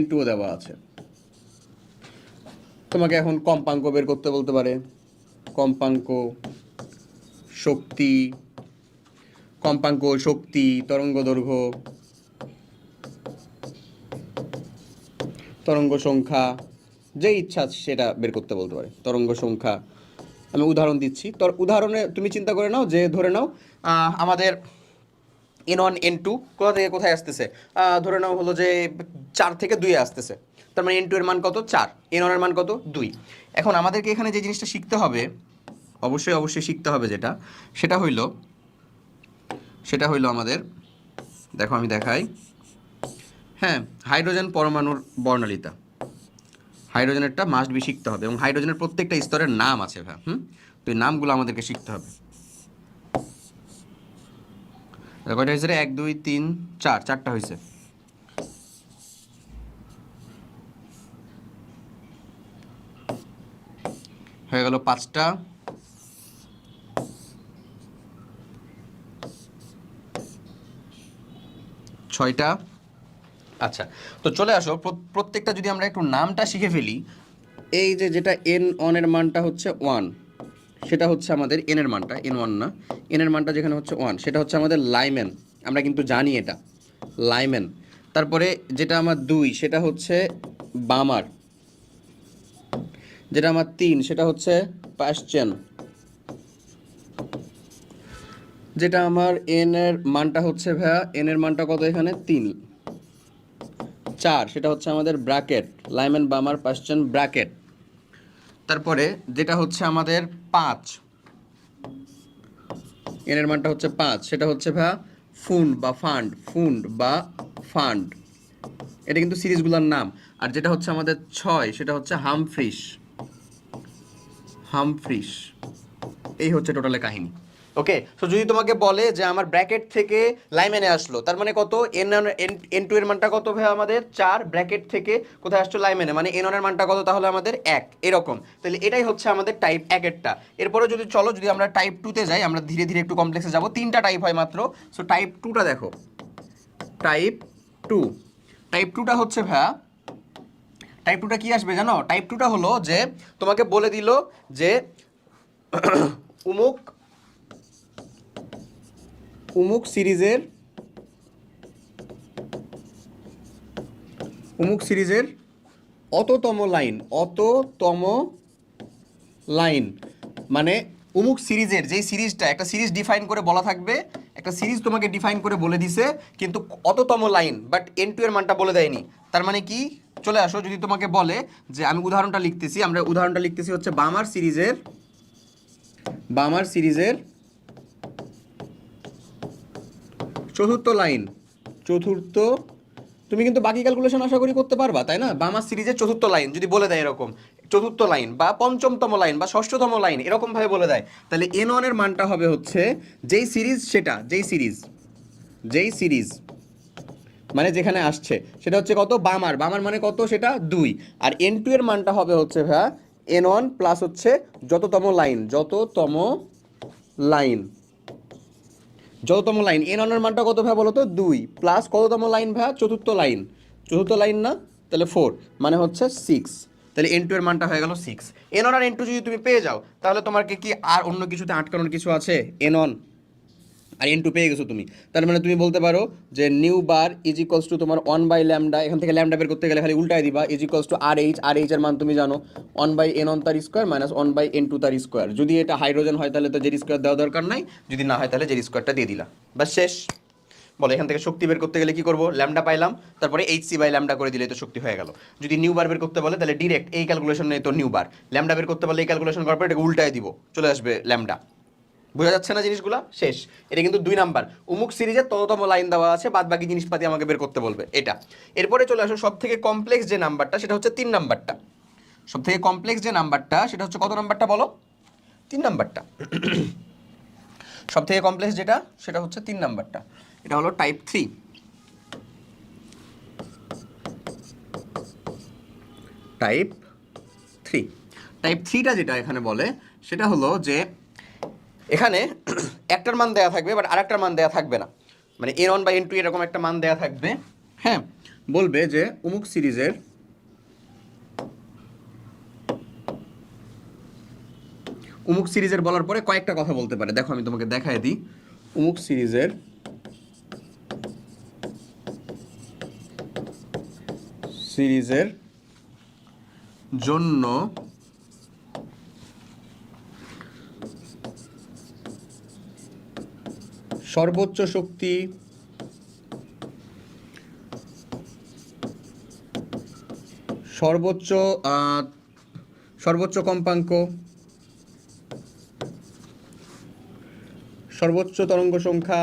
S1: N2ও দেওয়া আছে। তোমাকে এখন কম্পাঙ্ক বের করতে বলতে পারে, কম্পাঙ্ক, শক্তি, তরঙ্গ দৈর্ঘ্য, তরঙ্গ সংখ্যা, যে ইচ্ছা সেটা বের করতে বলতে পারে। তরঙ্গ সংখ্যা আমি উদাহরণ দিচ্ছি, তোর উদাহরণে তুমি চিন্তা করে নাও যে ধরে নাও আমাদের N1 N2 কোথা থেকে কোথায় আসতেছে, ধরে নাও হলো যে 4 থেকে 2 আসতেছে, তার মানে N2 এর মান কত? 4, N1 এর মান কত? 2। এখন আমাদেরকে এখানে যে জিনিসটা শিখতে হবে, অবশ্যই অবশ্যই শিখতে হবে যেটা, সেটা হইল আমাদের, দেখো আমি দেখাই, হ্যাঁ, হাইড্রোজেন পরমাণুর বর্ণালিতা, হাইড্রোজেনেরটা মাস্ট বি শিখতে হবে, এবং হাইড্রোজেনের প্রত্যেকটা স্তরের নাম আছে ভাই, তো এই নামগুলো আমাদেরকে শিখতে হবে। কয়টা হয়েছে রে? 1 2 3 4, 4টা হয়েছে। হয়ে গেল 5টা, 6টা। আচ্ছা, তো চলে আসো, প্রত্যেকটা যদি আমরা একটু নামটা শিখে ফেলি। এই যে যেটা এন অনের মানটা হচ্ছে 1, সেটা হচ্ছে আমাদের এন এর মানটা, এন 1 না, এন এর মানটা যেখানে হচ্ছে 1, সেটা হচ্ছে আমাদের লাইমেন, আমরা কিন্তু জানি এটা লাইমেন। তারপরে যেটা আমার 2 সেটা হচ্ছে বামার, যেটা আমার 3 সেটা হচ্ছে পাশ্চেন, যেটা আমার এন এর মানটা হচ্ছে ভাইয়া, এন এর মানটা কত এখানে 3, 4 সেটা হচ্ছে আমাদের ব্র্যাকেট, লাইমেন বামার পাশ্চেন ব্র্যাকেট। তারপরে যেটা হচ্ছে আমাদের 5, এন এর মানটা হচ্ছে 5, সেটা হচ্ছে ভাইয়া ফুন্ড বা ফান্ড, ফুন্ড বা ফান্ড, এটা কিন্তু সিরিজগুলোর নাম। আর যেটা হচ্ছে আমাদের 6 সেটা হচ্ছে হামফ্রিস, হামফ্রিস। এই হচ্ছে টোটালে কাহিনী। ওকে, সো যদি তোমাকে বলে যে আমার ব্র্যাকেট থেকে লাইমেনে আসলো, তার মানে কত, এন টু এর মানটা কত ভাই আমাদের 4, ব্র্যাকেট থেকে কোথায় আসছো লাইমেনে, মানে এন এর মানটা কত তাহলে আমাদের 1, এরকম। তাহলে এটাই হচ্ছে আমাদের টাইপ 1-এরটা। এরপরে যদি চলো, যদি আমরা টাইপ 2-তে যাই, আমরা ধীরে ধীরে একটু কমপ্লেক্সে যাব, 3টা টাইপ হয় মাত্র। সো টাইপ 2টা দেখো, টাইপ 2, টাইপ 2টা হচ্ছে ভাইয়া, টাইপ 2টা কি আসবে জানো? টাইপ 2টা হলো যে তোমাকে বলে দিল যে উমুক উমুক সিরিজের, উমুক সিরিজের অততম লাইন, অততম লাইন, মানে উমুক সিরিজের যেই সিরিজটা, একটা সিরিজ ডিফাইন করে বলা থাকবে, একটা সিরিজ তোমাকে ডিফাইন করে বলে দিছে, কিন্তু অততম লাইন বাট এন টু এর মানটা বলে দেয়নি। তার মানে কি, চলে আসো, যদি তোমাকে বলে যে, আমি উদাহরণটা লিখতেছি, আমরা উদাহরণটা লিখতেছি হচ্ছে বামার সিরিজের, বামার সিরিজের চতুর্থ লাইন, চতুর্থ, তুমি কিন্তু বাকি ক্যালকুলেশন আশা করি করতে পারবা, তাই না? বামার সিরিজের চতুর্থ লাইন যদি বলে দেয় এরকম, চতুর্থ লাইন বা পঞ্চমতম লাইন বা ষষ্ঠতম লাইন এরকম ভাবে বলে দেয়, তাহলে এন ওয়ানের মানটা হবে হচ্ছে যেই সিরিজ, সেটা যেই সিরিজ, যেই সিরিজ মানে যেখানে আসছে সেটা হচ্ছে কত, বামার, বামার মানে কত সেটা 2, আর এন টু এর মানটা হবে হচ্ছে ভাইয়া এন ওয়ান প্লাস হচ্ছে যততম লাইন, যততম লাইন, যততম লাইন, এন ওয়ানের মানটা কত ভাই বলো তো, 2 প্লাস কততম লাইন ভাই, চতুর্থ লাইন, চতুর্থ লাইন না, তাহলে 4 মানে হচ্ছে 6, তাহলে এন টু এর মানটা হয়ে গেল 6। এন ওয়ান আর এন টু যদি তুমি পেয়ে যাও, তাহলে তোমাকে কি আর অন্য কিছুতে আটকানোর কিছু আছে? এন ওয়ান আর এন টু পেয়ে গেছো তুমি, তার মানে তুমি বলতে পারো যে new bar is equals two তোমার 1/λ, এখান থেকে ল্যামডা বের করতে গেলে খালি উল্টায় দিবা, is equals to R H, R H এর মান তুমি জানো 1/n তার স্কোয়ার মাইনাস 1/n2 তার স্কোয়ার। যদি এটা হাইড্রোজেন হয় তাহলে তো জেড স্কোয়ার দেওয়া দরকার নাই, যদি না হয় তাহলে জেড স্কোয়ারটা দিয়ে দিলা, বাস শেষ। বলো এখান থেকে শক্তি বের করতে গেলে কি করবো, ল্যামডা পাইলাম, তারপরে HC/λ করে দিলে তো শক্তি হয়ে গেল। যদি নিউ বার বের করতে বলে তাহলে ডিরেক্ট এই ক্যালকুলেশন নেই তো নিউ বার, ল্যামডা বের করতে বলে এই ক্যালকুলেশন করার পর এটাকে উল্টায় দিব, চলে আসবে ল্যামডা। বোঝা যাচ্ছে না জিনিসগুলো? শেষ। এটা কিন্তু 2 নাম্বার, উমুক সিরিজের তততম লাইন দেওয়া আছে, বাদ বাকি জিনিসপাতি আমাকে বের করতে বলবে এটা। এরপরে চলে আসো সব থেকে কমপ্লেক্স যে নাম্বারটা, সেটা হচ্ছে 3 নাম্বারটা। সব থেকে কমপ্লেক্স যে নাম্বারটা সেটা হচ্ছে কত নাম্বারটা বলো? 3 নাম্বারটা। সব থেকে কমপ্লেক্স যেটা সেটা হচ্ছে 3 নাম্বারটা, এটা হলো টাইপ 3। টাইপ 3, টাইপ 3টা যেটা এখানে বলে সেটা হলো যে এখানে একটার মান দেয়া থাকবে বাট আরেকটার মান দেয়া থাকবে না, মানে n1/n2 এরকম একটা মান দেয়া থাকবে, হ্যাঁ, বলবে যে অমুক সিরিজের, অমুক সিরিজের বলার পরে কয়েকটা কথা বলতে পারে, দেখো আমি তোমাকে দেখায় দিই। অমুক সিরিজের, সিরিজের জন্য সর্বোচ্চ শক্তি, সর্বোচ্চ সর্বোচ্চ কম্পাঙ্ক, সর্বোচ্চ তরঙ্গ সংখ্যা,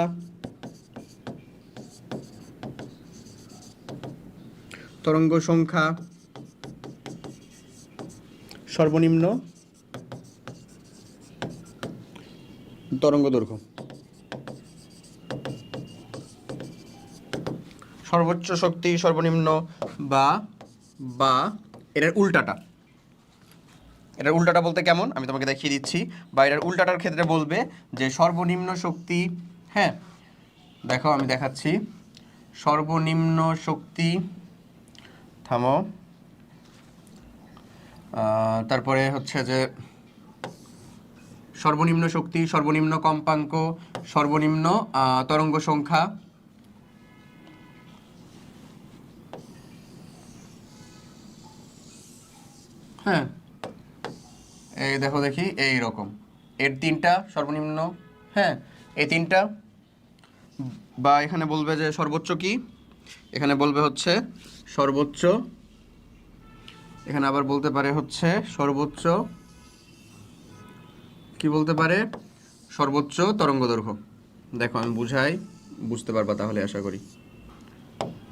S1: সর্বনিম্ন তরঙ্গ দৈর্ঘ্য। সর্বোচ্চ শক্তি, সর্বনিম্ন বা বা এটার উল্টাটা। এটার উল্টাটা বলতে কেমন আমি তোমাকে দেখিয়ে দিচ্ছি, বা এটার উল্টাটার ক্ষেত্রে বলবে যে সর্বনিম্ন শক্তি, হ্যাঁ দেখো আমি দেখাচ্ছি, সর্বনিম্ন শক্তি, থামো, তারপরে হচ্ছে যে সর্বনিম্ন শক্তি, সর্বনিম্ন কম্পাঙ্ক, সর্বনিম্ন তরঙ্গ সংখ্যা, হ্যাঁ এই দেখো দেখি এই রকম এর তিনটা সর্বনিম্ন, হ্যাঁ এই তিনটা, বা এখানে বলবে যে সর্বোচ্চ কি, এখানে বলবে হচ্ছে সর্বোচ্চ, এখানে আবার বলতে পারে হচ্ছে সর্বোচ্চ কি বলতে পারে, সর্বোচ্চ তরঙ্গ দৈর্ঘ্য। দেখো আমি বুঝাই, বুঝতে পারবা তাহলে আশা করি।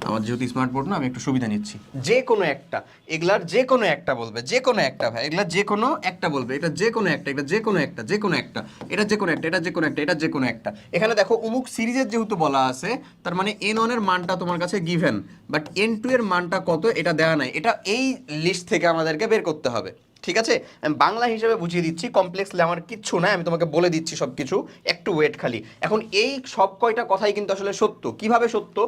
S1: আমার যেহেতু স্মার্ট বোর্ড না, আমি একটু সুবিধা নিচ্ছি। যে কোনো একটা, এগুলার যে কোনো একটা বলবে, যে কোনো একটা ভাই, এগুলার যে কোনো একটা বলবে, এটা যে কোনো একটা, এটা যে কোনো একটা, যে কোনো একটা, এটা যে কোনো একটা, এটা যে কোনো একটা, এটা যে কোনো একটা। এখানে দেখো অমুক সিরিজের যেহেতু বলা আছে, তার মানে n1 এর মানটা তোমার কাছে গিভেন, বাট n2 এর মানটা কত এটা দেওয়া নাই, এটা এই লিস্ট থেকে আমাদেরকে বের করতে হবে। ঠিক আছে, আমি বাংলা হিসেবে বুঝিয়ে দিচ্ছি, কমপ্লেক্সলি আমার কিচ্ছু নাই, আমি তোমাকে বলে দিচ্ছি সব কিছু, একটু ওয়েট খালি। এখন এই সব কয়টা কথাই কিন্তু আসলে সত্য। কিভাবে সত্য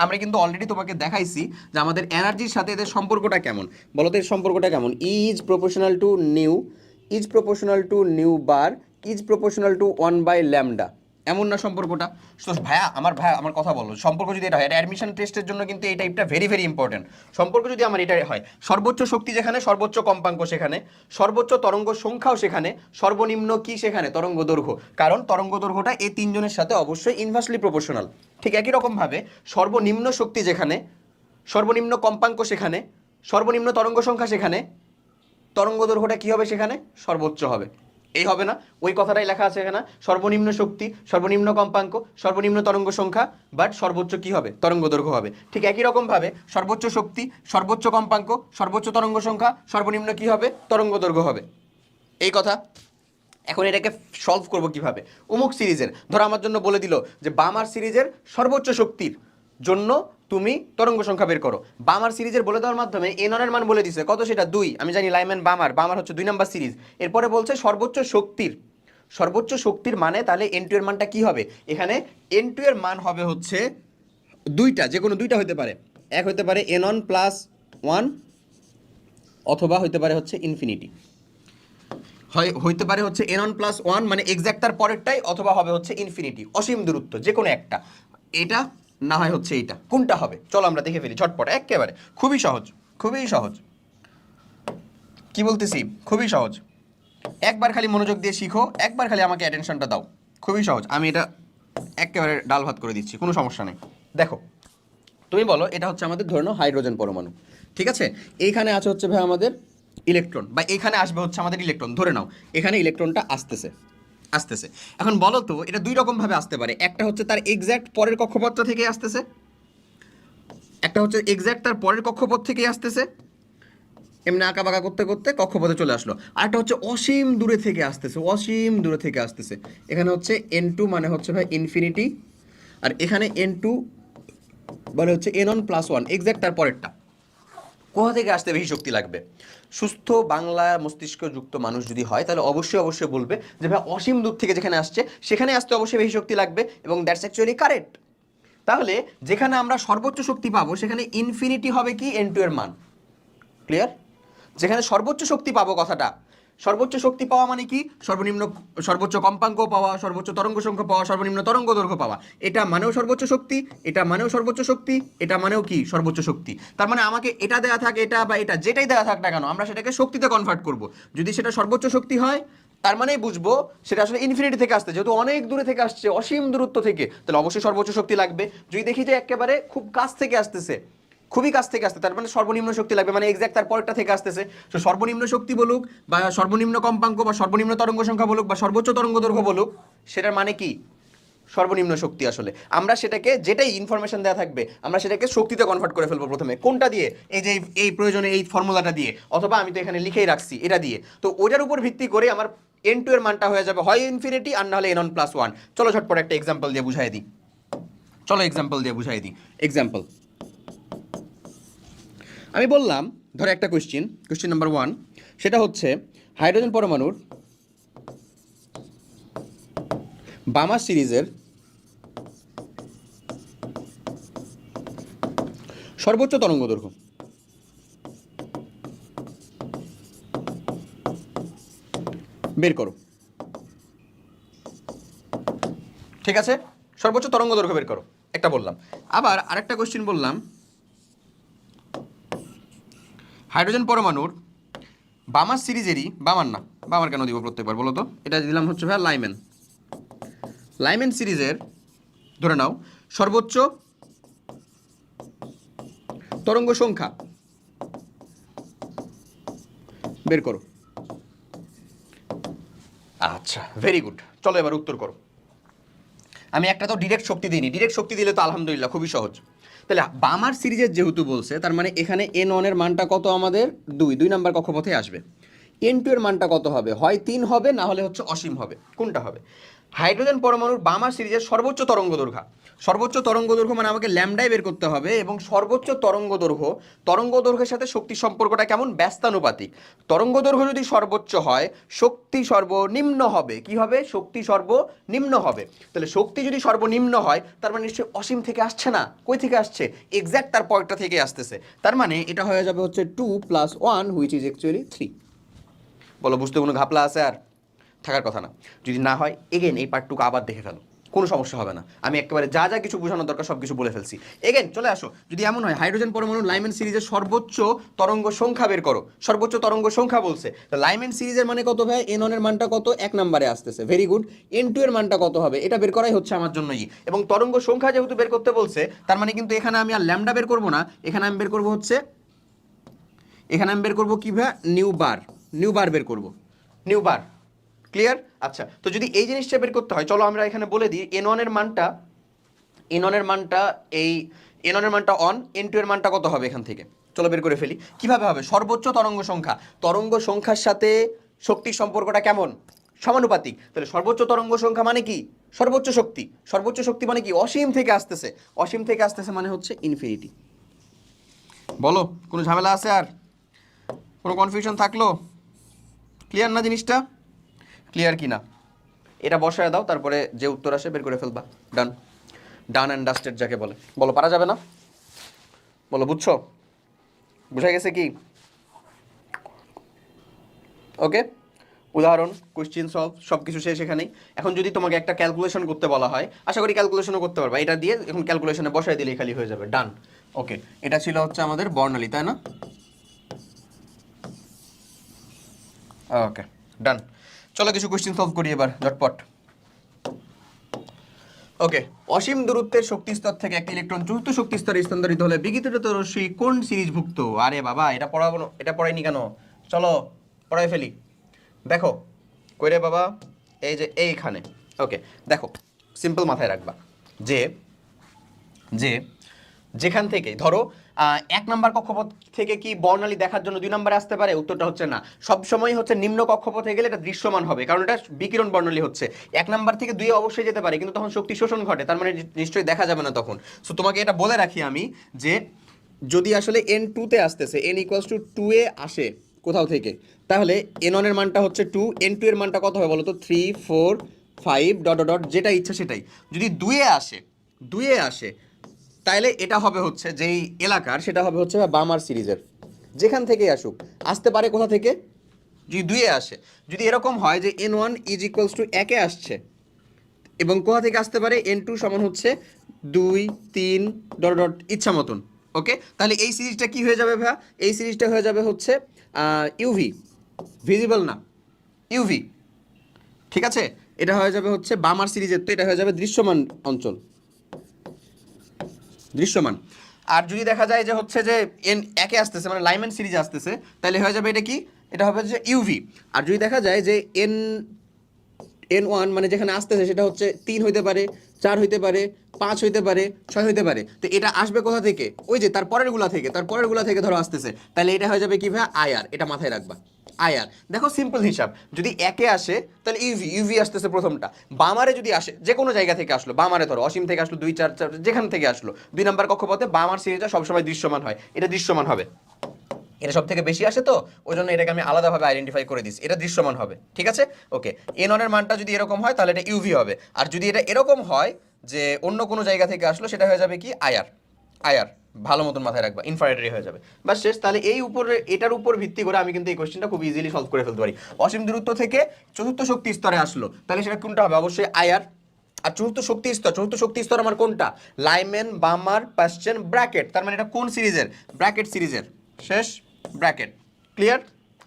S1: আমরা কিন্তু অলরেডি তোমাকে দেখাইছি যে আমাদের এনার্জির সাথে এদের সম্পর্কটা কেমন। বলো তো এর সম্পর্কটা কেমন? Is proportional to nu, is proportional to nu bar, is proportional to 1/λ, এমন না সম্পর্কটা? তো ভাইয়া আমার কথা বলো, সম্পর্ক যদি এটা হয়, এটা অ্যাডমিশন টেস্টের জন্য কিন্তু এই টাইপটা ভেরি ভেরি ইম্পর্টেন্ট। সম্পর্ক যদি আমার এটাই হয়, সর্বোচ্চ শক্তি যেখানে, সর্বোচ্চ কম্পাঙ্ক সেখানে, সর্বোচ্চ তরঙ্গ সংখ্যাও সেখানে, সর্বনিম্ন কি সেখানে, তরঙ্গ দৈর্ঘ্য। কারণ তরঙ্গ দৈর্ঘ্যটা এই তিনজনের সাথে অবশ্যই ইনভার্সলি প্রপোর্শনাল। ঠিক একই রকমভাবে সর্বনিম্ন শক্তি যেখানে, সর্বনিম্ন কম্পাঙ্ক সেখানে, সর্বনিম্ন তরঙ্গ সংখ্যা সেখানে, তরঙ্গ দৈর্ঘ্যটা কী হবে সেখানে, সর্বোচ্চ হবে। এই হবে না, ওই কথাটাই লেখা আছে এখানে, সর্বনিম্ন শক্তি, সর্বনিম্ন কম্পাঙ্ক, সর্বনিম্ন তরঙ্গ সংখ্যা, বাট সর্বোচ্চ কি হবে, তরঙ্গ দৈর্ঘ্য হবে। ঠিক একই রকমভাবে সর্বোচ্চ শক্তি, সর্বোচ্চ কম্পাঙ্ক, সর্বোচ্চ তরঙ্গ সংখ্যা, সর্বনিম্ন কি হবে, তরঙ্গ দৈর্ঘ্য হবে। এই কথা। এখন এটাকে সলভ করব কিভাবে? অমুক সিরিজের ধরো আমার জন্য বলে দিল যে বামার সিরিজের সর্বোচ্চ শক্তির জন্য তুমি তরঙ্গ সংখ্যা বের করো। বামার সিরিজের বলে দেওয়ার মাধ্যমে n1 এর মান বলে দিছে কত, সেটা 2, আমি জানি লাইম্যান বামার হচ্ছে 2 নাম্বার সিরিজ। এরপরে বলছে সর্বোচ্চ শক্তির মানে, তাহলে n2 এর মানটা কি হবে? এখানে n2 এর মান হবে হচ্ছে দুইটা, যে কোনো দুইটা হতে পারে, এক হতে পারে n1 + 1, অথবা হতে পারে হচ্ছে ইনফিনিটি, হইতে পারে হচ্ছে n1 + 1 মানে এক্স্যাক্ট তার পরেরটাই, অথবা হবে হচ্ছে ইনফিনিটি, অসীম দূরত্ব, যে কোনো একটা। এটা না হয় হচ্ছে এইটা, কোনটা হবে চলো আমরা দেখে ফেলি ঝটপট একেবারে। খুবই সহজ, খুবই সহজ, কি বলতেছি খুবই সহজ। একবার খালি মনোযোগ দিয়ে শিখো, একবার খালি আমাকে অ্যাটেনশনটা দাও। খুবই সহজ, আমি এটা একেবারে ডাল ভাত করে দিচ্ছি, কোনো সমস্যা নেই। দেখো তুমি বলো, এটা হচ্ছে আমাদের ধরে নাও হাইড্রোজেন পরমাণু, ঠিক আছে? এইখানে আছে হচ্ছে ভাই আমাদের ইলেকট্রন, বা এখানে আসবে হচ্ছে আমাদের ইলেকট্রন, ধরে নাও এখানে ইলেকট্রনটা আসতেছে। এখন বলো তো এটা দুই রকম ভাবে আসতে পারে, একটা হচ্ছে তার এক্স্যাক্ট পরের কক্ষপথ থেকে আসতেছে, একটা হচ্ছে এক্স্যাক্ট তার পরের কক্ষপথ থেকেই আসতেছে, এমনি আঁকা বাঁকা করতে করতে কক্ষপথে চলে আসলো। আরেকটা হচ্ছে অসীম দূরে থেকে আসতেছে, অসীম দূরে থেকে আসতেছে। এখানে হচ্ছে n2 মানে হচ্ছে ভাই ইনফিনিটি, আর এখানে n2 মানে হচ্ছে n1 + 1, এক্স্যাক্ট তার পরেরটা। কোথা থেকে আসতে বেশি শক্তি লাগবে? সুস্থ বাংলা মস্তিষ্ক যুক্ত মানুষ যদি হয় তাহলে অবশ্যই বলবে যে ভাই অসীম দূর থেকে যেখানে আসছে সেখানে আসতে অবশ্যই বেশি শক্তি লাগবে, এবং দ্যাটস অ্যাকচুয়ালি কারেক্ট। তাহলে যেখানে আমরা সর্বোচ্চ শক্তি পাবো সেখানে ইনফিনিটি হবে কি n2 এর মান, ক্লিয়ার? যেখানে সর্বোচ্চ শক্তি পাবো, কথাটা সর্বোচ্চ শক্তি পাওয়া মানে কি, সর্বোচ্চ কম্পাঙ্ক পাওয়া, সর্বোচ্চ তরঙ্গ সংখ্যা পাওয়া, সর্বনিম্ন তরঙ্গ দৈর্ঘ্য পাওয়া। এটা মানেও সর্বোচ্চ শক্তি, এটা মানেও সর্বোচ্চ শক্তি, এটা মানেও কি সর্বোচ্চ শক্তি। তার মানে আমাকে এটা দেয়া থাক, এটা বা এটা যেটাই দেয়া থাক না কেন, আমরা সেটাকে শক্তিতে কনভার্ট করব। যদি সেটা সর্বোচ্চ শক্তি হয় তার মানেই বুঝবো সেটা আসলে ইনফিনিটি থেকে আসছে, যেহেতু অনেক দূরে থেকে আসছে, অসীম দূরত্ব থেকে, তাহলে অবশ্যই সর্বোচ্চ শক্তি লাগবে। যদি দেখি যে একেবারে খুব কাছ থেকে আসতেছে, খুবই কাছ থেকে আসতে, তার মানে সর্বনিম্ন শক্তি লাগবে, মানে এক্স্যাক্ট তার পরেরটা থেকে আসতেছে। তো সর্বনিম্ন শক্তি বলুক, বা সর্বনিম্ন কম্পাঙ্ক, বা সর্বনিম্ন তরঙ্গ সংখ্যা বলুক, বা সর্বোচ্চ তরঙ্গ দৈর্ঘ্য বলুক, সেটার মানে কি সর্বনিম্ন শক্তি আসলে আমরা সেটাকে যেটাই ইনফরমেশন দেওয়া থাকবে আমরা সেটাকে শক্তিতে কনভার্ট করে ফেলবো প্রথমে কোনটা দিয়ে এই যে এই প্রয়োজনে এই ফর্মুলাটা দিয়ে অথবা আমি তো এখানে লিখেই রাখছি এটা দিয়ে তো ওইটার উপর ভিত্তি করে আমার এন টু এর মানটা হয়ে যাবে হয় ইনফিনিটি আর না হলে এন অন প্লাস ওয়ান চলো ঝটপট একটা এক্সাম্পল দিয়ে বুঝাই দিই এক্সাম্পল আমি বললাম ধরো একটা কোশ্চেন নাম্বার 1 সেটা হচ্ছে হাইড্রোজেন পরমাণুর বামা সিরিজের সর্বোচ্চ তরঙ্গ দৈর্ঘ্য বের করো ঠিক আছে সর্বোচ্চ তরঙ্গ দৈর্ঘ্য বের করো একটা বললাম আবার আরেকটা কোশ্চেন বললাম হাইড্রোজেন পরমাণুর বামার সিরিজেরই বামার কেন দিব প্রত্যেকবার বলো তো এটা দিলাম হচ্ছে ভাই লাইমেন সিরিজের ধরে নাও সর্বোচ্চ তরঙ্গ সংখ্যা বের করো আচ্ছা ভেরি গুড চলো এবার উত্তর করো আমি একটা তো ডিরেক্ট শক্তি দিইনি ডিরেক্ট শক্তি দিলে তো আলহামদুলিল্লাহ খুবই সহজ তাহলে বামার সিরিজের যেহেতু বলছে তার মানে এখানে এন ওয়ানের মানটা কত আমাদের 2 নাম্বার কক্ষপথে আসবে এন টু এর মানটা কত হবে হয় 3 হবে না হলে হচ্ছে অসীম হবে কোনটা হবে হাইড্রোজেন পরমাণুর বামার সিরিজের সর্বোচ্চ তরঙ্গ দৈর্ঘ্য মানে আমাকে ল্যামডাই বের করতে হবে এবং সর্বোচ্চ তরঙ্গ দৈর্ঘ্যের সাথে শক্তির সম্পর্কটা কেমন ব্যস্তানুপাতিক তরঙ্গ দৈর্ঘ্য যদি সর্বোচ্চ হয় শক্তি সর্বনিম্ন হবে কি হবে শক্তি সর্বনিম্ন হবে তাহলে শক্তি যদি সর্বনিম্ন হয় তার মানে নিশ্চয়ই অসীম থেকে আসছে না কই থেকে আসছে এক্স্যাক্ট তার পয়েন্টটা থেকে আসতেছে তার মানে এটা হয়ে যাবে হচ্ছে 2 + 1 হুইচ ইজ অ্যাকচুয়ালি 3 বলো বুঝতে কোনো ঘাপলা আছে আর থাকার কথা না যদি না হয় এগেন এই পার্টটুকু আবার দেখে ফেলো কোনো সমস্যা হবে না আমি একেবারে যা যা কিছু বোঝানোর দরকার সব কিছু বলে ফেলছি এগেন চলে আসো যদি এমন হয় হাইড্রোজেন পরমাণু লাইমেন সিরিজের সর্বোচ্চ তরঙ্গ সংখ্যা বের করো সর্বোচ্চ তরঙ্গ সংখ্যা বলছে তো লাইমেন সিরিজের মানে কত ভাই এন ওয়ান এর মানটা কত 1 নম্বরে আসতেছে ভেরি গুড এন টু এর মানটা কত হবে এটা বের করাই হচ্ছে আমার জন্য এবং তরঙ্গ সংখ্যা যেহেতু বের করতে বলছে তার মানে কিন্তু এখানে আমি আর ল্যামডা বের করবো না এখানে আমি বের করবো কি ভাই নিউ বার বের করবো নিউ বার ক্লিয়ার আচ্ছা তো যদি এই জিনিসটা বের করতে হয় চলো আমরা এখানে বলে দিই এন ওয়ানের মানটা অন এন টু এর মানটা কত হবে এখান থেকে চলো বের করে ফেলি কিভাবে হবে সর্বোচ্চ তরঙ্গ সংখ্যার সাথে শক্তির সম্পর্কটা কেমন সমানুপাতিক তাহলে সর্বোচ্চ তরঙ্গ সংখ্যা মানে কি সর্বোচ্চ শক্তি মানে কি অসীম থেকে আসতেছে মানে হচ্ছে ইনফিনিটি বলো কোনো ঝামেলা আছে আর কোনো কনফিউশন থাকলো ক্লিয়ার না জিনিসটা ক্লিয়ার কি না এটা বসায় দাও তারপরে যে উত্তর আসে বের করে ফেলবা ডান অ্যান্ড ডাস্টেড যাকে বলে বলো পারা যাবে না বলো বুঝছো বুঝা গেছে কি ওকে উদাহরণ কোশ্চেন সলভ সব কিছু শেষ এখানেই এখন যদি তোমাকে একটা ক্যালকুলেশন করতে বলা হয় আশা করি ক্যালকুলেশনও করতে পারবা এটা দিয়ে এখন ক্যালকুলেশনে বসায় দিলেই খালি হয়ে যাবে ডান ওকে এটা ছিল হচ্ছে আমাদের বর্ণালী তাই না ওকে ডান চলো কিছু কোশ্চেন সলভ করি এবার ঝটপট ওকে অসীম দূরত্বের শক্তি স্তর থেকে একটা ইলেকট্রন চতুর্থ শক্তি স্তরে স্থানান্তরিত হলে বিকিরিত রশ্মি কোন সিরিজভুক্ত আরে বাবা এটা পড়াইনি কেন চলো পড়াই ফেলি দেখো কই রে বাবা এই যে এইখানে ওকে দেখো সিম্পল মাথায় রাখবা যে যেখান থেকে ধরো 1 নম্বর কক্ষপথ থেকে কি বর্ণালী দেখার জন্য 2 নম্বরে আসতে পারে উত্তরটা হচ্ছে না সব সময় হচ্ছে নিম্ন কক্ষপথে গেলে এটা দৃশ্যমান হবে কারণ এটা বিকিরণ বর্ণালী হচ্ছে 1 নম্বর থেকে 2 অবশ্যই যেতে পারে কিন্তু তখন শক্তি শোষণ ঘটে তার মানে নিশ্চয়ই দেখা যাবে না তখন সো তোমাকে এটা বলে রাখি আমি যে যদি আসলে n2 তে আসতেছে n = 2 এ আসে কোথাও থেকে তাহলে n1 এর মানটা হচ্ছে 2 n2 এর মানটা কত হবে বলো তো 3 4 5 ... যেটা ইচ্ছা সেটাই যদি 2 এ আসে তাহলে এটা হবে হচ্ছে যেই এলাকার সেটা হবে হচ্ছে বামার সিরিজের যেখান থেকে আসুক আসতে পারে কোথা থেকে যদি 2 এ আসে যদি এরকম হয় যে n1 = 1 এ আসছে এবং কোথা থেকে আসতে পারে n2 সমান হচ্ছে 2 3 ... ইচ্ছা মতন ওকে তাহলে এই সিরিজটা কি হয়ে যাবে ভাইয়া এই সিরিজটা হয়ে যাবে হচ্ছে ইউভি ভিজিবল না ইউভি ঠিক আছে এটা হয়ে যাবে হচ্ছে বামার সিরিজের তো এটা হয়ে যাবে দৃশ্যমান অঞ্চল আর যদি দেখা যায় যে হচ্ছে যে n একে আসতেছে মানে লাইমেন সিরিজে আসতেছে তাহলে হয়ে যাবে এটা কি এটা হবে যে ইউভি আর যদি দেখা যায় যে n1 মানে যেখানে আসতেছে সেটা হচ্ছে 3 হইতে পারে 4 হইতে পারে, 5 হইতে পারে, 6 হইতে পারে। তো এটা আসবে কোথা থেকে? ওই যে তার পরেরগুলা থেকে ধরো আসতেছে, তাহলে এটা হয়ে যাবে কি ভাই আইআর। এটা মাথায় রাখবা, আইআর। দেখো সিম্পল হিসাব, যদি একে আসে তাহলে ইউভি আসতেছে প্রথমটা। বামারে যদি আসে, যে কোনো জায়গা থেকে আসলো, বামারে ধরো অসীম থেকে আসলো, 2 4 4 যেখান থেকে আসলো, 2 নাম্বার কক্ষপথে বামার সিরিজটা সবসময় দৃশ্যমান হয়, এটা দৃশ্যমান হবে। এটা সব থেকে বেশি আসে, তো ওই জন্য এটাকে আমি আলাদাভাবে আইডেন্টিফাই করে দিচ্ছি, এটা দৃশ্যমান হবে, ঠিক আছে? ওকে, এন এর মানটা যদি এরকম হয় তাহলে এটা ইউভি হবে, আর যদি এটা এরকম হয় যে অন্য কোনো জায়গা থেকে আসলো, সেটা হয়ে যাবে কি আইআর। আইআর ভালো মতন মাথায় রাখবা, ইনফ্রারেড রে হয়ে যাবে, বাস শেষ। তাহলে এই উপরে, এটার উপর ভিত্তি করে আমি কিন্তু এই কোশ্চেনটা খুব ইজিলি সলভ করে ফেলতে পারি। অসীম দূরত্ব থেকে চতুর্থ শক্তি স্তরে আসলো, তাহলে সেটা কোনটা হবে? অবশ্যই আইআর। আর চতুর্থ শক্তি স্তর আমার কোনটা? Lyman, Balmer, Paschen, Brackett. তার মানে এটা কোন সিরিজের? ব্র্যাকেট সিরিজের। শেষ, ব্র্যাকেট। ক্লিয়ার?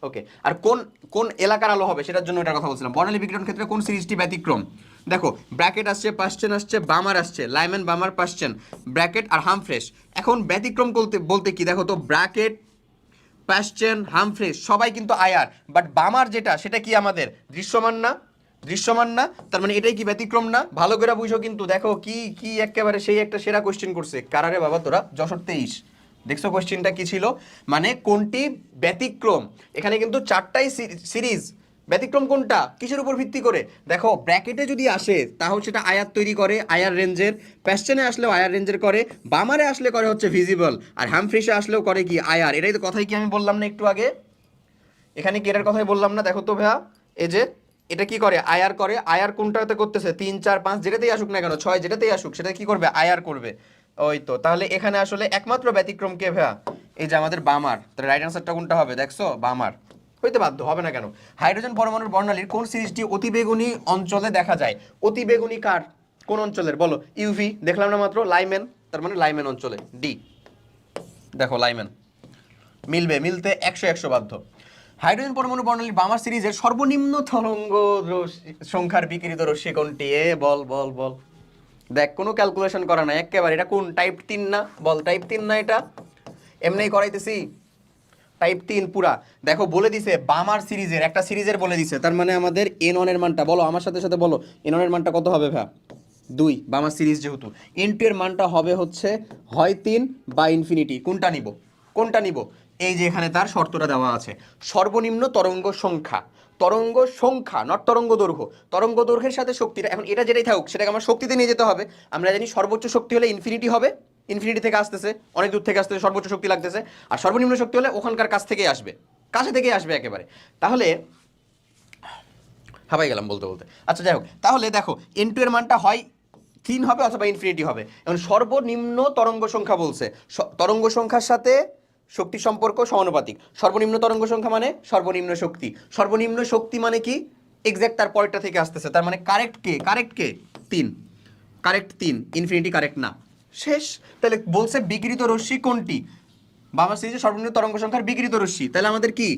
S1: ওকে। আর কোন কোন এলাকার আলো হবে সেটার জন্য এটার কথা বলছিলাম। বর্ণালী বিকিরণ ক্ষেত্রে কোন সিরিজটি ব্যতিক্রম? দেখো, ব্র্যাকেট আসছে, পাশ্চেন আসছে, বামার আসছে, লাইম্যান, বামার, পাশ্চেন, ব্র্যাকেট আর হামফ্রেশ। এখন ব্যতিক্রম বলতে বলতে কি? দেখো তো, ব্র্যাকেট, পাশ্চেন, হামফ্রেশ সবাই কিন্তু আয়ার, বাট বামার যেটা সেটা কি আমাদের দৃশ্যমান না? দৃশ্যমান না, তার মানে এটাই কি ব্যতিক্রম না? ভালো করে বুঝো কিন্তু। দেখো কি কি একেবারে সেই একটা সেরা কোশ্চেন করছে কারারে বাবা তোরা, যশোর 23। দেখছো কোশ্চেনটা কি ছিল? মানে কোনটি ব্যতিক্রম। এখানে কিন্তু 4টাই সিরিজ। ব্যতিক্রম কোনটা? কিসের উপর ভিত্তি করে? দেখো, ব্র্যাকেটে যদি আসে তাহলে সেটা আয়ার তৈরি করে, আয়ার রেঞ্জের। প্যাশ্চেনে আসলেও আয়ার রেঞ্জের করে, বামারে আসলে করে হচ্ছে ভিজিবল, আর হামফ্রিসে আসলেও করে কি আয়ার। এটাই তো কথাই কি আমি বললাম না একটু আগে? এখানে কি এটার কথাই বললাম না? দেখো তো ভাইয়া, এই যে এটা কি করে? আয়ার করে। আয়ার কোনটাতে করতেছে? 3 4 5 যেটাতেই আসুক না কেন, 6 যেটাতেই আসুক, সেটা কি করবে? আয়ার করবে। ওই তো, তাহলে এখানে আসলে একমাত্র ব্যতিক্রম কে ভাইয়া? এই যে আমাদের বামার। তাহলে রাইট আনসারটা কোনটা হবে? দেখছো, বামার হইতে বাধ্য, হবে না কেন? হাইড্রোজেন পরমাণুর বর্ণালীর কোন সিরিজটি অতিবেগুনি অঞ্চলে দেখা যায়? অতিবেগুনি কার, কোন অঞ্চলের বলো? ইউভি দেখলাম না মাত্র, লাইম্যান, তার মানে লাইম্যান অঞ্চলে, ডি। দেখো লাইম্যান মিলবে, মিলতে 100 বাধ্য। হাইড্রোজেন পরমাণু বর্ণালীর বামার সিরিজের সর্বনিম্ন তরঙ্গ সংখ্যার বিকিরিত রশ্মি কোনটি? এ বল বল বল। দেখ, কোনো ক্যালকুলেশন করা নাই একেবারে। এটা কোন টাইপ 3 না? বল, টাইপ 3 না এটা? এমনিই করাইতেছি টাইপ 3 পুরা। দেখো বলে দিছে বামার সিরিজের, একটা সিরিজের বলে দিছে, তার মানে আমাদের এন এর মানটা বলো আমার সাথে সাথে বলো। এন এর মানটা কত হবে ভাই? 2। বামার সিরিজ যেহেতু, এন টু এর মানটা হবে হচ্ছে হয় 3 বা ইনফিনিটি। কোনটা নিব? কোনটা নিব? এই যে এখানে তার শর্তটা দেওয়া আছে, সর্বনিম্ন তরঙ্গ সংখ্যা। তরঙ্গ সংখ্যা, নট তরঙ্গ দৈর্ঘ্য। তরঙ্গ দৈর্ঘ্যের সাথে শক্তিটা, এখন এটা যেটাই থাকুক সেটাকে আমার শক্তিতে নিয়ে যেতে হবে। আমরা জানি সর্বোচ্চ শক্তি হলে ইনফিনিটি হবে, ইনফিনিটি থেকে আসতেছে, অনেক দূর থেকে আসতেছে, সর্বোচ্চ শক্তি লাগতেছে। আর সর্বনিম্ন শক্তি হলে ওখানকার কাছ থেকেই আসবে, কাছে থেকেই আসবে একেবারে। তাহলে হাবাই গেলাম বলতে বলতে। আচ্ছা যাই হোক, তাহলে দেখো এন টু এর মানটা হয় 3 হবে অথবা ইনফিনিটি হবে। এখন সর্বনিম্ন তরঙ্গ সংখ্যা বলছে, তরঙ্গ সংখ্যার সাথে শক্তি সম্পর্ক সমানুপাতিক। সর্বনিম্ন তরঙ্গ সংখ্যা মানে সর্বনিম্ন শক্তি। সর্বনিম্ন শক্তি মানে কি? এক্স্যাক্ট তার পরেরটা থেকে আসতেছে, তার মানে কারেক্ট কে? কারেক্ট কে? 3। কারেক্ট 3, ইনফিনিটি কারেক্ট না। শেষ। তাহলে বলছে বিকিরিত রশ্মি কোনটি? বামা সিরিজের সর্বনিম্ন তরঙ্গ সংখ্যার বিকিরিত রশ্মি। তাহলে আমাদের কি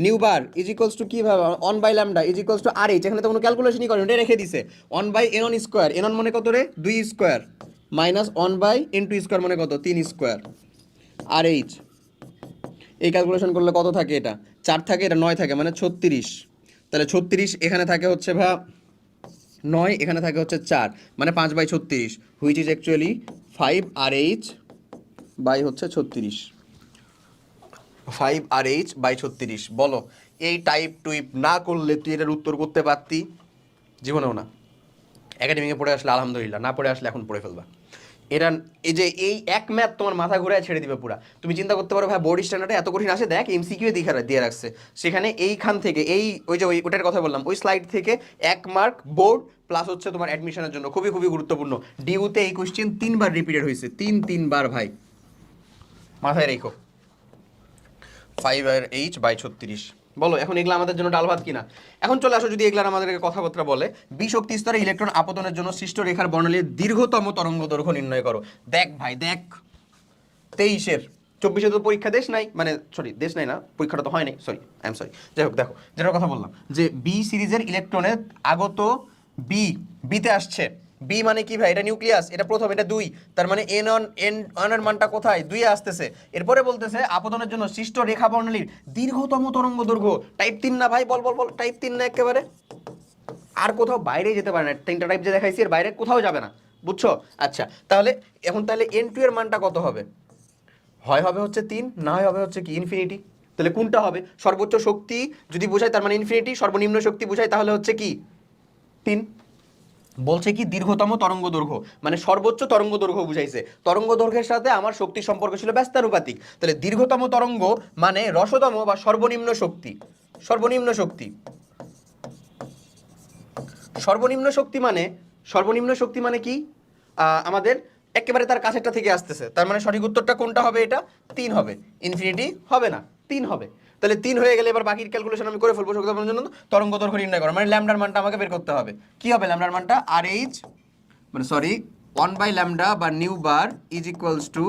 S1: nu bar is equals to কি ভাবে? 1 by lambda is equals to R H. এখানে তো কোনো ক্যালকুলেশনই করেন, এটা রেখে দিছে। 1 বাই এন স্কোয়ার, এন মানে কত রে? 2 square, minus 1 by N two square মানে কত? 3 স্কোয়ার, আর এইচ। এই ক্যালকুলেশন করলে কত থাকে? এটা 4 থাকে, এটা 9 থাকে, মানে 36। তাহলে 36 এখানে থাকে হচ্ছে ভা 9, এখানে থাকে হচ্ছে 4, মানে 5 by 36, which is actually 5 R H by হচ্ছে 36। 5 আর এইচ বাই 36। বলো, এই টাইপ টুইপ না করলে তুই এটার উত্তর করতে পারতি? জীবনেও না। একাডেমিকে পড়ে আসলে আলহামদুলিল্লাহ, না পড়ে আসলে এখন পড়ে ফেলবা। এটা এই যে এই এক ম্যাথ তোমার মাথা ঘুরে ছেড়ে দিবে পুরা। তুমি চিন্তা করতে পারো ভাই বোর্ড স্ট্যান্ডার্ডে এত কঠিন আসে, দেখ এমসিকিউ দিয়ে রাখছে সেখানে। এইখান থেকে এই ওই যে ওইটার কথা বললাম, ওই স্লাইড থেকে 1 মার্ক বোর্ড প্লাস হচ্ছে তোমার অ্যাডমিশনের জন্য খুবই খুবই গুরুত্বপূর্ণ। ডিউতে এই কোশ্চেন 3বার রিপিটেড হয়েছে, 3বার ভাই, মাথায় রেখো। 5 আর এইচ বাই 36। বলো এখন এগুলো আমাদের জন্য ডাল ভাত কিনা? এখন চলে আসো, যদি এগুলার আমাদেরকে কথাবার্তা বলে, বিশক্তি স্তরে ইলেকট্রন আপতনের জন্য সৃষ্ট রেখার বর্ণালীর দীর্ঘতম তরঙ্গ দৈর্ঘ্য নির্ণয় করো। দেখ ভাই দেখ, 23-এর 24-এ তো পরীক্ষা দেশ নাই, মানে সরি দেশ নাই না, পরীক্ষাটা তো হয় নাই, সরি আই এম সরি। যাই হোক, দেখো যেটার কথা বললাম যে বি সিরিজের ইলেকট্রনের আগত বিতে আসছে। বি মানে কি ভাই? এটা নিউক্লিয়াস, এটা প্রথম, এটা 2, তার মানে এন এর মানটা কোথায়? 2 এ আসতেছে। এরপরে বলতেছে আপতনের জন্য সৃষ্ট রেখা বর্ণালীর দীর্ঘতম তরঙ্গ দৈর্ঘ্য টাইপ 3 না ভাই? বল বল বল, টাইপ 3 না একেবারে? আর কোথাও বাইরে যেতে পারে না, 3টা টাইপ যে দেখাইছি এর বাইরে কোথাও যাবে না, বুঝছো? আচ্ছা, তাহলে এখন তাহলে n2 এর মানটা কত হবে? হয় হবে হচ্ছে 3, না হয় হবে হচ্ছে কি ইনফিনিটি। তাহলে কোনটা হবে? সর্বোচ্চ শক্তি যদি বোঝায় তার মানে ইনফিনিটি, সর্বনিম্ন শক্তি বোঝায় তাহলে হচ্ছে কি 3। বলছে কি দীর্ঘতম তরঙ্গ দৈর্ঘ্য, মানে সর্বোচ্চ তরঙ্গ দৈর্ঘ্য বুঝাইছে। তরঙ্গ দৈর্ঘ্যের সাথে আমার শক্তির সম্পর্ক ছিল ব্যস্তানুপাতিক। তাহলে দীর্ঘতম তরঙ্গ মানে রসতম বা সর্বনিম্ন শক্তি। সর্বনিম্ন শক্তি, সর্বনিম্ন শক্তি মানে, সর্বনিম্ন শক্তি মানে কি? আমাদের একেবারে তার কাছেরটা থেকে আসতেছে, তার মানে সঠিক উত্তরটা কোনটা হবে? এটা 3 হবে, ইনফিনিটি হবে না, 3 হবে। তাহলে 3 হয়ে গেলে এবার বাকির ক্যালকুলেশন আমি করে ফেলবো। শক্তির জন্য তরঙ্গ দৈর্ঘ্য নির্ণয় করা মানে ল্যামডার মানটা আমাকে বের করতে হবে। কি হবে ল্যামডার মানটা? আর এইচ মানে সরি 1/λ বা nu bar is equals to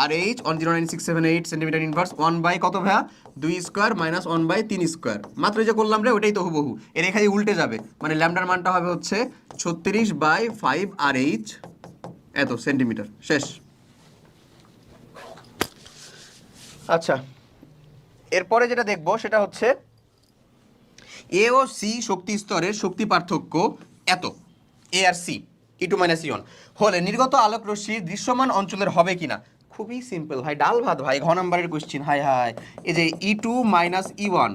S1: R H 109,678 centimetre inverse 1 by কত ভাইয়া 2 স্কোয়ার মাইনাস 1/3 স্কোয়ার। মাত্র যে করলাম রে ওইটাই তো হুবহু, এর এখানে উল্টে যাবে, মানে ল্যামডার মানটা হবে হচ্ছে 36/5 আর এইচ এত সেন্টিমিটার। শেষ। আচ্ছা, এরপরে যেটা দেখবো সেটা হচ্ছে এ ও সি শক্তি স্তরের শক্তি পার্থক্য এত, এ আর সি E2 মাইনাস E1 হলে নির্গত আলোক রশ্মি দৃশ্যমান অঞ্চলের হবে কিনা। খুবই সিম্পল ভাই, ডাল ভাত ভাই, ঘ নাম্বারের কোশ্চিন। হাই হাই, এই যে E2 minus E1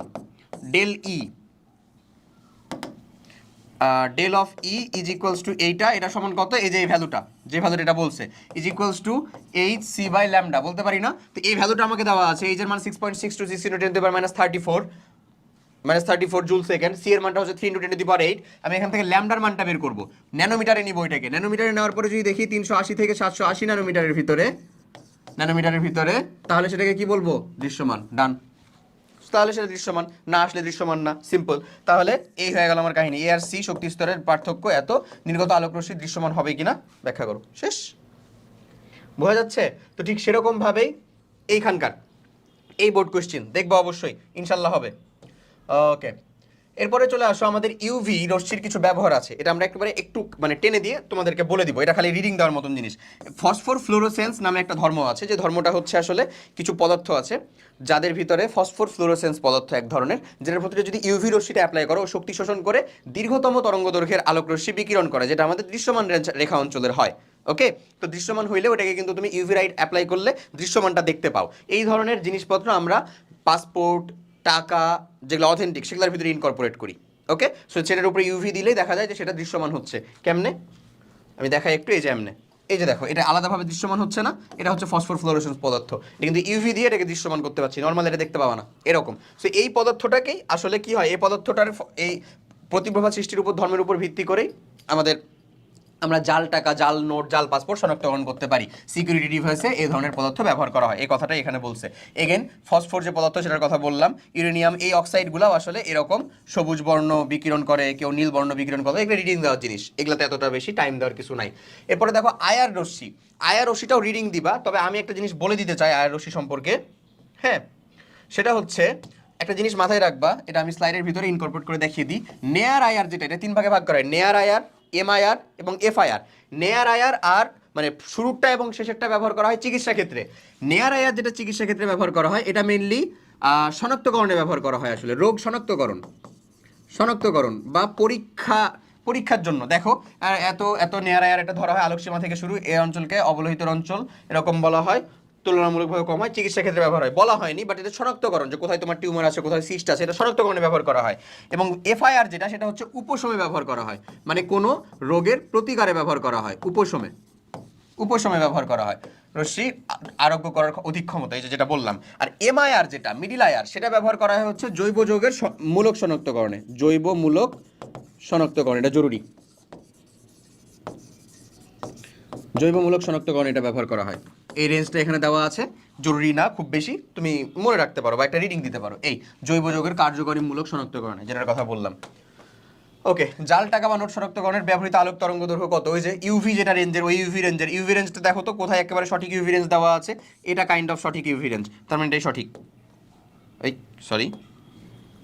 S1: del E, del of E is equals to এইটা, এটা সমান কত? এই যে এই ভ্যালুটা, যে ভ্যালুটা এটা বলছে is equals to H C by lambda, বলতে পারি না? তো এই ভ্যালুটা আমাকে দেওয়া আছে, এইচ এর মান 6.62 6 × 10⁻³ মাইনাস 34 জুল সেকেন্ড, সি এর মানটা হচ্ছে 3 × 10⁸। আমি এখান থেকে ল্যামডার মানটা বের করব, ন্যানোমিটারে নিব এটাকে। ন্যানোমিটারে নেওয়ার পরে যদি দেখি 380 থেকে 780 ন্যানোমিটারের ভিতরে, ন্যানোমিটারের ভিতরে, তাহলে সেটাকে কি বলবো? দৃশ্যমান। ডান, তাহলে সেটা দৃশ্যমান, না আসলে দৃশ্যমান না, সিম্পল। তাহলে এই হয়ে গেল আমার কাহিনী, এ আর সি শক্তি স্তরের পার্থক্য এত, নির্গত আলোক রশ্মি দৃশ্যমান হবে কিনা ব্যাখ্যা করো। শেষ, বোঝা যাচ্ছে? তো ঠিক সেরকম ভাবেই এইখানকার এই বোর্ড কোশ্চেন দেখবো অবশ্যই, ইনশাল্লাহ হবে। ওকে, এরপরে চলে আসো, আমাদের ইউভি রশ্মির কিছু ব্যবহার আছে, এটা আমরা একেবারে একটু মানে টেনে দিয়ে তোমাদেরকে বলে দিব, এটা খালি রিডিং দেওয়ার মতন জিনিস। ফসফর ফ্লোরোসেন্স নামে একটা ধর্ম আছে, যে ধর্মটা হচ্ছে আসলে কিছু পদার্থ আছে যাদের ভিতরে ফসফর ফ্লোরোসেন্স পদার্থ এক ধরনের, যেটার ভিতরে যদি ইউভি রশ্মিটা অ্যাপ্লাই করো, শক্তি শোষণ করে দীর্ঘতম তরঙ্গ দৈর্ঘ্যের আলোক রশ্মি বিকিরণ করে, যেটা আমাদের দৃশ্যমান রেখা অঞ্চলের হয়। ওকে, তো দৃশ্যমান হইলে ওটাকে কিন্তু তুমি ইউভি লাইট অ্যাপ্লাই করলে দৃশ্যমানটা দেখতে পাও। এই ধরনের জিনিসপত্র আমরা পাসপোর্ট, টাকা যেগুলো অথেন্টিক সেগুলোর ভিতরে ইনকর্পোরেট করি। ওকে, সো সেটার উপরে ইউভি দিলেই দেখা যায় যে সেটা দৃশ্যমান হচ্ছে। কেমনে আমি দেখাই একটু, এই যে এমনে, এই যে দেখো, এটা আলাদাভাবে দৃশ্যমান হচ্ছে না, এটা হচ্ছে ফসফর ফ্লোরোসেন্স পদার্থ, এটা কিন্তু ইউভি দিয়ে এটাকে দৃশ্যমান করতে পারছি, নর্মাল এটা দেখতে পাবা না এরকম। সো এই পদার্থটাকেই আসলে কি হয়, এই পদার্থটার এই প্রতিপ্রভা সৃষ্টির উপর, ধর্মের উপর ভিত্তি করেই আমরা জাল টাকা, জাল নোট, জাল পাসপোর্ট শনাক্তকরণ করতে পারি। সিকিউরিটি ডিভাইসে এই ধরনের পদার্থ ব্যবহার করা হয়, এই কথাটাই এখানে বলছে। এগেন ফসফর যে পদার্থ সেটার কথা বললাম, ইউরেনিয়াম, এই অক্সাইডগুলো আসলে এরকম সবুজ বর্ণ বিকিরণ করে, কেউ নীল বর্ণ বিকিরণ করে, এগুলো রিডিং দেওয়ার জিনিস, এগুলোতে এতটা বেশি টাইম দেওয়ার কিছু নাই। এরপরে দেখো আয়ার রশ্মি, আয়ার রশ্মিটাও রিডিং দিবা, তবে আমি একটা জিনিস বলে দিতে চাই আয়ার রশ্মি সম্পর্কে। হ্যাঁ, সেটা হচ্ছে একটা জিনিস মাথায় রাখবা, এটা আমি স্লাইডের ভিতরে ইনকর্পোরেট করে দেখিয়ে দিই। নেয়ার আয়ার যেটা, এটা 3 ভাগে ভাগ করা হয়, নেয়ার আয়ার, এমআইআর এবং এফআইআর। নেয়ার আয়ার আর মানে শুরুরটা এবং শেষেরটা ব্যবহার করা হয় চিকিৎসা ক্ষেত্রে। নেয়ার আয়ার যেটা চিকিৎসা ক্ষেত্রে ব্যবহার করা হয়, এটা মেইনলি শনাক্তকরণে ব্যবহার করা হয়, আসলে রোগ শনাক্তকরণ বা পরীক্ষার জন্য। দেখো এত এত নেয়ার আয়ার এটা ধরা হয় আলোকসীমা থেকে শুরু, এই অঞ্চলকে অবলোহিত অঞ্চল এরকম বলা হয়, তুলনামূলকভাবে কম হয়, চিকিৎসা ক্ষেত্রে ব্যবহার হয়, বলা হয়নি বাট এটা শনাক্তকরণ, যে কোথায় তোমার টিউমার আছে, কোথায় সিস্ট আছে, এটা শনাক্তকরণে ব্যবহার করা হয়। এবং এফআইআর যেটা, সেটা হচ্ছে উপশমে ব্যবহার করা হয়, মানে কোনো রোগের প্রতিকারে ব্যবহার করা হয়, উপশমে ব্যবহার করা হয়, রশ্মি আরোগ্য করার অধিক ক্ষমতা, এই যেটা বললাম। আর এমআইআর যেটা, মিডিল আয়ার, সেটা ব্যবহার করা হয় হচ্ছে জৈব যৌগের মূলক শনাক্তকরণে, জৈব মূলক শনাক্তকরণ, এটা জরুরি, জৈবমূলক শনাক্তকরণ এটা ব্যবহার করা হয়। এই রেঞ্জটা এখানে দেওয়া আছে, জরুরি না খুব বেশি, তুমি মনে রাখতে পারো বা একটা রিডিং দিতে পারো, এই জৈব যৌগের কার্যকরী মূলক শনাক্তকরণে, যেটার কথা বললাম। ওকে, জাল টাকা বা নোট শনাক্তকরণের ব্যবহৃত আলোক তরঙ্গ দৈর্ঘ্য কত? ওই যে ইউভি যেটা রেঞ্জের, ওই ইউভি রেঞ্জটা দেখো তো কোথায় একেবারে সঠিক ইউভি রেঞ্জ দেওয়া আছে, এটা কাইন্ড অফ সঠিক ইউভি রেঞ্জ, তার মানে এটাই সঠিক। এই সরি,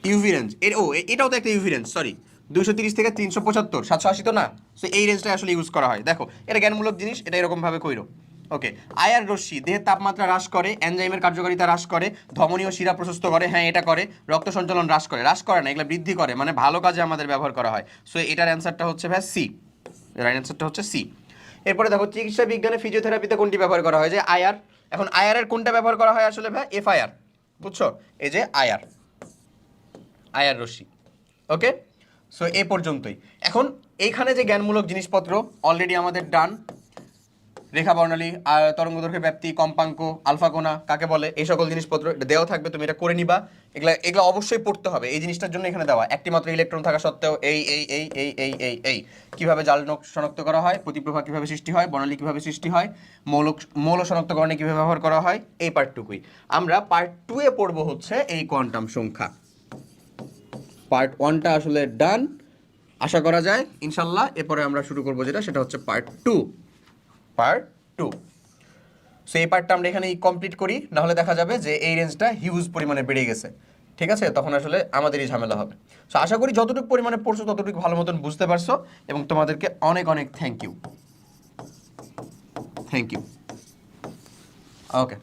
S1: ইউভি রেঞ্জ এর, ও এটাও তো একটা ইউভি রেঞ্জ, সরি, 230 থেকে 375, 780 তো না, সো এই রেঞ্জটা আসলে ইউজ করা হয়। দেখো এটা জ্ঞানমূলক জিনিস, এটা এরকমভাবে কইরো। ওকে, আয়ার রশ্মি দেহের তাপমাত্রা হ্রাস করে, এনজাইমের কার্যকারিতা হ্রাস করে, ধমনী ও শিরা প্রশস্ত করে, হ্যাঁ এটা করে, রক্ত সঞ্চালন হ্রাস করে না, এগুলো বৃদ্ধি করে, মানে ভালো কাজে আমাদের ব্যবহার করা হয়। সো এটার অ্যান্সারটা হচ্ছে ভাই সি, এর অ্যান্সারটা হচ্ছে সি। এরপরে দেখো চিকিৎসা বিজ্ঞানে ফিজিওথেরাপিতে কোনটি ব্যবহার করা হয়, যে আইআর। এখন আইআর এর কোনটা ব্যবহার করা হয় আসলে ভাই, এফআইআর, বুঝছো, এই যে আইআর, আইআর রশ্মি। ওকে, সো এই পর্যন্তই। এখন এইখানে যে জ্ঞানমূলক জিনিসপত্র অলরেডি আমাদের ডান, রেখা বর্ণালী, তরঙ্গদৈর্ঘ্যের ব্যাপ্তি, কম্পাঙ্ক, আলফা কোণা কাকে বলে, এই সকল জিনিসপত্র এটা দেওয়া থাকবে, তুমি এটা করে নিবা। এগুলা এগুলো অবশ্যই পড়তে হবে, এই জিনিসটার জন্য এখানে দেওয়া। একটি মাত্র ইলেকট্রন থাকা সত্ত্বেও এই এই এই এই এই এই এই কিভাবে জাল শনাক্ত করা হয়, প্রতিপ্রভা কিভাবে সৃষ্টি হয়, বর্ণালী কিভাবে সৃষ্টি হয়, মৌল শনাক্তকরণে কিভাবে ব্যবহার করা হয়, এই পার্টটুকুই। আমরা পার্ট 2 এ পড়বো হচ্ছে এই কোয়ান্টাম সংখ্যা। পার্ট 1টা আসলে ডান, আশা করা যায় ইনশাল্লাহ। এরপরে আমরা শুরু করবো যেটা, সেটা হচ্ছে পার্ট 2। পার্ট 2। সো এই পার্টটা আমরা এখানেই কমপ্লিট করি, নাহলে দেখা যাবে যে এই রেঞ্জটা হিউজ পরিমাণে বেড়ে গেছে, ঠিক আছে, তখন আসলে আমাদেরই ঝামেলা হবে। সো আশা করি যতটুকু পরিমাণে পড়ছো ততটুকু ভালো মতন বুঝতে পারছো, এবং তোমাদেরকে অনেক অনেক থ্যাংক ইউ। ওকে।